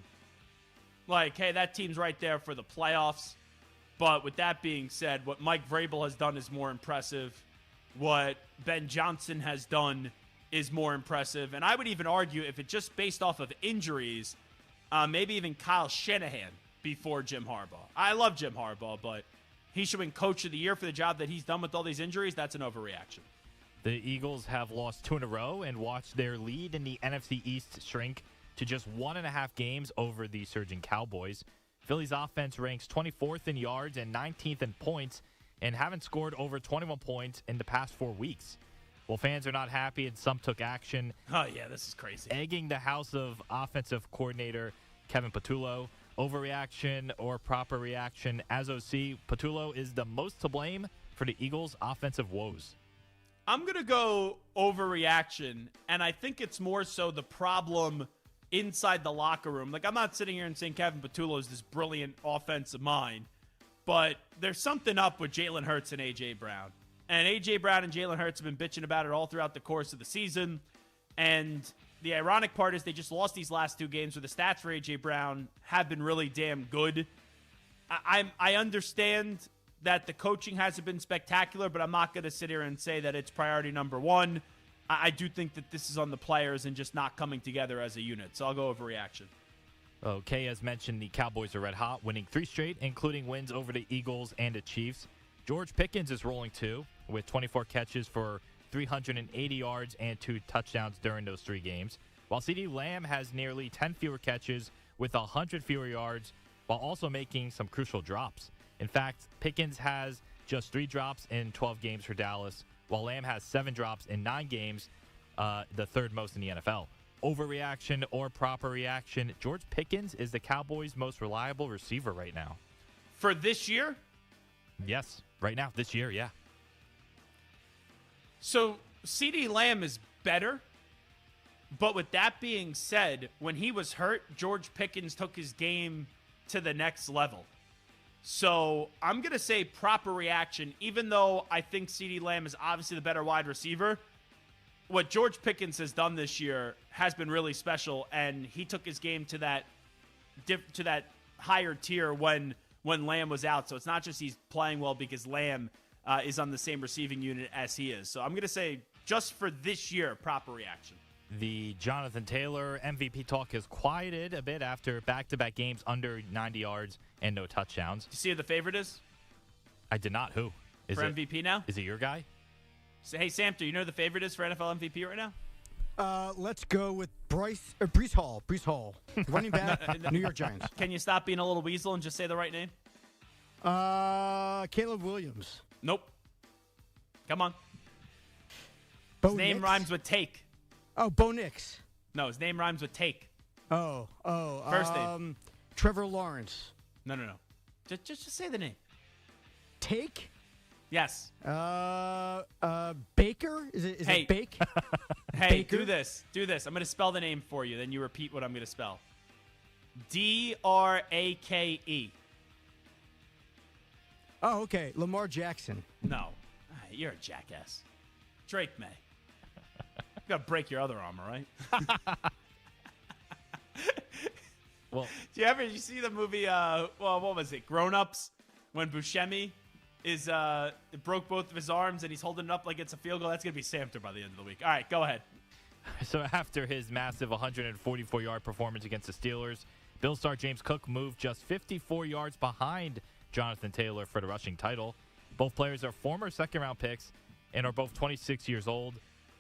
Hey, that team's right there for the playoffs. But with that being said, what Mike Vrabel has done is more impressive. What Ben Johnson has done is more impressive. And I would even argue, if it's just based off of injuries, maybe even Kyle Shanahan before Jim Harbaugh. I love Jim Harbaugh, but he should win Coach of the Year for the job that he's done with all these injuries. That's an overreaction. The Eagles have lost 2 in a row and watched their lead in the NFC East shrink to just 1.5 games over the surging Cowboys. Philly's offense ranks 24th in yards and 19th in points and haven't scored over 21 points in the past 4 weeks. Well, fans are not happy, and some took action. Oh, yeah, this is crazy. Egging the house of offensive coordinator Kevin Patullo. Overreaction or proper reaction? As OC, Patullo is the most to blame for the Eagles' offensive woes. I'm going to go overreaction, and I think it's more so the problem inside the locker room. I'm not sitting here and saying Kevin Patullo is this brilliant offensive mind, but there's something up with Jalen Hurts and A.J. Brown. And A.J. Brown and Jalen Hurts have been bitching about it all throughout the course of the season. And the ironic part is they just lost these last 2 games where the stats for A.J. Brown have been really damn good. I understand that the coaching hasn't been spectacular, but I'm not going to sit here and say that it's priority number 1. I do think that this is on the players and just not coming together as a unit. So I'll go overreaction. Okay, as mentioned, the Cowboys are red hot, winning 3 straight, including wins over the Eagles and the Chiefs. George Pickens is rolling too, with 24 catches for 380 yards and 2 touchdowns during those 3 games, while CeeDee Lamb has nearly 10 fewer catches with 100 fewer yards, while also making some crucial drops. In fact, Pickens has just 3 drops in 12 games for Dallas, while Lamb has 7 drops in 9 games, the 3rd most in the NFL. Overreaction or proper reaction? George Pickens is the Cowboys' most reliable receiver right now. For this year? Yes, right now, this year, yeah. So CeeDee Lamb is better, but with that being said, when he was hurt, George Pickens took his game to the next level. So I'm going to say proper reaction, even though I think CeeDee Lamb is obviously the better wide receiver. What George Pickens has done this year has been really special, and he took his game to that higher tier when Lamb was out. So it's not just he's playing well because Lamb is on the same receiving unit as he is. So I'm going to say just for this year, proper reaction. The Jonathan Taylor MVP talk has quieted a bit after back-to-back games under 90 yards and no touchdowns. Do you see who the favorite is? I did not. Who? For MVP now? Is it your guy? So, hey, Sam, do you know who the favorite is for NFL MVP right now? Let's go with Breece Hall. Breece Hall. Running back, New York Giants. Can you stop being a little weasel and just say the right name? Caleb Williams. Nope. Come on. Bo His name Nix? rhymes with take. Oh, Bo Nix. No, his name rhymes with take. First name. Trevor Lawrence. No. Just say the name. Take? Yes. Baker? Is it Bake? Hey, Baker? do this. I'm going to spell the name for you. Then you repeat what I'm going to spell. D-R-A-K-E. Oh, okay. Lamar Jackson. No. You're a jackass. Drake May. You got to break your other arm, all right? Well, Did you see the movie, what was it, Grown Ups? When Buscemi broke both of his arms and he's holding it up like it's a field goal? That's going to be Samter by the end of the week. All right, go ahead. So after his massive 144-yard performance against the Steelers, Bills star James Cook moved just 54 yards behind Jonathan Taylor for the rushing title. Both players are former second-round picks and are both 26 years old,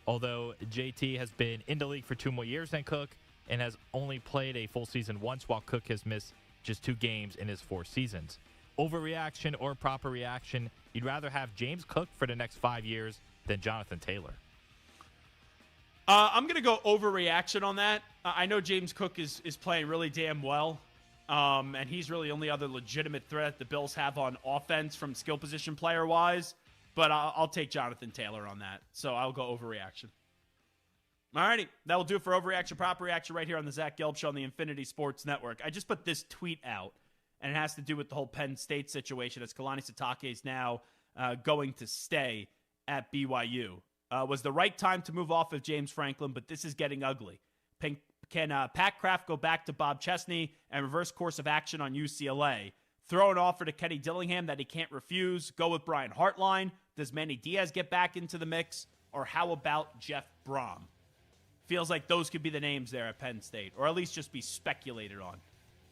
although JT has been in the league for 2 more years than Cook and has only played a full season once, while Cook has missed just 2 games in his 4 seasons. Overreaction or proper reaction, you'd rather have James Cook for the next 5 years than Jonathan Taylor. I'm going to go overreaction on that. I know James Cook is playing really damn well, and he's really the only other legitimate threat the Bills have on offense from skill position player-wise, but I'll take Jonathan Taylor on that, so I'll go overreaction. All righty, that will do it for overreaction, proper reaction right here on the Zach Gelb Show on the Infinity Sports Network. I just put this tweet out, and it has to do with the whole Penn State situation as Kalani Sitake is now going to stay at BYU. Was the right time to move off of James Franklin, but this is getting ugly. Can Pat Kraft go back to Bob Chesney and reverse course of action on UCLA? Throw an offer to Kenny Dillingham that he can't refuse. Go with Brian Hartline. Does Manny Diaz get back into the mix? Or how about Jeff Brom? Feels like those could be the names there at Penn State, or at least just be speculated on.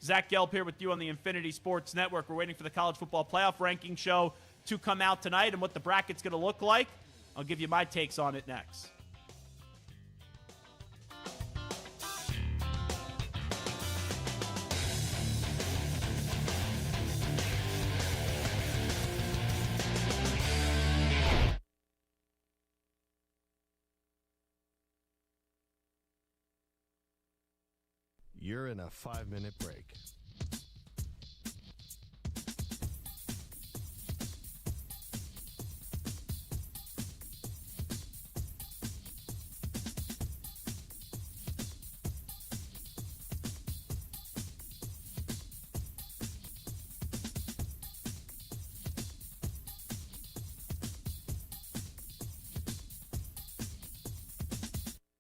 Zach Gelb here with you on the Infinity Sports Network. We're waiting for the college football playoff ranking show to come out tonight and what the bracket's going to look like. I'll give you my takes on it next. You're in a 5-minute break.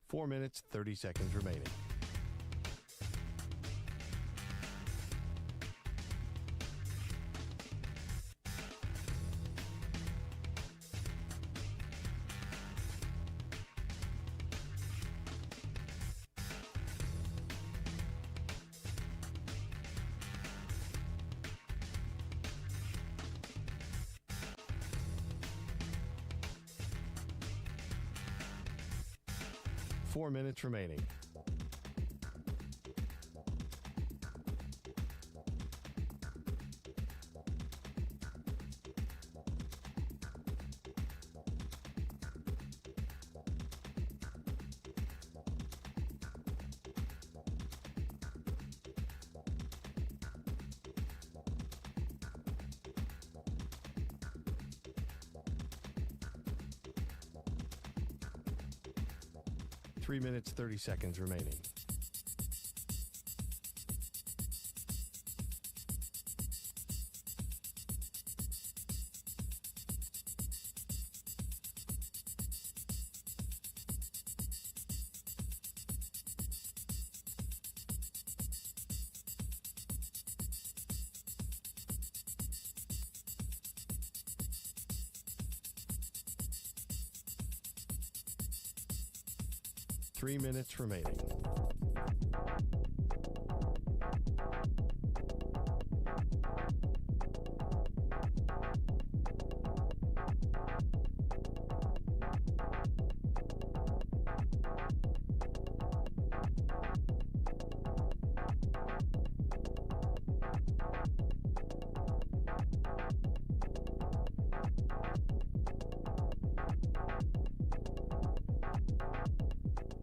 Four minutes, 30 seconds remaining. Four minutes remaining. Three minutes, 30 seconds remaining. Three minutes remaining.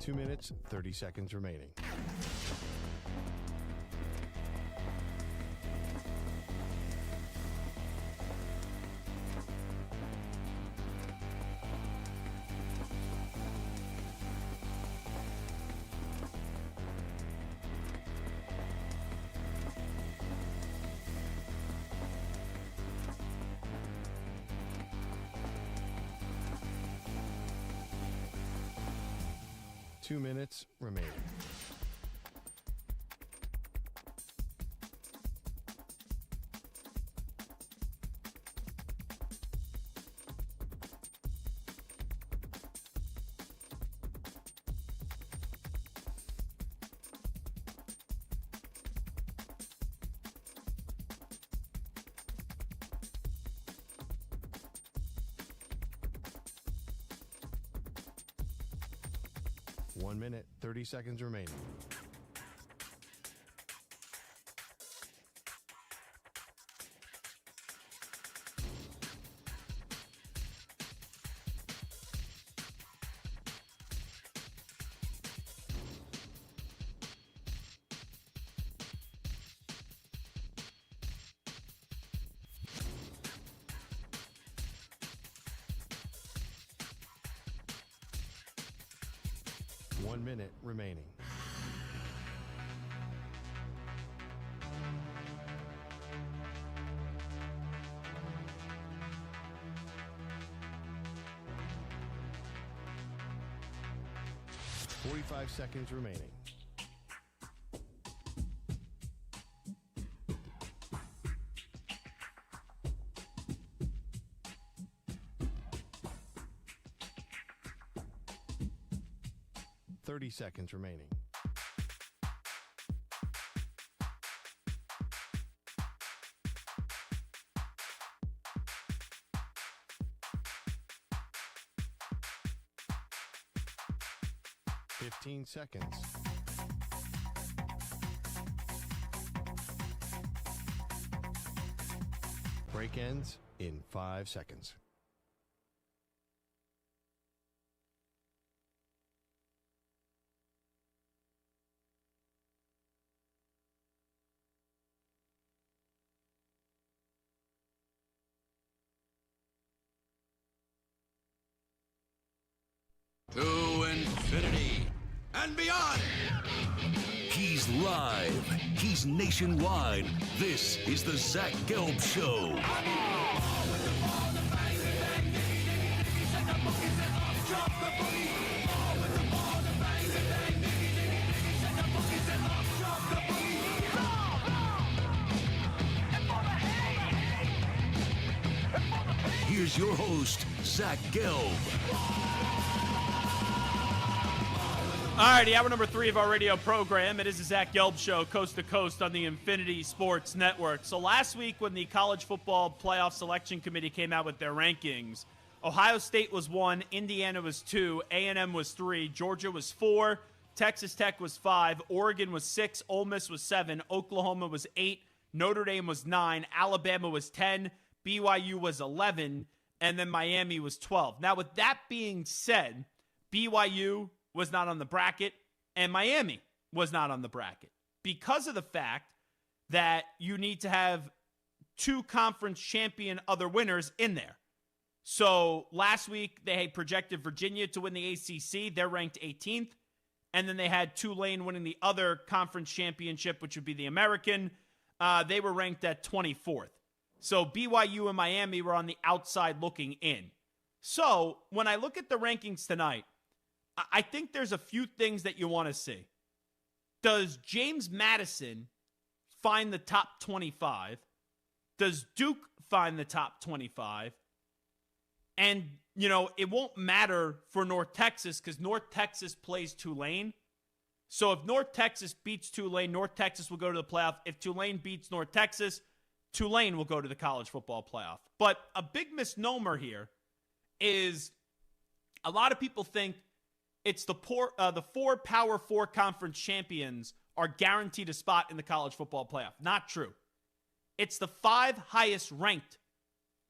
2 minutes, 30 seconds remaining. Two minutes remaining. One minute, 30 seconds remaining. One minute remaining. Forty-five seconds remaining. Thirty seconds remaining. Fifteen seconds. Break ends in 5 seconds. To infinity and beyond. He's live. He's nationwide. This is the Zach Gelb Show. Here's your host, Zach Gelb. All righty, hour number 3 of our radio program. It is the Zach Gelb Show, coast to coast on the Infinity Sports Network. So last week when the College Football Playoff Selection Committee came out with their rankings, Ohio State was 1, Indiana was 2, A&M was 3, Georgia was 4, Texas Tech was 5, Oregon was 6, Ole Miss was 7, Oklahoma was 8, Notre Dame was 9, Alabama was 10, BYU was 11, and then Miami was 12. Now, with that being said, BYU was not on the bracket, and Miami was not on the bracket because of the fact that you need to have 2 conference champion other winners in there. So last week they had projected Virginia to win the ACC. They're ranked 18th. And then they had Tulane winning the other conference championship, which would be the American. They were ranked at 24th. So BYU and Miami were on the outside looking in. So when I look at the rankings tonight, I think there's a few things that you want to see. Does James Madison find the top 25? Does Duke find the top 25? And, you know, it won't matter for North Texas because North Texas plays Tulane. So if North Texas beats Tulane, North Texas will go to the playoff. If Tulane beats North Texas, Tulane will go to the college football playoff. But a big misnomer here is a lot of people think it's the 4 Power 4 conference champions are guaranteed a spot in the college football playoff. Not true. It's the 5 highest ranked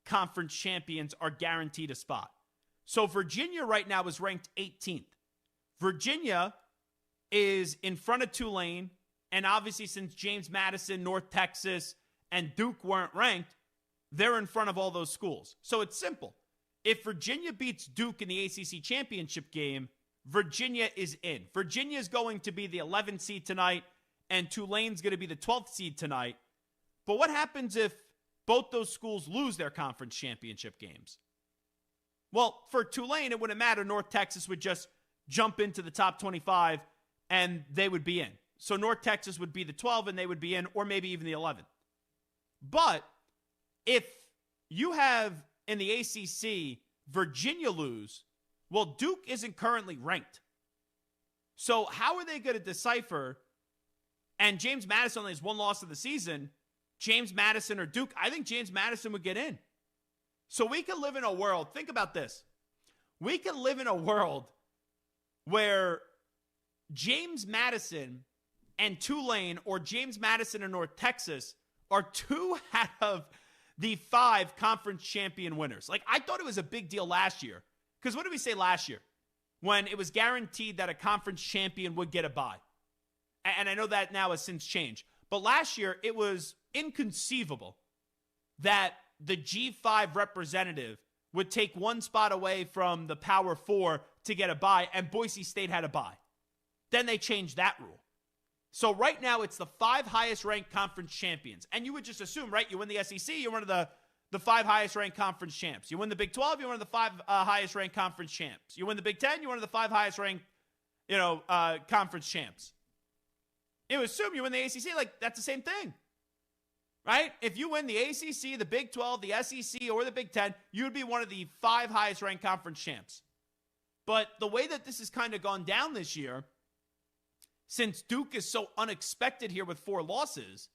conference champions are guaranteed a spot. So Virginia right now is ranked 18th. Virginia is in front of Tulane, and obviously since James Madison, North Texas, and Duke weren't ranked, they're in front of all those schools. So it's simple. If Virginia beats Duke in the ACC championship game, Virginia is in. Virginia is going to be the 11th seed tonight, and Tulane's going to be the 12th seed tonight. But what happens if both those schools lose their conference championship games? Well, for Tulane, it wouldn't matter. North Texas would just jump into the top 25, and they would be in. So North Texas would be the 12, and they would be in, or maybe even the 11th. But if you have in the ACC Virginia lose, well, Duke isn't currently ranked. So how are they going to decipher? And James Madison only has one loss of the season. James Madison or Duke, I think James Madison would get in. So we could live in a world, think about this. We could live in a world where James Madison and Tulane, or James Madison and North Texas, are 2 out of the 5 conference champion winners. Like, I thought it was a big deal last year. Because what did we say last year? When it was guaranteed that a conference champion would get a bye. And I know that now has since changed. But last year, it was inconceivable that the G5 representative would take one spot away from the Power 4 to get a bye, and Boise State had a bye. Then they changed that rule. So right now, it's the 5 highest-ranked conference champions. And you would just assume, right, you win the SEC, you're one of the 5 highest-ranked conference champs. You win the Big 12, you're one of the 5 highest-ranked conference champs. You win the Big 10, you're one of the 5 highest-ranked, conference champs. You would assume you win the ACC, like, that's the same thing, right? If you win the ACC, the Big 12, the SEC, or the Big 10, you would be one of the 5 highest-ranked conference champs. But the way that this has kind of gone down this year, since Duke is so unexpected here with 4 losses,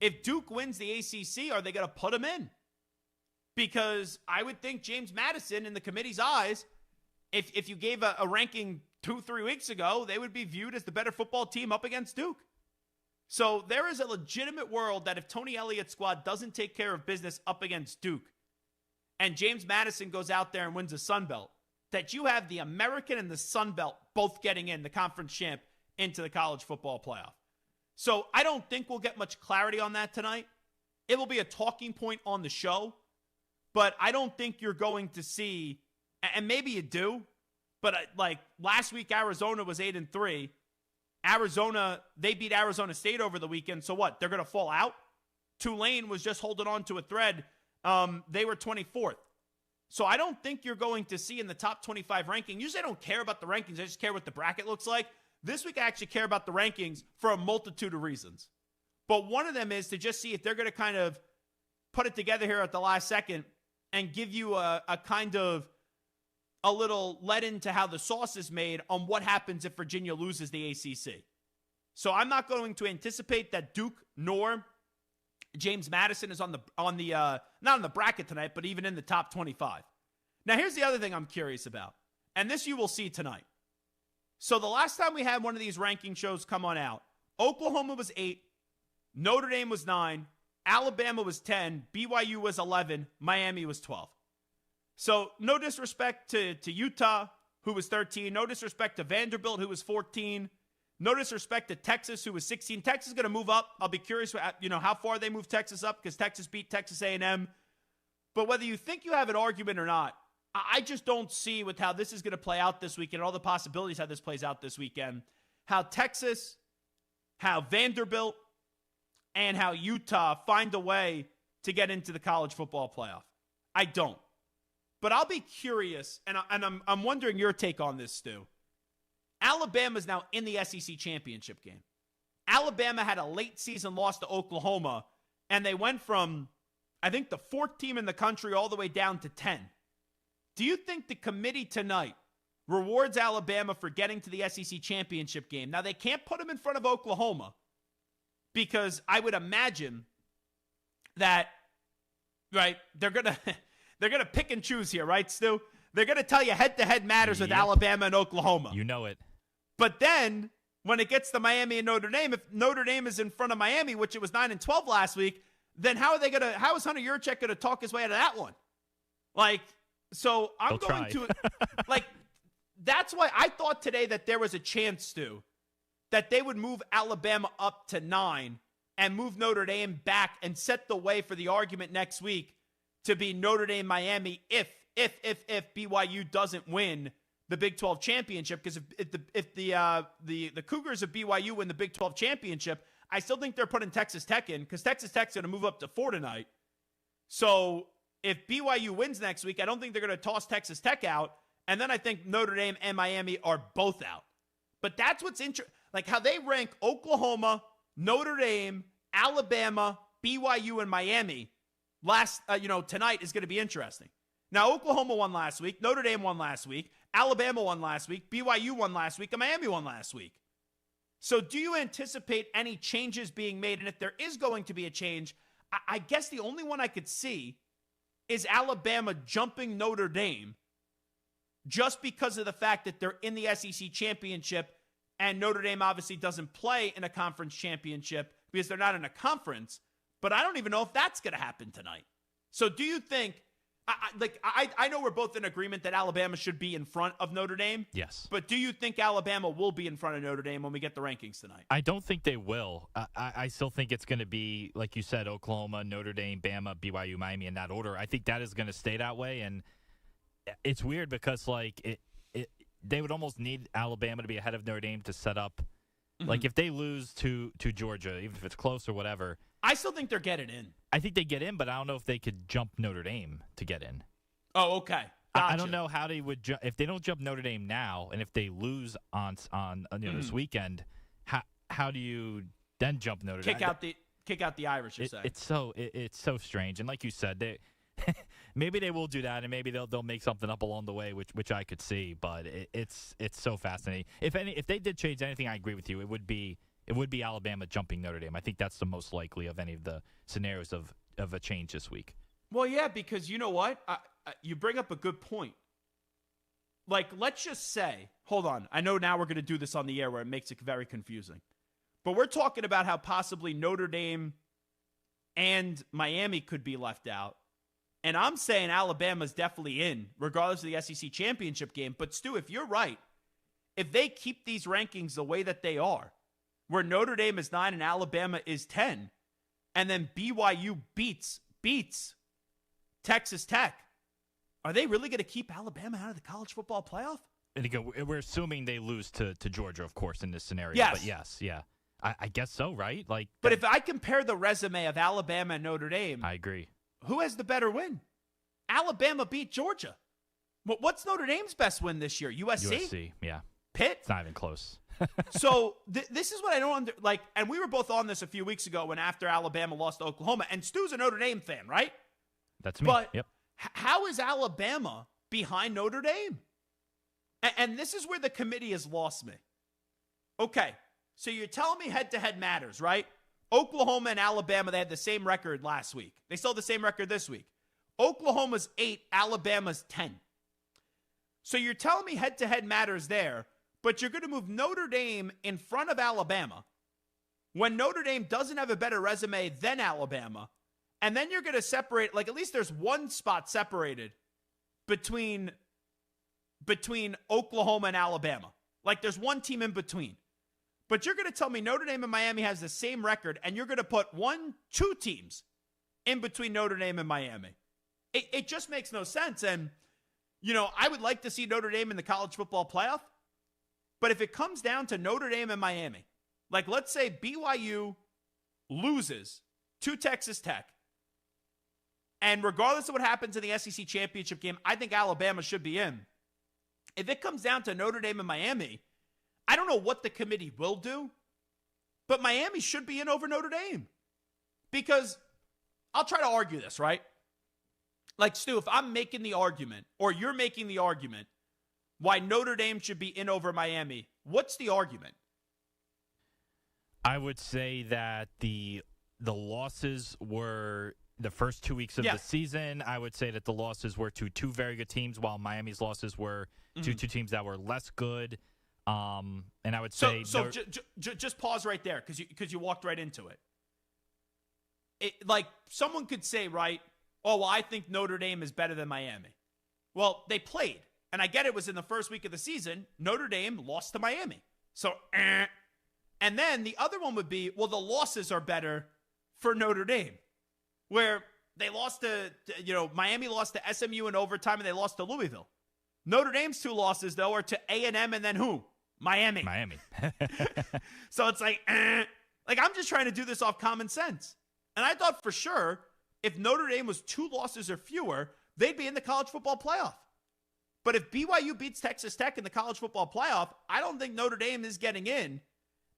if Duke wins the ACC, are they going to put him in? Because I would think James Madison, in the committee's eyes, if you gave a ranking 2-3 weeks ago, they would be viewed as the better football team up against Duke. So there is a legitimate world that if Tony Elliott's squad doesn't take care of business up against Duke, and James Madison goes out there and wins the Sun Belt, that you have the American and the Sun Belt both getting in, the conference champ, into the college football playoff. So I don't think we'll get much clarity on that tonight. It will be a talking point on the show, but I don't think you're going to see, and maybe you do, but like last week, Arizona was 8-3. Arizona, they beat Arizona State over the weekend. So what? They're going to fall out? Tulane was just holding on to a thread. They were 24th. So I don't think you're going to see in the top 25 ranking. Usually I don't care about the rankings. I just care what the bracket looks like. This week I actually care about the rankings for a multitude of reasons. But one of them is to just see if they're going to kind of put it together here at the last second and give you a kind of a little let into how the sauce is made on what happens if Virginia loses the ACC. So I'm not going to anticipate that Duke nor James Madison is on the not on the bracket tonight, but even in the top 25. Now here's the other thing I'm curious about, and this you will see tonight. So the last time we had one of these ranking shows come on out, Oklahoma was 8, Notre Dame was 9, Alabama was 10, BYU was 11, Miami was 12. So no disrespect to Utah, who was 13. No disrespect to Vanderbilt, who was 14. No disrespect to Texas, who was 16. Texas is going to move up. I'll be curious, how far they move Texas up, because Texas beat Texas A&M. But whether you think you have an argument or not, I just don't see with how this is going to play out this weekend, all the possibilities how this plays out this weekend, how Texas, how Vanderbilt, and how Utah find a way to get into the college football playoff. I don't. But I'll be curious, and I'm wondering your take on this, Stu. Alabama's now in the SEC championship game. Alabama had a late season loss to Oklahoma, and they went from, I think, the 4th team in the country all the way down to 10. Do you think the committee tonight rewards Alabama for getting to the SEC championship game? Now, they can't put them in front of Oklahoma because I would imagine that, right, they're going to pick and choose here, right, Stu? They're going to tell you head-to-head matters with Alabama and Oklahoma. You know it. But then, when it gets to Miami and Notre Dame, if Notre Dame is in front of Miami, which it was 9-12 last week, then how is Hunter Yurchek going to talk his way out of that one? Like, so I'm going to, like, that's why I thought today that there was a chance, Stu, that they would move Alabama up to 9 and move Notre Dame back and set the way for the argument next week to be Notre Dame Miami if BYU doesn't win the Big 12 championship. Because if the Cougars of BYU win the Big 12 championship, I still think they're putting Texas Tech in because Texas Tech's going to move up to 4 tonight. So if BYU wins next week, I don't think they're going to toss Texas Tech out. And then I think Notre Dame and Miami are both out. But that's what's interesting. Like how they rank Oklahoma, Notre Dame, Alabama, BYU, and Miami tonight is going to be interesting. Now, Oklahoma won last week. Notre Dame won last week. Alabama won last week. BYU won last week. And Miami won last week. So do you anticipate any changes being made? And if there is going to be a change, I guess the only one I could see is Alabama jumping Notre Dame just because of the fact that they're in the SEC championship and Notre Dame obviously doesn't play in a conference championship because they're not in a conference. But I don't even know if that's going to happen tonight. So do you think, I know we're both in agreement that Alabama should be in front of Notre Dame. Yes. But do you think Alabama will be in front of Notre Dame when we get the rankings tonight? I don't think they will. I still think it's going to be, like you said, Oklahoma, Notre Dame, Bama, BYU, Miami in that order. I think that is going to stay that way. And it's weird because, they would almost need Alabama to be ahead of Notre Dame to set up. Mm-hmm. Like, if they lose to Georgia, even if it's close or whatever. I still think they're getting in. I think they get in, but I don't know if they could jump Notre Dame to get in. Oh, okay. Gotcha. I don't know how they would if they don't jump Notre Dame now, and if they lose on this weekend, how do you then jump Notre Dame? Kick out the Irish. You're saying it's so strange, and like you said, maybe they will do that, and maybe they'll make something up along the way, which I could see. But it's so fascinating. If they did change anything, I agree with you. It would be Alabama jumping Notre Dame. I think that's the most likely of any of the scenarios of a change this week. Well, yeah, because you know what? You bring up a good point. Like, let's just say, hold on. I know now we're going to do this on the air where it makes it very confusing. But we're talking about how possibly Notre Dame and Miami could be left out. And I'm saying Alabama's definitely in, regardless of the SEC championship game. But, Stu, if you're right, if they keep these rankings the way that they are, where Notre Dame is 9 and Alabama is 10, and then BYU beats Texas Tech, are they really going to keep Alabama out of the college football playoff? And again, we're assuming they lose to Georgia, of course, in this scenario. Yes. But yes, yeah. I guess so, right? But if I compare the resume of Alabama and Notre Dame, I agree. Who has the better win? Alabama beat Georgia. What's Notre Dame's best win this year? USC? USC, yeah. Pitt? It's not even close. So this is what I don't and we were both on this a few weeks ago when after Alabama lost to Oklahoma, and Stu's a Notre Dame fan, right? That's me. But yep. How is Alabama behind Notre Dame? And this is where the committee has lost me. Okay, so you're telling me head-to-head matters, right? Oklahoma and Alabama, they had the same record last week. They still have the same record this week. Oklahoma's 8, Alabama's 10. So you're telling me head-to-head matters there, but you're going to move Notre Dame in front of Alabama when Notre Dame doesn't have a better resume than Alabama, and then you're going to separate, at least there's one spot separated between Oklahoma and Alabama. There's one team in between. But you're going to tell me Notre Dame and Miami has the same record, and you're going to put 2 teams in between Notre Dame and Miami. It just makes no sense. And, I would like to see Notre Dame in the college football playoff. But if it comes down to Notre Dame and Miami, let's say BYU loses to Texas Tech, and regardless of what happens in the SEC championship game, I think Alabama should be in. If it comes down to Notre Dame and Miami, I don't know what the committee will do, but Miami should be in over Notre Dame. Because I'll try to argue this, right? Stu, if I'm making the argument, or you're making the argument, why Notre Dame should be in over Miami, what's the argument? I would say that the losses were the first 2 weeks of the season. I would say that the losses were to 2 very good teams, while Miami's losses were to 2 teams that were less good. And I would say just pause right there because you walked right into it. Someone could say, right, oh, well, I think Notre Dame is better than Miami. Well, they played. and I get it was in the first week of the season, Notre Dame lost to Miami. So, and then the other one would be, well, the losses are better for Notre Dame, where they lost to Miami lost to SMU in overtime and they lost to Louisville. Notre Dame's 2 losses, though, are to A&M and then who? Miami. So it's like I'm just trying to do this off common sense. And I thought for sure if Notre Dame was 2 losses or fewer, they'd be in the college football playoff. But if BYU beats Texas Tech in the college football playoff, I don't think Notre Dame is getting in.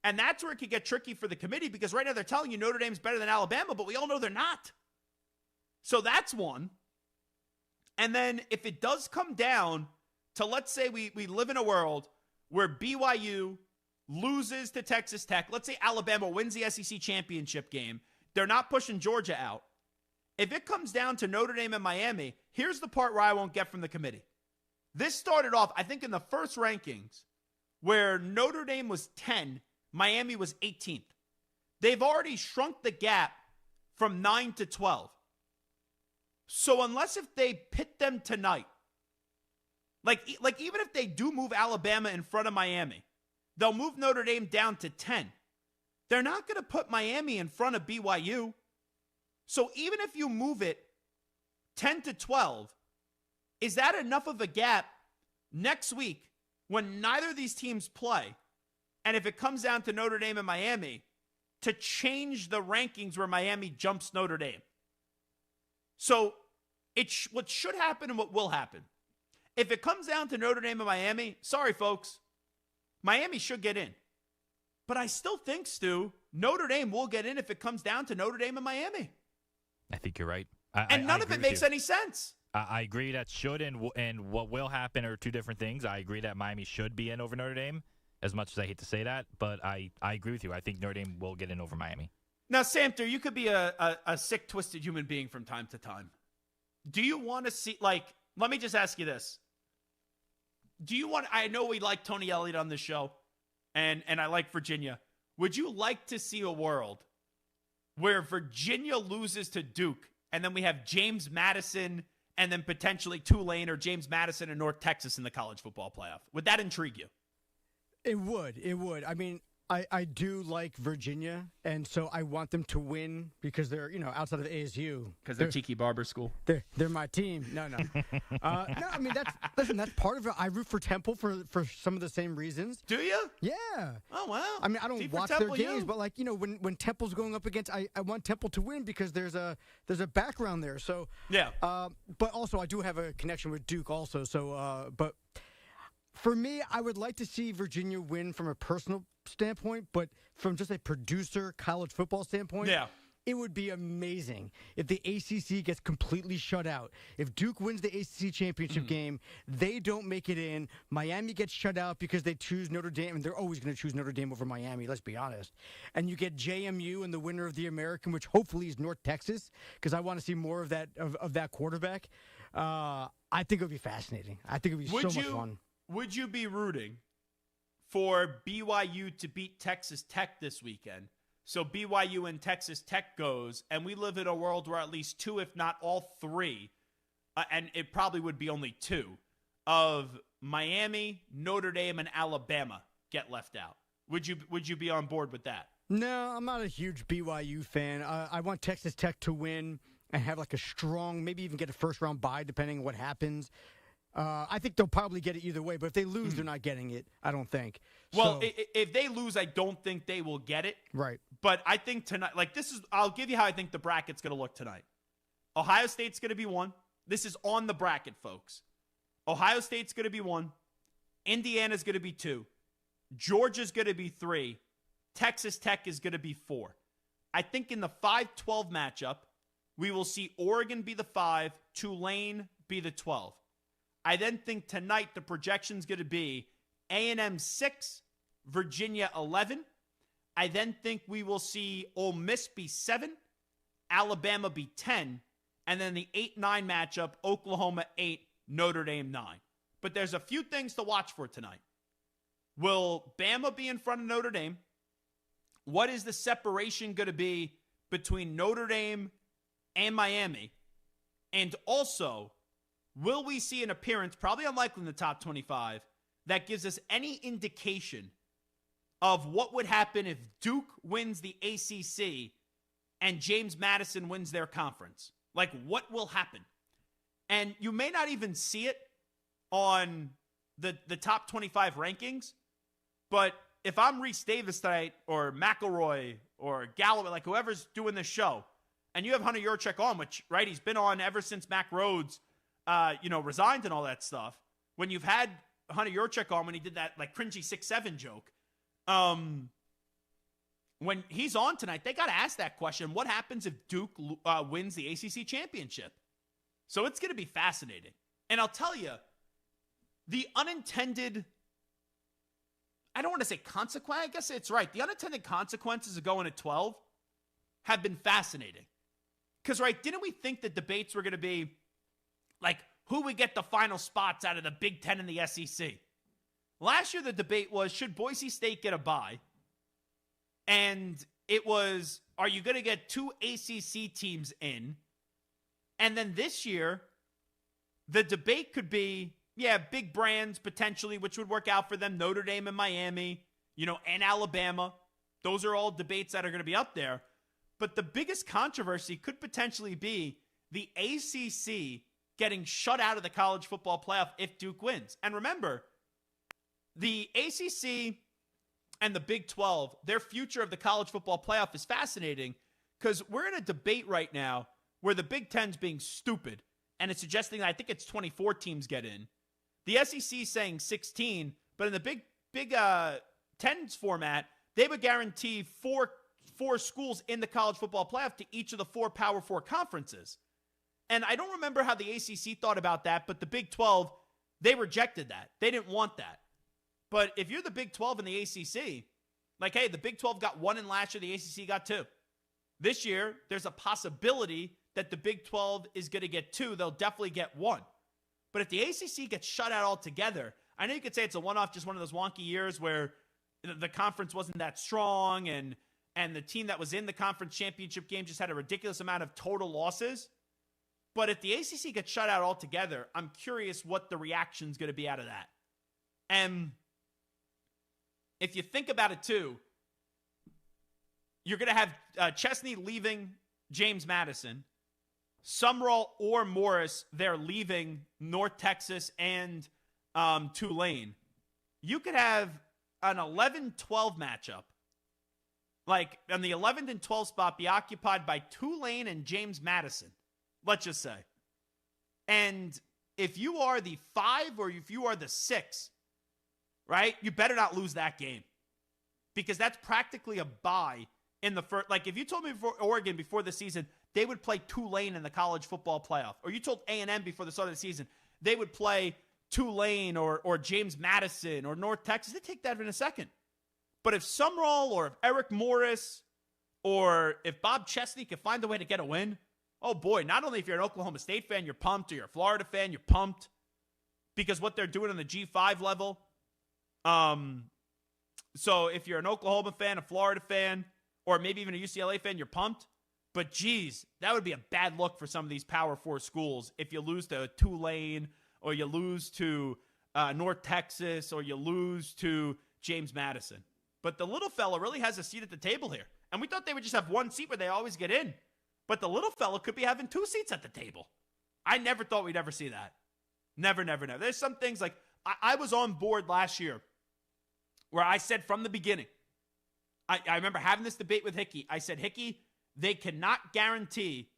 And that's where it could get tricky for the committee because right now they're telling you Notre Dame's better than Alabama, but we all know they're not. So that's one. And then if it does come down to, let's say we live in a world where BYU loses to Texas Tech. Let's say Alabama wins the SEC championship game. They're not pushing Georgia out. If it comes down to Notre Dame and Miami, here's the part where I won't get from the committee. This started off, I think, in the first rankings where Notre Dame was 10, Miami was 18th. They've already shrunk the gap from 9 to 12. So unless if they pit them tonight, like even if they do move Alabama in front of Miami, they'll move Notre Dame down to 10. They're not going to put Miami in front of BYU. So even if you move it 10 to 12, is that enough of a gap next week when neither of these teams play? And if it comes down to Notre Dame and Miami, to change the rankings where Miami jumps Notre Dame? So what should happen and what will happen. If it comes down to Notre Dame and Miami, sorry, folks, Miami should get in. But I still think, Stu, Notre Dame will get in if it comes down to Notre Dame and Miami. I think you're right. And none of it makes any sense. I agree that should and what will happen are 2 different things. I agree that Miami should be in over Notre Dame, as much as I hate to say that. But I agree with you. I think Notre Dame will get in over Miami. Now, Samter, you could be a sick, twisted human being from time to time. Do you want to see, let me just ask you this. I know we like Tony Elliott on this show, and I like Virginia. Would you like to see a world where Virginia loses to Duke, and then we have James Madison, and then potentially Tulane or James Madison and North Texas in the college football playoff? Would that intrigue you? It would. I mean, I do like Virginia, and so I want them to win because they're, outside of ASU. Because they're Tiki Barber School. They're my team. No. No, I mean, that's part of it. I root for Temple for some of the same reasons. Do you? Yeah. Oh, wow. I mean, I don't watch their games, but when Temple's going up against, I want Temple to win because there's a background there. So yeah. But also I do have a connection with Duke also. So but for me, I would like to see Virginia win from a personal standpoint, but from just a producer college football standpoint, it would be amazing if the ACC gets completely shut out. If Duke wins the ACC championship game, they don't make it in. Miami gets shut out because they choose Notre Dame, and they're always going to choose Notre Dame over Miami, let's be honest. And you get JMU and the winner of the American, which hopefully is North Texas, because I want to see more of that quarterback. I think it would be fascinating. I think it would be so much fun. Would you be rooting for BYU to beat Texas Tech this weekend? So BYU and Texas Tech goes, and we live in a world where at least 2, if not all 3, and it probably would be only 2, of Miami, Notre Dame, and Alabama get left out. Would you be on board with that? No, I'm not a huge BYU fan. I want Texas Tech to win and have a strong, maybe even get a first-round bye depending on what happens. I think they'll probably get it either way, but if they lose, they're not getting it, I don't think. Well, if they lose, I don't think they will get it. Right. But I think tonight, I'll give you how I think the bracket's going to look tonight. Ohio State's going to be 1. This is on the bracket, folks. Ohio State's going to be 1. Indiana's going to be 2. Georgia's going to be 3. Texas Tech is going to be 4. I think in the 5-12 matchup, we will see Oregon be the 5, Tulane be the 12. I then think tonight the projection's going to be A&M 6, Virginia 11. I then think we will see Ole Miss be 7, Alabama be 10, and then the 8-9 matchup, Oklahoma 8, Notre Dame 9. But there's a few things to watch for tonight. Will Bama be in front of Notre Dame? What is the separation going to be between Notre Dame and Miami? And also, will we see an appearance, probably unlikely in the top 25, that gives us any indication of what would happen if Duke wins the ACC and James Madison wins their conference? Like, what will happen? And you may not even see it on the top 25 rankings, but if I'm Reese Davis tonight or McElroy or Galloway, like whoever's doing this show, and you have Hunter Yurachek on, which, right, he's been on ever since Mac Rhodes, resigned and all that stuff. When you've had Hunter Yurachek on when he did that, like, cringy 6'7" joke, when he's on tonight, they got to ask that question. What happens if Duke wins the ACC championship? So it's going to be fascinating. And I'll tell you, the unintended, I don't want to say consequence, I guess it's right. The unintended consequences of going at 12 have been fascinating. Because, right, didn't we think the debates were going to be, like, who would get the final spots out of the Big Ten and the SEC? Last year, the debate was, should Boise State get a bye? And it was, are you going to get 2 ACC teams in? And then this year, the debate could be, yeah, big brands potentially, which would work out for them, Notre Dame and Miami, and Alabama. Those are all debates that are going to be up there. But the biggest controversy could potentially be the ACC getting shut out of the college football playoff if Duke wins. And remember, the ACC and the Big 12, their future of the college football playoff is fascinating because we're in a debate right now where the Big Ten's being stupid and it's suggesting that I think it's 24 teams get in. The SEC is saying 16, but in the Big Ten's format, they would guarantee four schools in the college football playoff to each of the 4 Power 4 conferences. And I don't remember how the ACC thought about that, but the Big 12, they rejected that. They didn't want that. But if you're the Big 12 and the ACC, like, hey, the Big 12 got 1 in last year, the ACC got 2. This year, there's a possibility that the Big 12 is going to get 2. They'll definitely get 1. But if the ACC gets shut out altogether, I know you could say it's a one-off, just one of those wonky years where the conference wasn't that strong and the team that was in the conference championship game just had a ridiculous amount of total losses. But if the ACC gets shut out altogether, I'm curious what the reaction is going to be out of that. And if you think about it too, you're going to have Chesney leaving James Madison, Sumrall or Morris, they're leaving North Texas and Tulane. You could have an 11-12 matchup. Like, on the 11th and 12th spot be occupied by Tulane and James Madison, let's just say. And if you are the 5 or if you are the 6, right, you better not lose that game. Because that's practically a bye in the first. Like, if you told me before Oregon before the season, they would play Tulane in the college football playoff. Or you told A&M before the start of the season, they would play Tulane or James Madison or North Texas. They take that in a second. But if Sumrall or if Eric Morris or if Bob Chesney can find a way to get a win, oh boy, not only if you're an Oklahoma State fan, you're pumped, or you're a Florida fan, you're pumped because what they're doing on the G5 level. So if you're an Oklahoma fan, a Florida fan, or maybe even a UCLA fan, you're pumped. But geez, that would be a bad look for some of these Power 4 schools if you lose to Tulane or you lose to North Texas or you lose to James Madison. But the little fella really has a seat at the table here. And we thought they would just have 1 seat where they always get in. But the little fella could be having 2 seats at the table. I never thought we'd ever see that. Never, never, never. There's some things like I was on board last year where I said from the beginning, I remember having this debate with Hickey. I said, Hickey, they cannot guarantee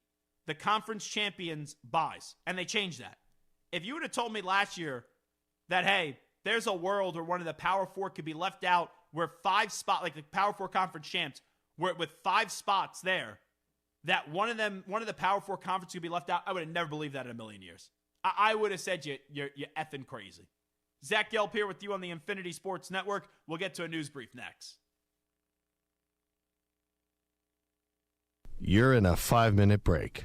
the conference champions buys. And they changed that. If you would have told me last year that, hey, there's a world where one of the Power 4 could be left out where 5 spots, like the Power 4 conference champs, where with 5 spots there, that one of the Power 4 conferences could be left out, I would have never believed that in a million years. I would have said you're effing crazy. Zach Gelb here with you on the Infinity Sports Network. We'll get to a news brief next. You're in a 5-minute break.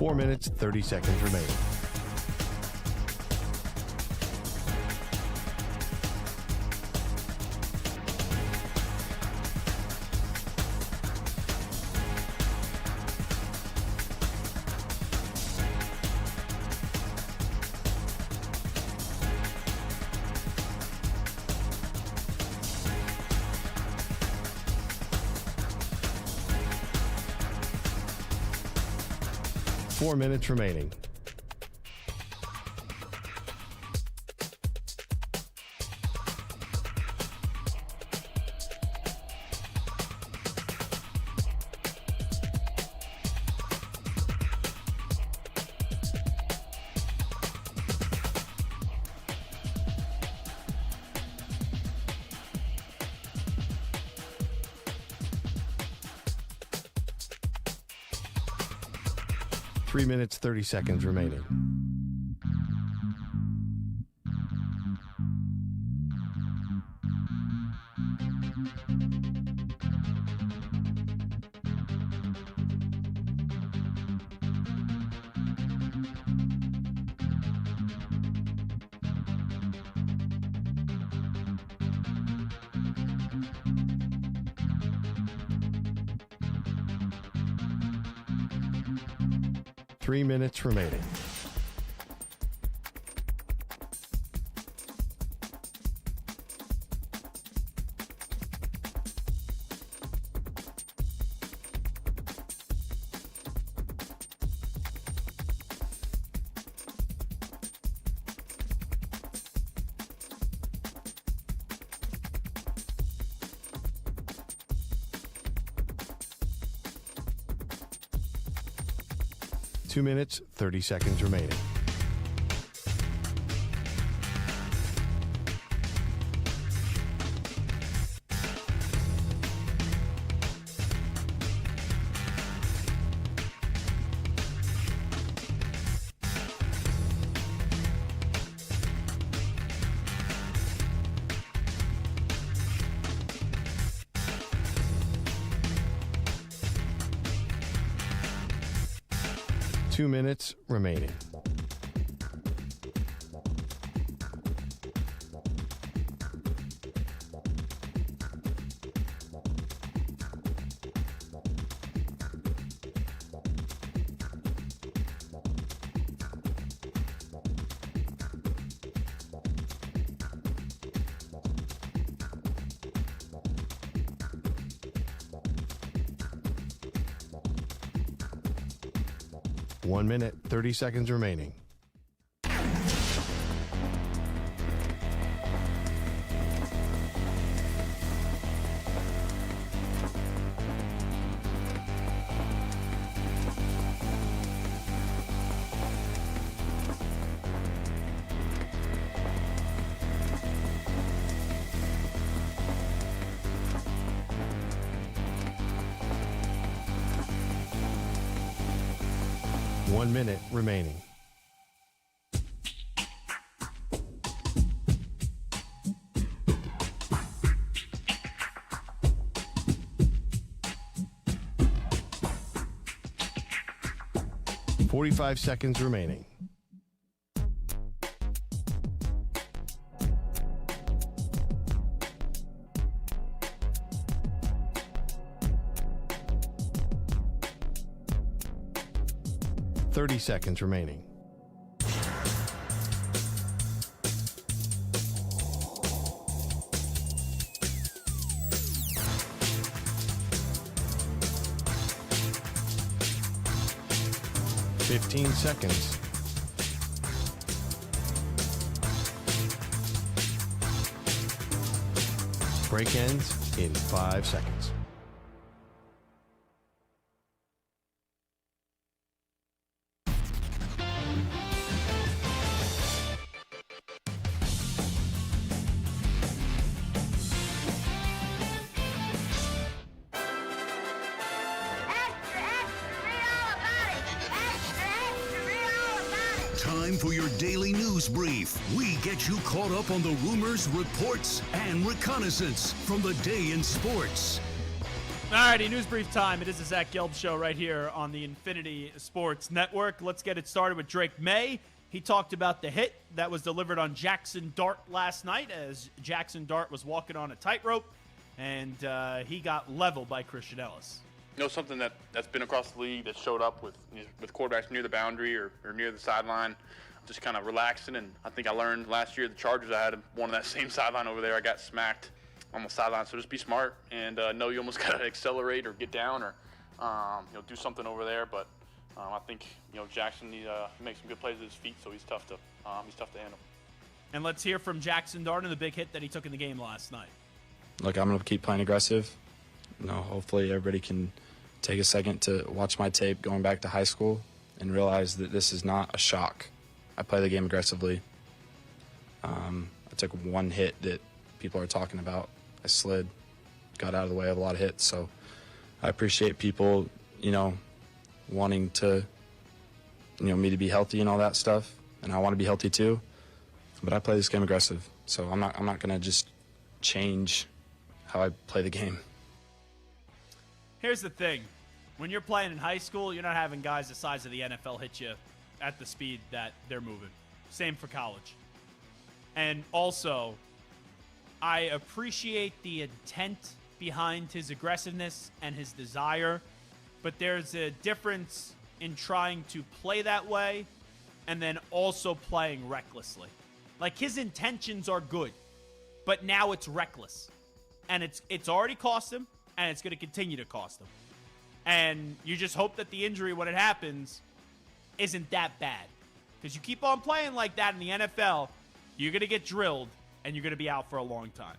4 minutes, 30 seconds remaining. Four minutes remaining. Three minutes, 30 seconds remaining. Three minutes remaining. Two minutes, 30 seconds remaining. Two minutes remaining. One minute, 30 seconds remaining. One minute remaining. .45 seconds remaining. .30 seconds remaining. .15 seconds. Break ends in 5 seconds. Time for your daily news brief. We get you caught up on the rumors, reports, and reconnaissance from the day in sports. Alrighty, news brief time. It is the Zach Gelb Show right here on the Infinity Sports Network. Let's get it started with Drake May. He talked about the hit that was delivered on Jackson Dart last night as Jackson Dart was walking on a tightrope, and he got leveled by Christian Ellis. You know, something that's been across the league that showed up with quarterbacks near the boundary or near the sideline, just kind of relaxing. And I think I learned last year the Chargers, I had one on that same sideline over there. I got smacked on the sideline. So just be smart and know you almost got to accelerate or get down or do something over there. But I think Jackson he makes some good plays with his feet, so he's tough to handle. And let's hear from Jackson Dart and the big hit that he took in the game last night. Look, I'm going to keep playing aggressive. Hopefully everybody can take a second to watch my tape going back to high school and realize that this is not a shock. I play the game aggressively. I took one hit that people are talking about. I slid, got out of the way of a lot of hits. So I appreciate people, wanting to, me to be healthy and all that stuff. And I want to be healthy too. But I play this game aggressive. So I'm not going to just change how I play the game. Here's the thing. When you're playing in high school, you're not having guys the size of the NFL hit you at the speed that they're moving. Same for college. And also, I appreciate the intent behind his aggressiveness and his desire, but there's a difference in trying to play that way and then also playing recklessly. Like, his intentions are good, but now it's reckless. And it's already cost him, and it's going to continue to cost him. And you just hope that the injury, when it happens, isn't that bad. Because you keep on playing like that in the NFL, you're going to get drilled, and you're going to be out for a long time.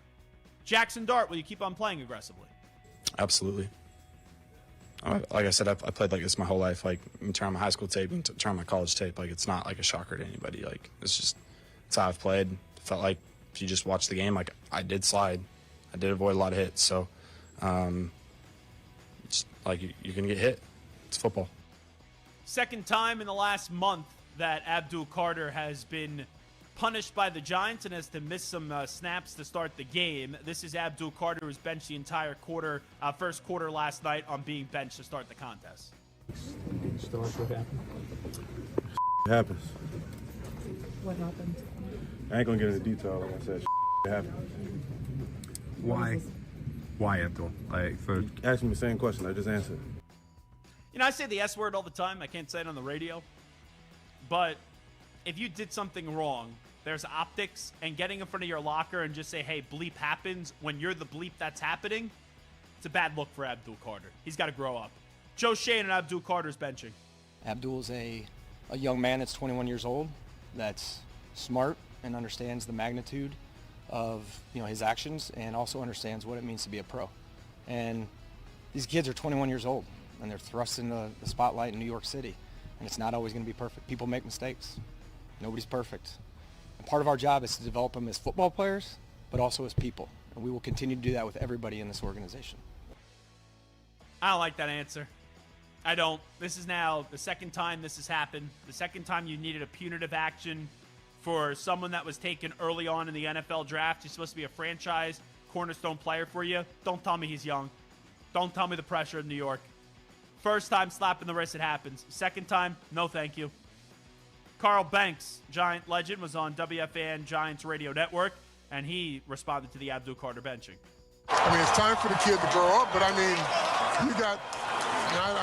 Jackson Dart, will you keep on playing aggressively? Absolutely. Like I said, I played like this my whole life. Like, you turn on my high school tape and turn on my college tape. Like, it's not like a shocker to anybody. Like, it's how I've played. It felt like if you just watch the game, like, I did slide. I did avoid a lot of hits. So, it's like you're going to get hit. It's football. Second time in the last month that Abdul Carter has been punished by the Giants and has to miss some snaps to start the game. This is Abdul Carter, who was benched the entire first quarter last night on being benched to start the contest. Start what happened? Happens. What happened? I ain't gonna get into detail. Like I said, happens. Why, Abdul? Ask me the same question. I just answered. I say the S word all the time. I can't say it on the radio. But if you did something wrong, there's optics, and getting in front of your locker and just say, hey, bleep happens when you're the bleep that's happening, it's a bad look for Abdul Carter. He's got to grow up. Joe Shane and Abdul Carter's benching. Abdul's a young man that's 21 years old, that's smart and understands the magnitude of his actions, and also understands what it means to be a pro. And these kids are 21 years old, and they're thrust into the spotlight in New York City, and it's not always going to be perfect. People make mistakes. Nobody's perfect. And part of our job is to develop them as football players, but also as people, and we will continue to do that with everybody in this organization. I don't like that answer. I don't. This is now the second time this has happened. The second time you needed a punitive action for someone that was taken early on in the NFL draft. He's supposed to be a franchise cornerstone player for you. Don't tell me he's young. Don't tell me the pressure of New York. First time slapping the wrist, it happens. Second time, no thank you. Carl Banks, Giant legend, was on WFAN Giants Radio Network, and he responded to the Abdul Carter benching. It's time for the kid to grow up, but I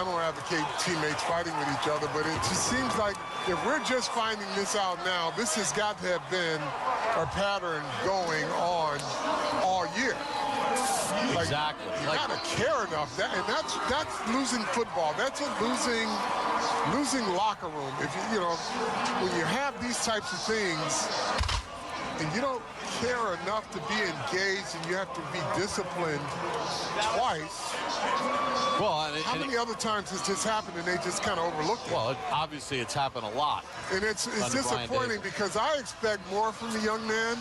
don't advocate teammates fighting with each other, but it just seems like if we're just finding this out now, this has got to have been a pattern going on all year. Exactly. You gotta care enough, and that's losing football. That's a losing locker room. If when you have these types of things, and you don't care enough to be engaged, and you have to be disciplined twice. Well, how many other times has this happened and they just kind of overlooked it? Well, obviously it's happened a lot. And it's disappointing because I expect more from the young man.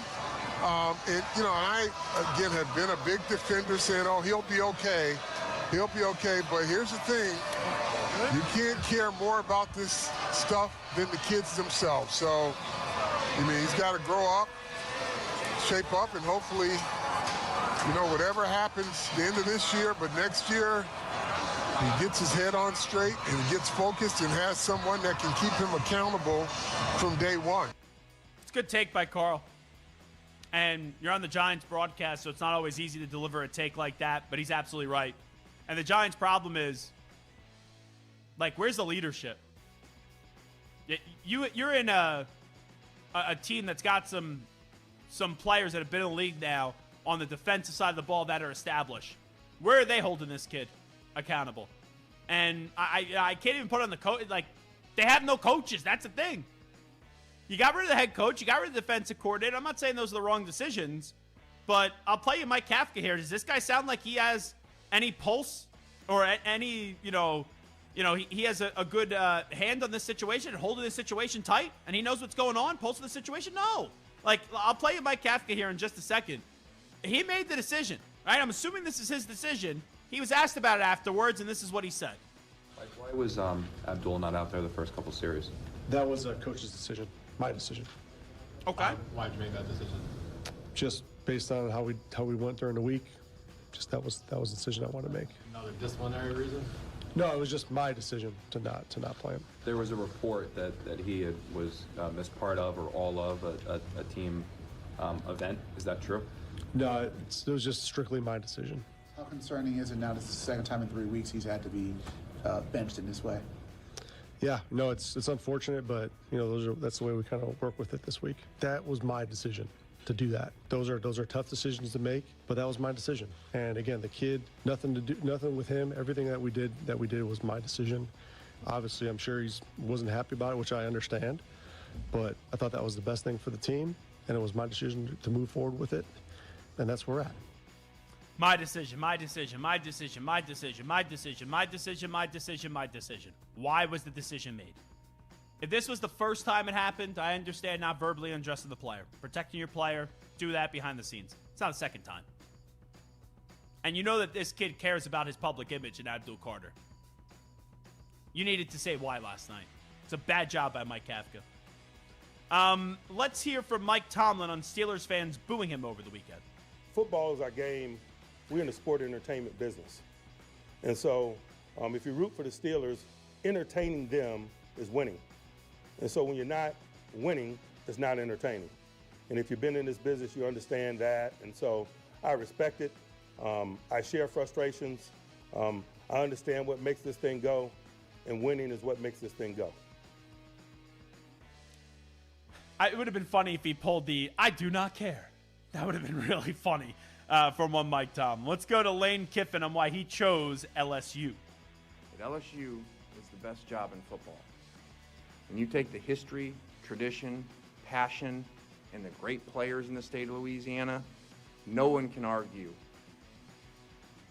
And I, again, have been a big defender saying, oh, he'll be okay. He'll be okay. But here's the thing. You can't care more about this stuff than the kids themselves. So, he's got to grow up, shape up, and hopefully whatever happens at the end of this year, but next year, he gets his head on straight and gets focused and has someone that can keep him accountable from day one. It's a good take by Carl. And you're on the Giants broadcast, so it's not always easy to deliver a take like that, but he's absolutely right. And the Giants' problem is, like, where's the leadership? You're in a team that's got some players that have been in the league now on the defensive side of the ball that are established. Where are they holding this kid accountable? And I can't even put on the coach. Like, they have no coaches. That's the thing. You got rid of the head coach. You got rid of the defensive coordinator. I'm not saying those are the wrong decisions, but I'll play you Mike Kafka here. Does this guy sound like he has any pulse or any, he has a good hand on this situation, holding this situation tight, and he knows what's going on, pulse of the situation? No. Like, I'll play you Mike Kafka here in just a second. He made the decision, right? I'm assuming this is his decision. He was asked about it afterwards, and this is what he said. Why was Abdul not out there the first couple series? That was a coach's decision, my decision. Okay. Why'd you make that decision? Just based on how we went during the week. Just that was the decision I wanted to make. Another disciplinary reason? No, it was just my decision to not play him. There was a report that he was missed part of or all of a team event. Is that true? No, it was just strictly my decision. How concerning is it now that it's the second time in 3 weeks he's had to be benched in this way? Yeah, no, it's unfortunate, but that's the way we kind of work with it this week. That was my decision to do that. Those are tough decisions to make, but that was my decision. And again, the kid, nothing with him. Everything that we did was my decision. Obviously, I'm sure he wasn't happy about it, which I understand, but I thought that was the best thing for the team, and it was my decision to move forward with it, and that's where we're at. My decision, my decision, my decision, my decision, my decision, my decision, my decision, my decision. Why was the decision made? If this was the first time it happened, I understand not verbally undressing the player. Protecting your player, do that behind the scenes. It's not a second time. And you know that this kid cares about his public image in Abdul Carter. You needed to say why last night. It's a bad job by Mike Kafka. Let's hear from Mike Tomlin on Steelers fans booing him over the weekend. Football is our game. We're in the sport and entertainment business. And so if you root for the Steelers, entertaining them is winning. And so when you're not winning, it's not entertaining. And if you've been in this business, you understand that. And so I respect it. I share frustrations. I understand what makes this thing go, and winning is what makes this thing go. It would have been funny if he pulled the "I do not care." That would have been really funny from one Mike Tom. Let's go to Lane Kiffin on why he chose LSU. At LSU is the best job in football. When you take the history, tradition, passion, and the great players in the state of Louisiana, no one can argue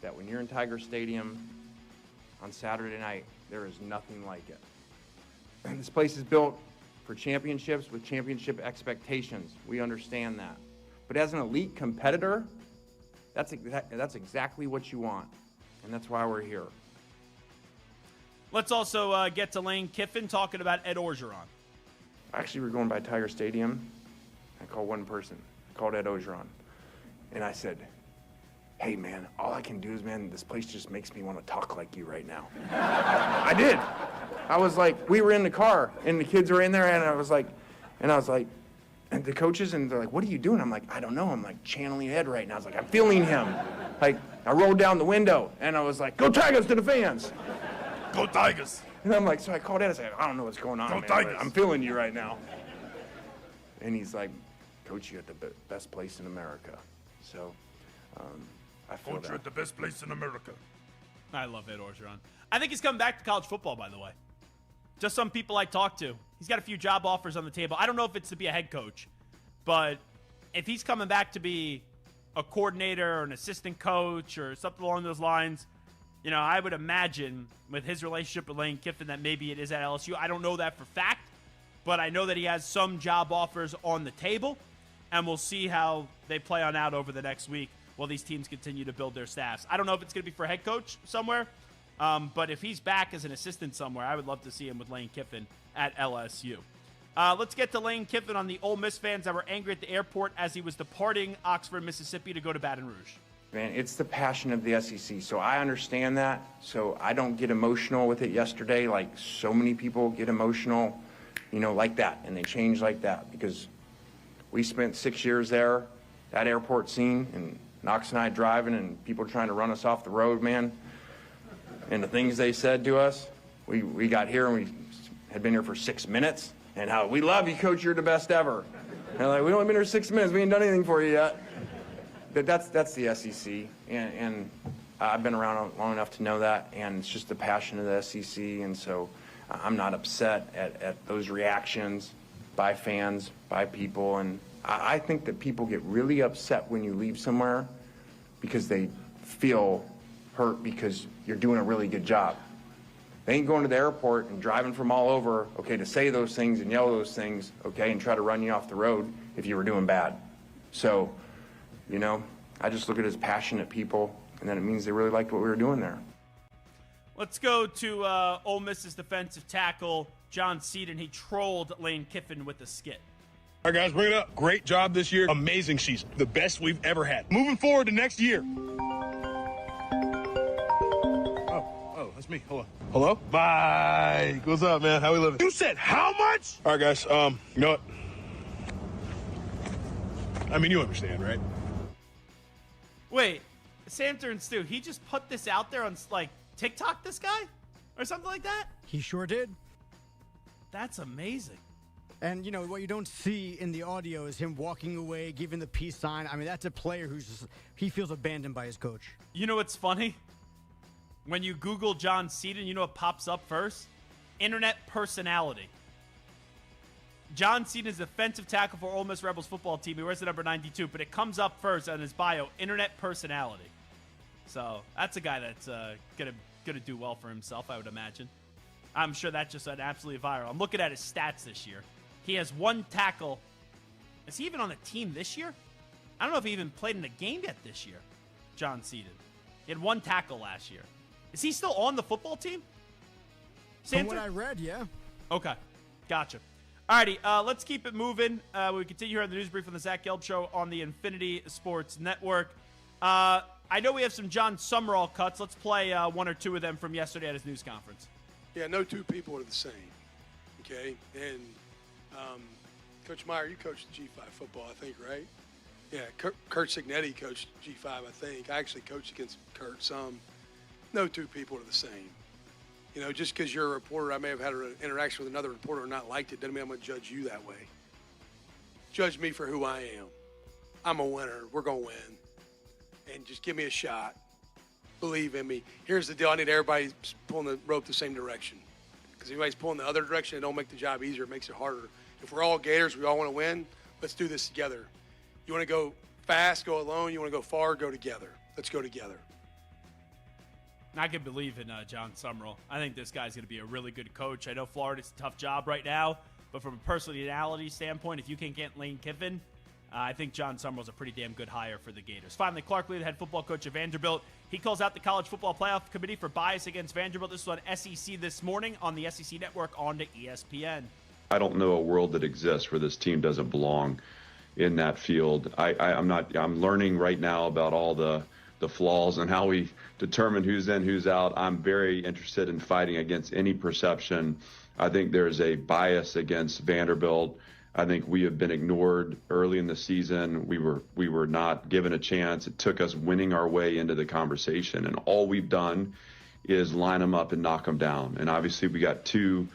that when you're in Tiger Stadium on Saturday night, there is nothing like it. This place is built for championships with championship expectations. We understand that. But as an elite competitor, that's exactly what you want, and that's why we're here. Let's also get to Lane Kiffin talking about Ed Orgeron. Actually, we're going by Tiger Stadium. I called one person. I called Ed Orgeron, and I said, "Hey, man, all I can do is, man, this place just makes me want to talk like you right now." I did. I was like, we were in the car, and the kids were in there, and I was like, and the coaches, and they're like, "What are you doing?" I'm like, "I don't know. I'm like channeling Ed right now." I was like, "I'm feeling him." Like, I rolled down the window, and I was like, "Go Tigers" to the fans. Go Tigers. And I'm like, so I called Ed. I said, "I don't know what's going on, Go man, Tigers. but I'm feeling you right now." And he's like, "Coach, you're at the best place in America." So, I feel Coach, you're at the best place in America. I love Ed Orgeron. I think he's coming back to college football, by the way. Just some people I talked to. He's got a few job offers on the table. I don't know if it's to be a head coach, but if he's coming back to be a coordinator or an assistant coach or something along those lines, I would imagine with his relationship with Lane Kiffin that maybe it is at LSU. I don't know that for fact, but I know that he has some job offers on the table, and we'll see how they play on out over the next week while these teams continue to build their staffs. I don't know if it's going to be for head coach somewhere, but if he's back as an assistant somewhere, I would love to see him with Lane Kiffin at LSU. Let's get to Lane Kiffin on the Ole Miss fans that were angry at the airport as he was departing Oxford, Mississippi to go to Baton Rouge. Man, it's the passion of the SEC, so I understand that. So I don't get emotional with it yesterday like so many people get emotional, like that, and they change like that because we spent 6 years there, that airport scene, and Knox and I driving and people trying to run us off the road, man. And the things they said to us, we got here and we had been here for 6 minutes, and how we love you, Coach, you're the best ever. And like, we only been here 6 minutes, we ain't done anything for you yet. But that's the SEC, and I've been around long enough to know that, and it's just the passion of the SEC, and so I'm not upset at those reactions by fans, by people, and I think that people get really upset when you leave somewhere because they feel hurt because you're doing a really good job. They ain't going to the airport and driving from all over, okay, to say those things and yell those things, okay, and try to run you off the road if you were doing bad. So, I just look at it as passionate people, and then it means they really liked what we were doing there. Let's go to Ole Miss's defensive tackle, John Seaton. He trolled Lane Kiffin with a skit. All right, guys, bring it up. Great job this year. Amazing season. The best we've ever had. Moving forward to next year. Oh, that's me. Hello? Bye. What's up, man? How we living? You said how much? All right, guys. You know what? I mean, you understand, right? Wait, Sam turns Stu, he just put this out there on, TikTok, this guy? Or something like that? He sure did. That's amazing. And, what you don't see in the audio is him walking away, giving the peace sign. I mean, that's a player he feels abandoned by his coach. You know what's funny? When you Google John Seaton, you know what pops up first? Internet personality. John Seaton is defensive tackle for Ole Miss Rebels football team. He wears the number 92, but it comes up first on his bio, internet personality. So that's a guy that's gonna do well for himself, I would imagine. I'm sure that just went absolutely viral. I'm looking at his stats this year. He has 1 tackle. Is he even on the team this year? I don't know if he even played in a game yet this year, John Seaton. He had 1 tackle last year. Is he still on the football team? From what I read, yeah. Okay, gotcha. Alrighty, let's keep it moving. We continue here on the News Brief on the Zach Gelb Show on the Infinity Sports Network. I know we have some John Summerall cuts. Let's play 1 or 2 of them from yesterday at his news conference. Yeah, no two people are the same, okay? And Coach Meyer, you coached G5 football, I think, right? Yeah, Kurt Signetti coached G5, I think. I actually coached against Kurt some. No two people are the same. Just because you're a reporter, I may have had an interaction with another reporter and not liked it, doesn't mean I'm going to judge you that way. Judge me for who I am. I'm a winner. We're going to win. And just give me a shot. Believe in me. Here's the deal. I need everybody pulling the rope the same direction. Because if anybody's pulling the other direction, it don't make the job easier. It makes it harder. If we're all Gators, we all want to win, let's do this together. You want to go fast, go alone. You want to go far, go together. Let's go together. I can believe in John Summerall. I think this guy's going to be a really good coach. I know Florida's a tough job right now, but from a personality standpoint, if you can get Lane Kiffin, I think John Summerall's a pretty damn good hire for the Gators. Finally, Clark Lee, the head football coach of Vanderbilt. He calls out the College Football Playoff Committee for bias against Vanderbilt. This was on SEC this morning on the SEC Network on to ESPN. I don't know a world that exists where this team doesn't belong in that field. I'm learning right now about all the flaws and how we determine who's in, who's out. I'm very interested in fighting against any perception. I think there's a bias against Vanderbilt. I think we have been ignored early in the season. We were not given a chance. It took us winning our way into the conversation, and all we've done is line them up and knock them down. And obviously we got 2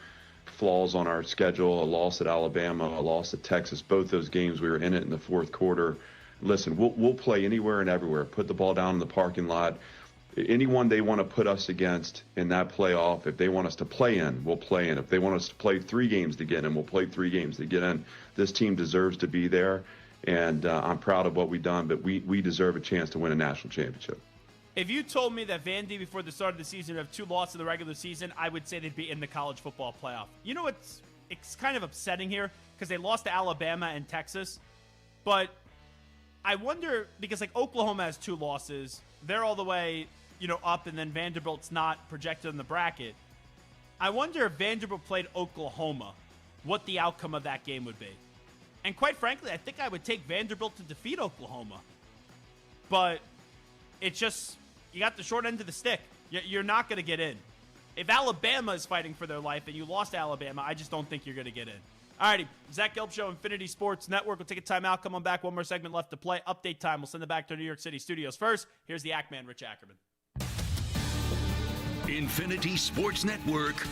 flaws on our schedule, a loss at Alabama, a loss at Texas. Both those games we were in it in the fourth quarter. Listen, we'll play anywhere and everywhere. Put the ball down in the parking lot. Anyone they want to put us against in that playoff, if they want us to play in, we'll play in. If they want us to play 3 games to get in, we'll play 3 games to get in. This team deserves to be there, and I'm proud of what we've done, but we deserve a chance to win a national championship. If you told me that Vandy before the start of the season would have 2 losses in the regular season, I would say they'd be in the college football playoff. You know what's it's kind of upsetting here? Because they lost to Alabama and Texas, but I wonder, because Oklahoma has 2 losses, they're all the way up, and then Vanderbilt's not projected in the bracket. I wonder if Vanderbilt played Oklahoma, what the outcome of that game would be. And quite frankly, I think I would take Vanderbilt to defeat Oklahoma. But it's just you got the short end of the stick. You're not going to get in. If Alabama is fighting for their life and you lost to Alabama, I just don't think you're going to get in. All righty, Zach Gelb Show, Infinity Sports Network. We'll take a timeout. Come on back. One more segment left to play. Update time. We'll send it back to New York City studios. First, here's the Ackman, Rich Ackerman. Infinity Sports Network.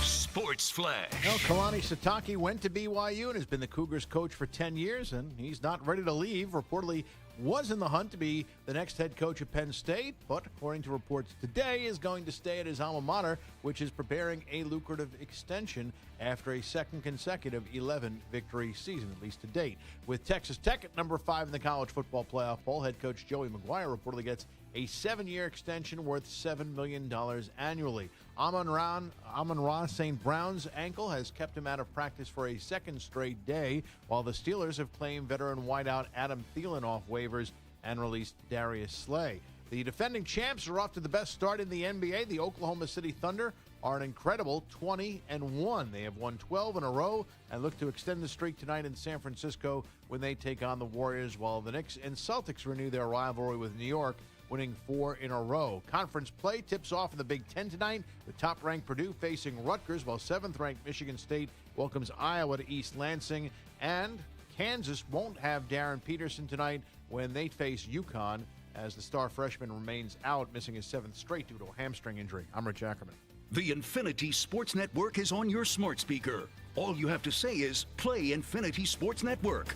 Sports Flash. Well, Kalani Sitake went to BYU and has been the Cougars coach for 10 years, and he's not ready to leave. Reportedly was in the hunt to be the next head coach at Penn State, but according to reports today, is going to stay at his alma mater, which is preparing a lucrative extension after a second consecutive 11-victory season, at least to date. With Texas Tech at number 5 in the college football playoff poll, head coach Joey McGuire reportedly gets a 7-year extension worth $7 million annually. Amon-Ra St. Brown's ankle has kept him out of practice for a second straight day, while the Steelers have claimed veteran wideout Adam Thielen off waivers and released Darius Slay. The defending champs are off to the best start in the NBA. The Oklahoma City Thunder are an incredible 20-1. They have won 12 in a row and look to extend the streak tonight in San Francisco when they take on the Warriors, while the Knicks and Celtics renew their rivalry with New York, winning 4 in a row. Conference play tips off in the Big Ten tonight, with top-ranked Purdue facing Rutgers, while 7th-ranked Michigan State welcomes Iowa to East Lansing. And Kansas won't have Darren Peterson tonight when they face UConn, as the star freshman remains out, missing his 7th straight due to a hamstring injury. I'm Rich Ackerman. The Infinity Sports Network is on your smart speaker. All you have to say is, play Infinity Sports Network.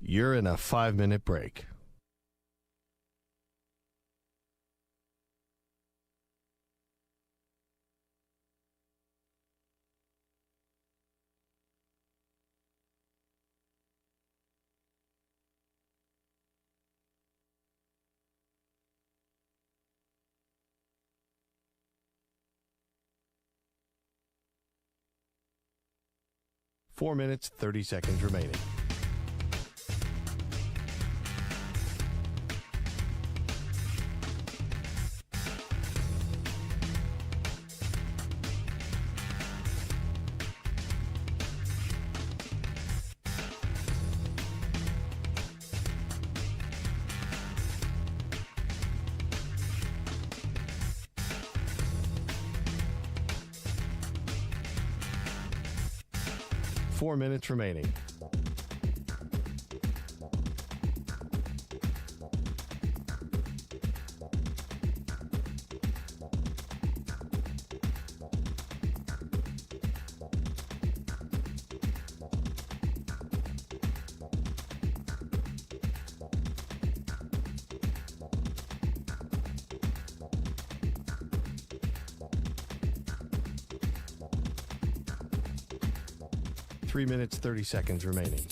You're in a 5-minute break. Four minutes, 30 seconds remaining. Four minutes remaining. Three minutes, 30 seconds remaining.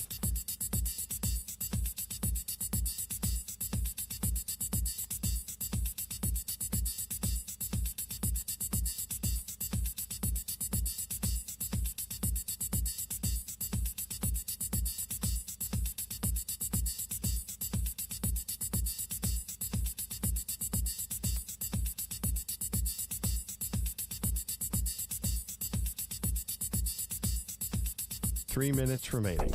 Three minutes remaining.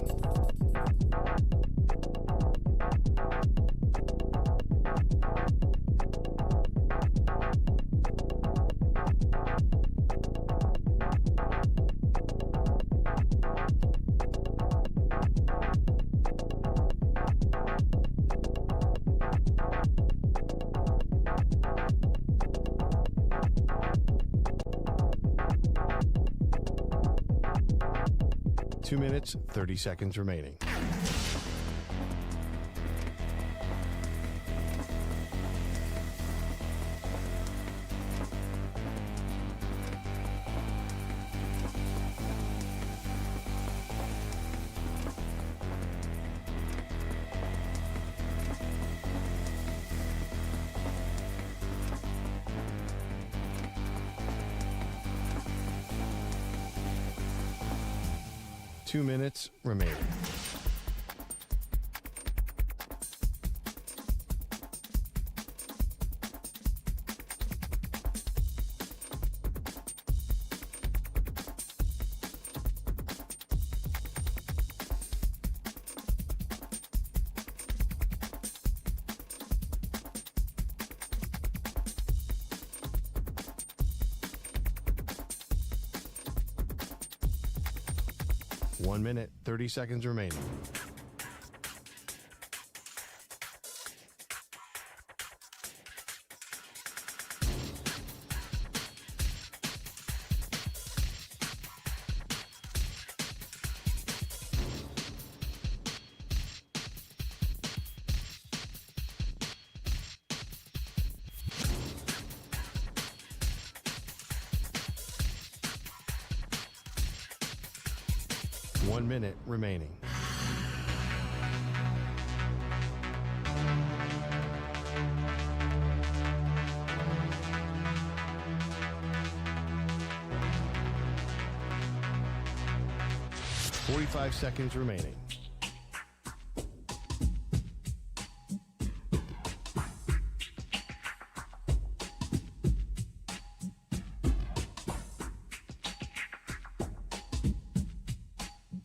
Two minutes, 30 seconds remaining. Two minutes remaining. 1 minute, 30 seconds remaining. One minute remaining. Forty-five seconds remaining.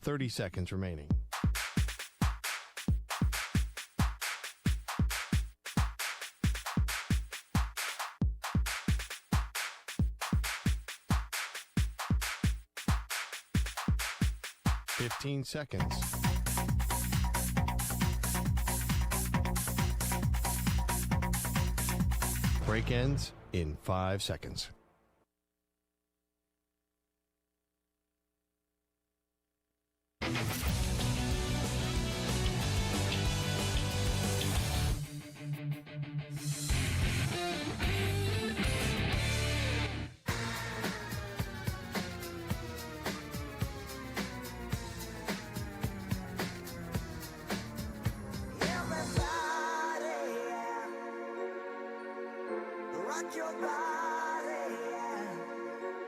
Thirty seconds remaining. Fifteen seconds. Break ends in 5 seconds.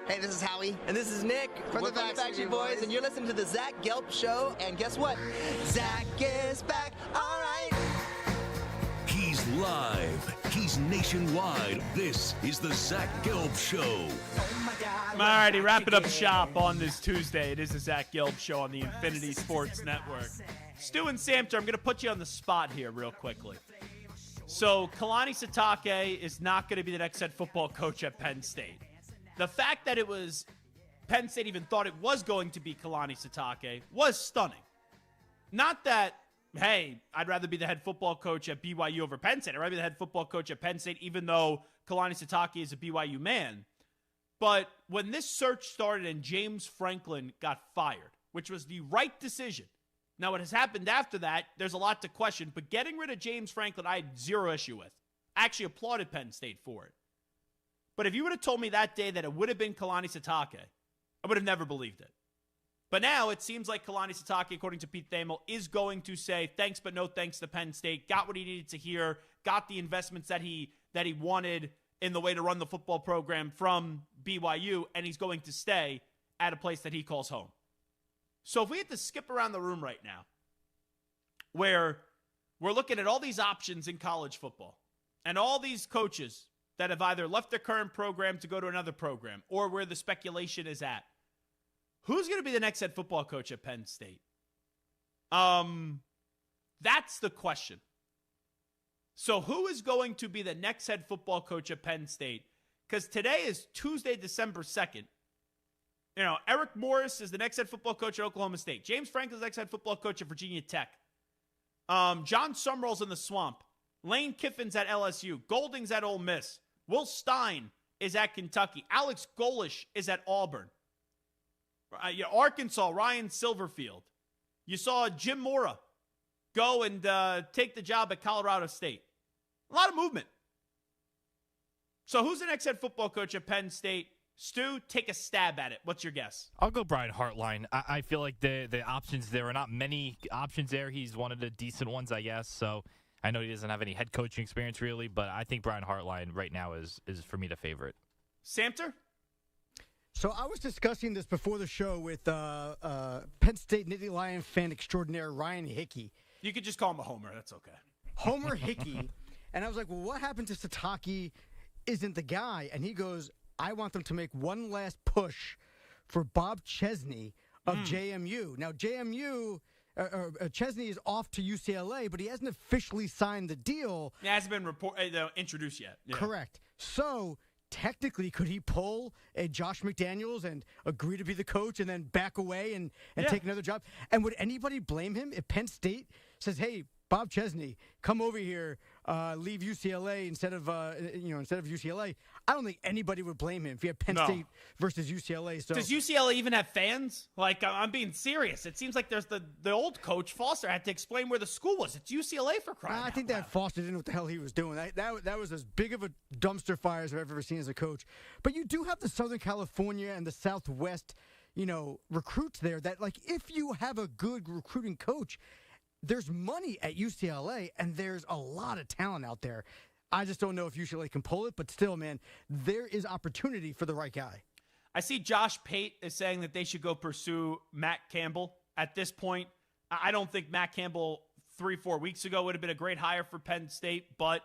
Hey, this is Howie. And this is Nick. We're the Backstreet Boys. And you're listening to the Zach Gelb Show. And guess what? Zach is back. All right. He's live. He's nationwide. This is the Zach Gelb Show. All righty, wrapping up shop on this Tuesday. It is the Zach Gelb Show on the Infinity Sports Network. Stu and Samter, I'm going to put you on the spot here real quickly. So, Kalani Sitake is not going to be the next head football coach at Penn State. The fact that it was Penn State even thought it was going to be Kalani Sitake was stunning. Not that, hey, I'd rather be the head football coach at BYU over Penn State. I'd rather be the head football coach at Penn State, even though Kalani Sitake is a BYU man. But when this search started and James Franklin got fired, which was the right decision. Now, what has happened after that, there's a lot to question. But getting rid of James Franklin, I had zero issue with. I actually applauded Penn State for it. But if you would have told me that day that it would have been Kalani Sitake, I would have never believed it. But now it seems like Kalani Sitake, according to Pete Thamel, is going to say thanks but no thanks to Penn State, got what he needed to hear, got the investments that he wanted in the way to run the football program from BYU, and he's going to stay at a place that he calls home. So if we had to skip around the room right now, where we're looking at all these options in college football and all these coaches that have either left their current program to go to another program or where the speculation is at, who's going to be the next head football coach at Penn State? That's the question. So who is going to be the next head football coach at Penn State? Because today is Tuesday, December 2nd. You know, Eric Morris is the next head football coach at Oklahoma State. James Franklin's the next head football coach at Virginia Tech. John Summerall's in the Swamp. Lane Kiffin's at LSU. Golding's at Ole Miss. Will Stein is at Kentucky. Alex Golish is at Auburn. Arkansas, Ryan Silverfield. You saw Jim Mora go and take the job at Colorado State. A lot of movement. So who's the next head football coach at Penn State? Stu, take a stab at it. What's your guess? I'll go Brian Hartline. I feel like the options, there are not many options there. He's one of the decent ones, I guess. So I know he doesn't have any head coaching experience really, but I think Brian Hartline right now is for me the favorite. Samter? So I was discussing this before the show with Penn State Nittany Lion fan extraordinaire Ryan Hickey. You could just call him a homer. That's okay. Homer Hickey. And I was like, well, what happened to Sitake isn't the guy? And he goes, I want them to make one last push for Bob Chesney of JMU. Now, JMU, Chesney is off to UCLA, but he hasn't officially signed the deal. It hasn't been introduced yet. Yeah. Correct. So technically, could he pull a Josh McDaniels and agree to be the coach and then back away and take another job? And would anybody blame him if Penn State says, "Hey, Bob Chesney, come over here, leave UCLA instead of UCLA"? I don't think anybody would blame him if you had Penn State versus UCLA. So does UCLA even have fans? Like, I'm being serious. It seems like there's the old coach Foster had to explain where the school was. It's UCLA for crying out loud. I think that Foster didn't know what the hell he was doing. That was as big of a dumpster fire as I've ever seen as a coach. But you do have the Southern California and the Southwest, recruits there that, like, if you have a good recruiting coach, there's money at UCLA and there's a lot of talent out there. I just don't know if UCLA can pull it, but still, man, there is opportunity for the right guy. I see Josh Pate is saying that they should go pursue Matt Campbell. At this point, I don't think Matt Campbell 3-4 weeks ago would have been a great hire for Penn State, but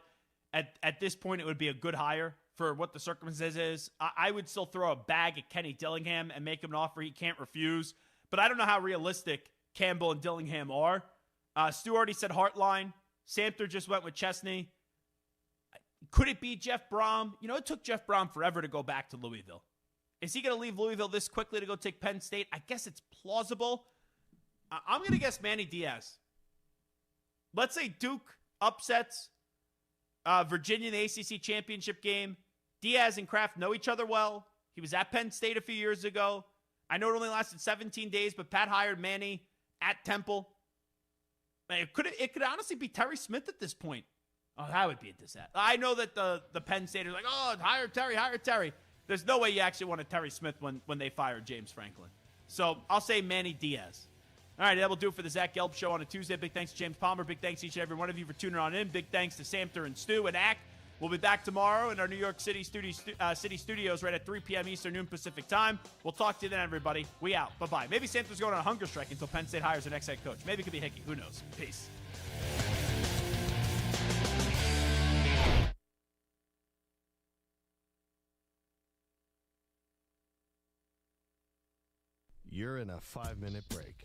at this point, it would be a good hire for what the circumstances is. I would still throw a bag at Kenny Dillingham and make him an offer he can't refuse, but I don't know how realistic Campbell and Dillingham are. Stu already said Hartline. Samter just went with Chesney. Could it be Jeff Brom? It took Jeff Brom forever to go back to Louisville. Is he going to leave Louisville this quickly to go take Penn State? I guess it's plausible. I'm going to guess Manny Diaz. Let's say Duke upsets Virginia in the ACC championship game. Diaz and Kraft know each other well. He was at Penn State a few years ago. I know it only lasted 17 days, but Pat hired Manny at Temple. It could honestly be Terry Smith at this point. Oh, that would be a disaster. I know that the Penn State are like, hire Terry. There's no way you actually want a Terry Smith when they fired James Franklin. So I'll say Manny Diaz. All right, that will do it for the Zach Gelb Show on a Tuesday. Big thanks to James Palmer. Big thanks to each and every one of you for tuning on in. Big thanks to Samter and Stu and Ack. We'll be back tomorrow in our New York City studios right at 3 p.m. Eastern, noon Pacific time. We'll talk to you then, everybody. We out. Bye-bye. Maybe Samter's going on a hunger strike until Penn State hires the next head coach. Maybe it could be Hickey. Who knows? Peace. You're in a 5-minute break.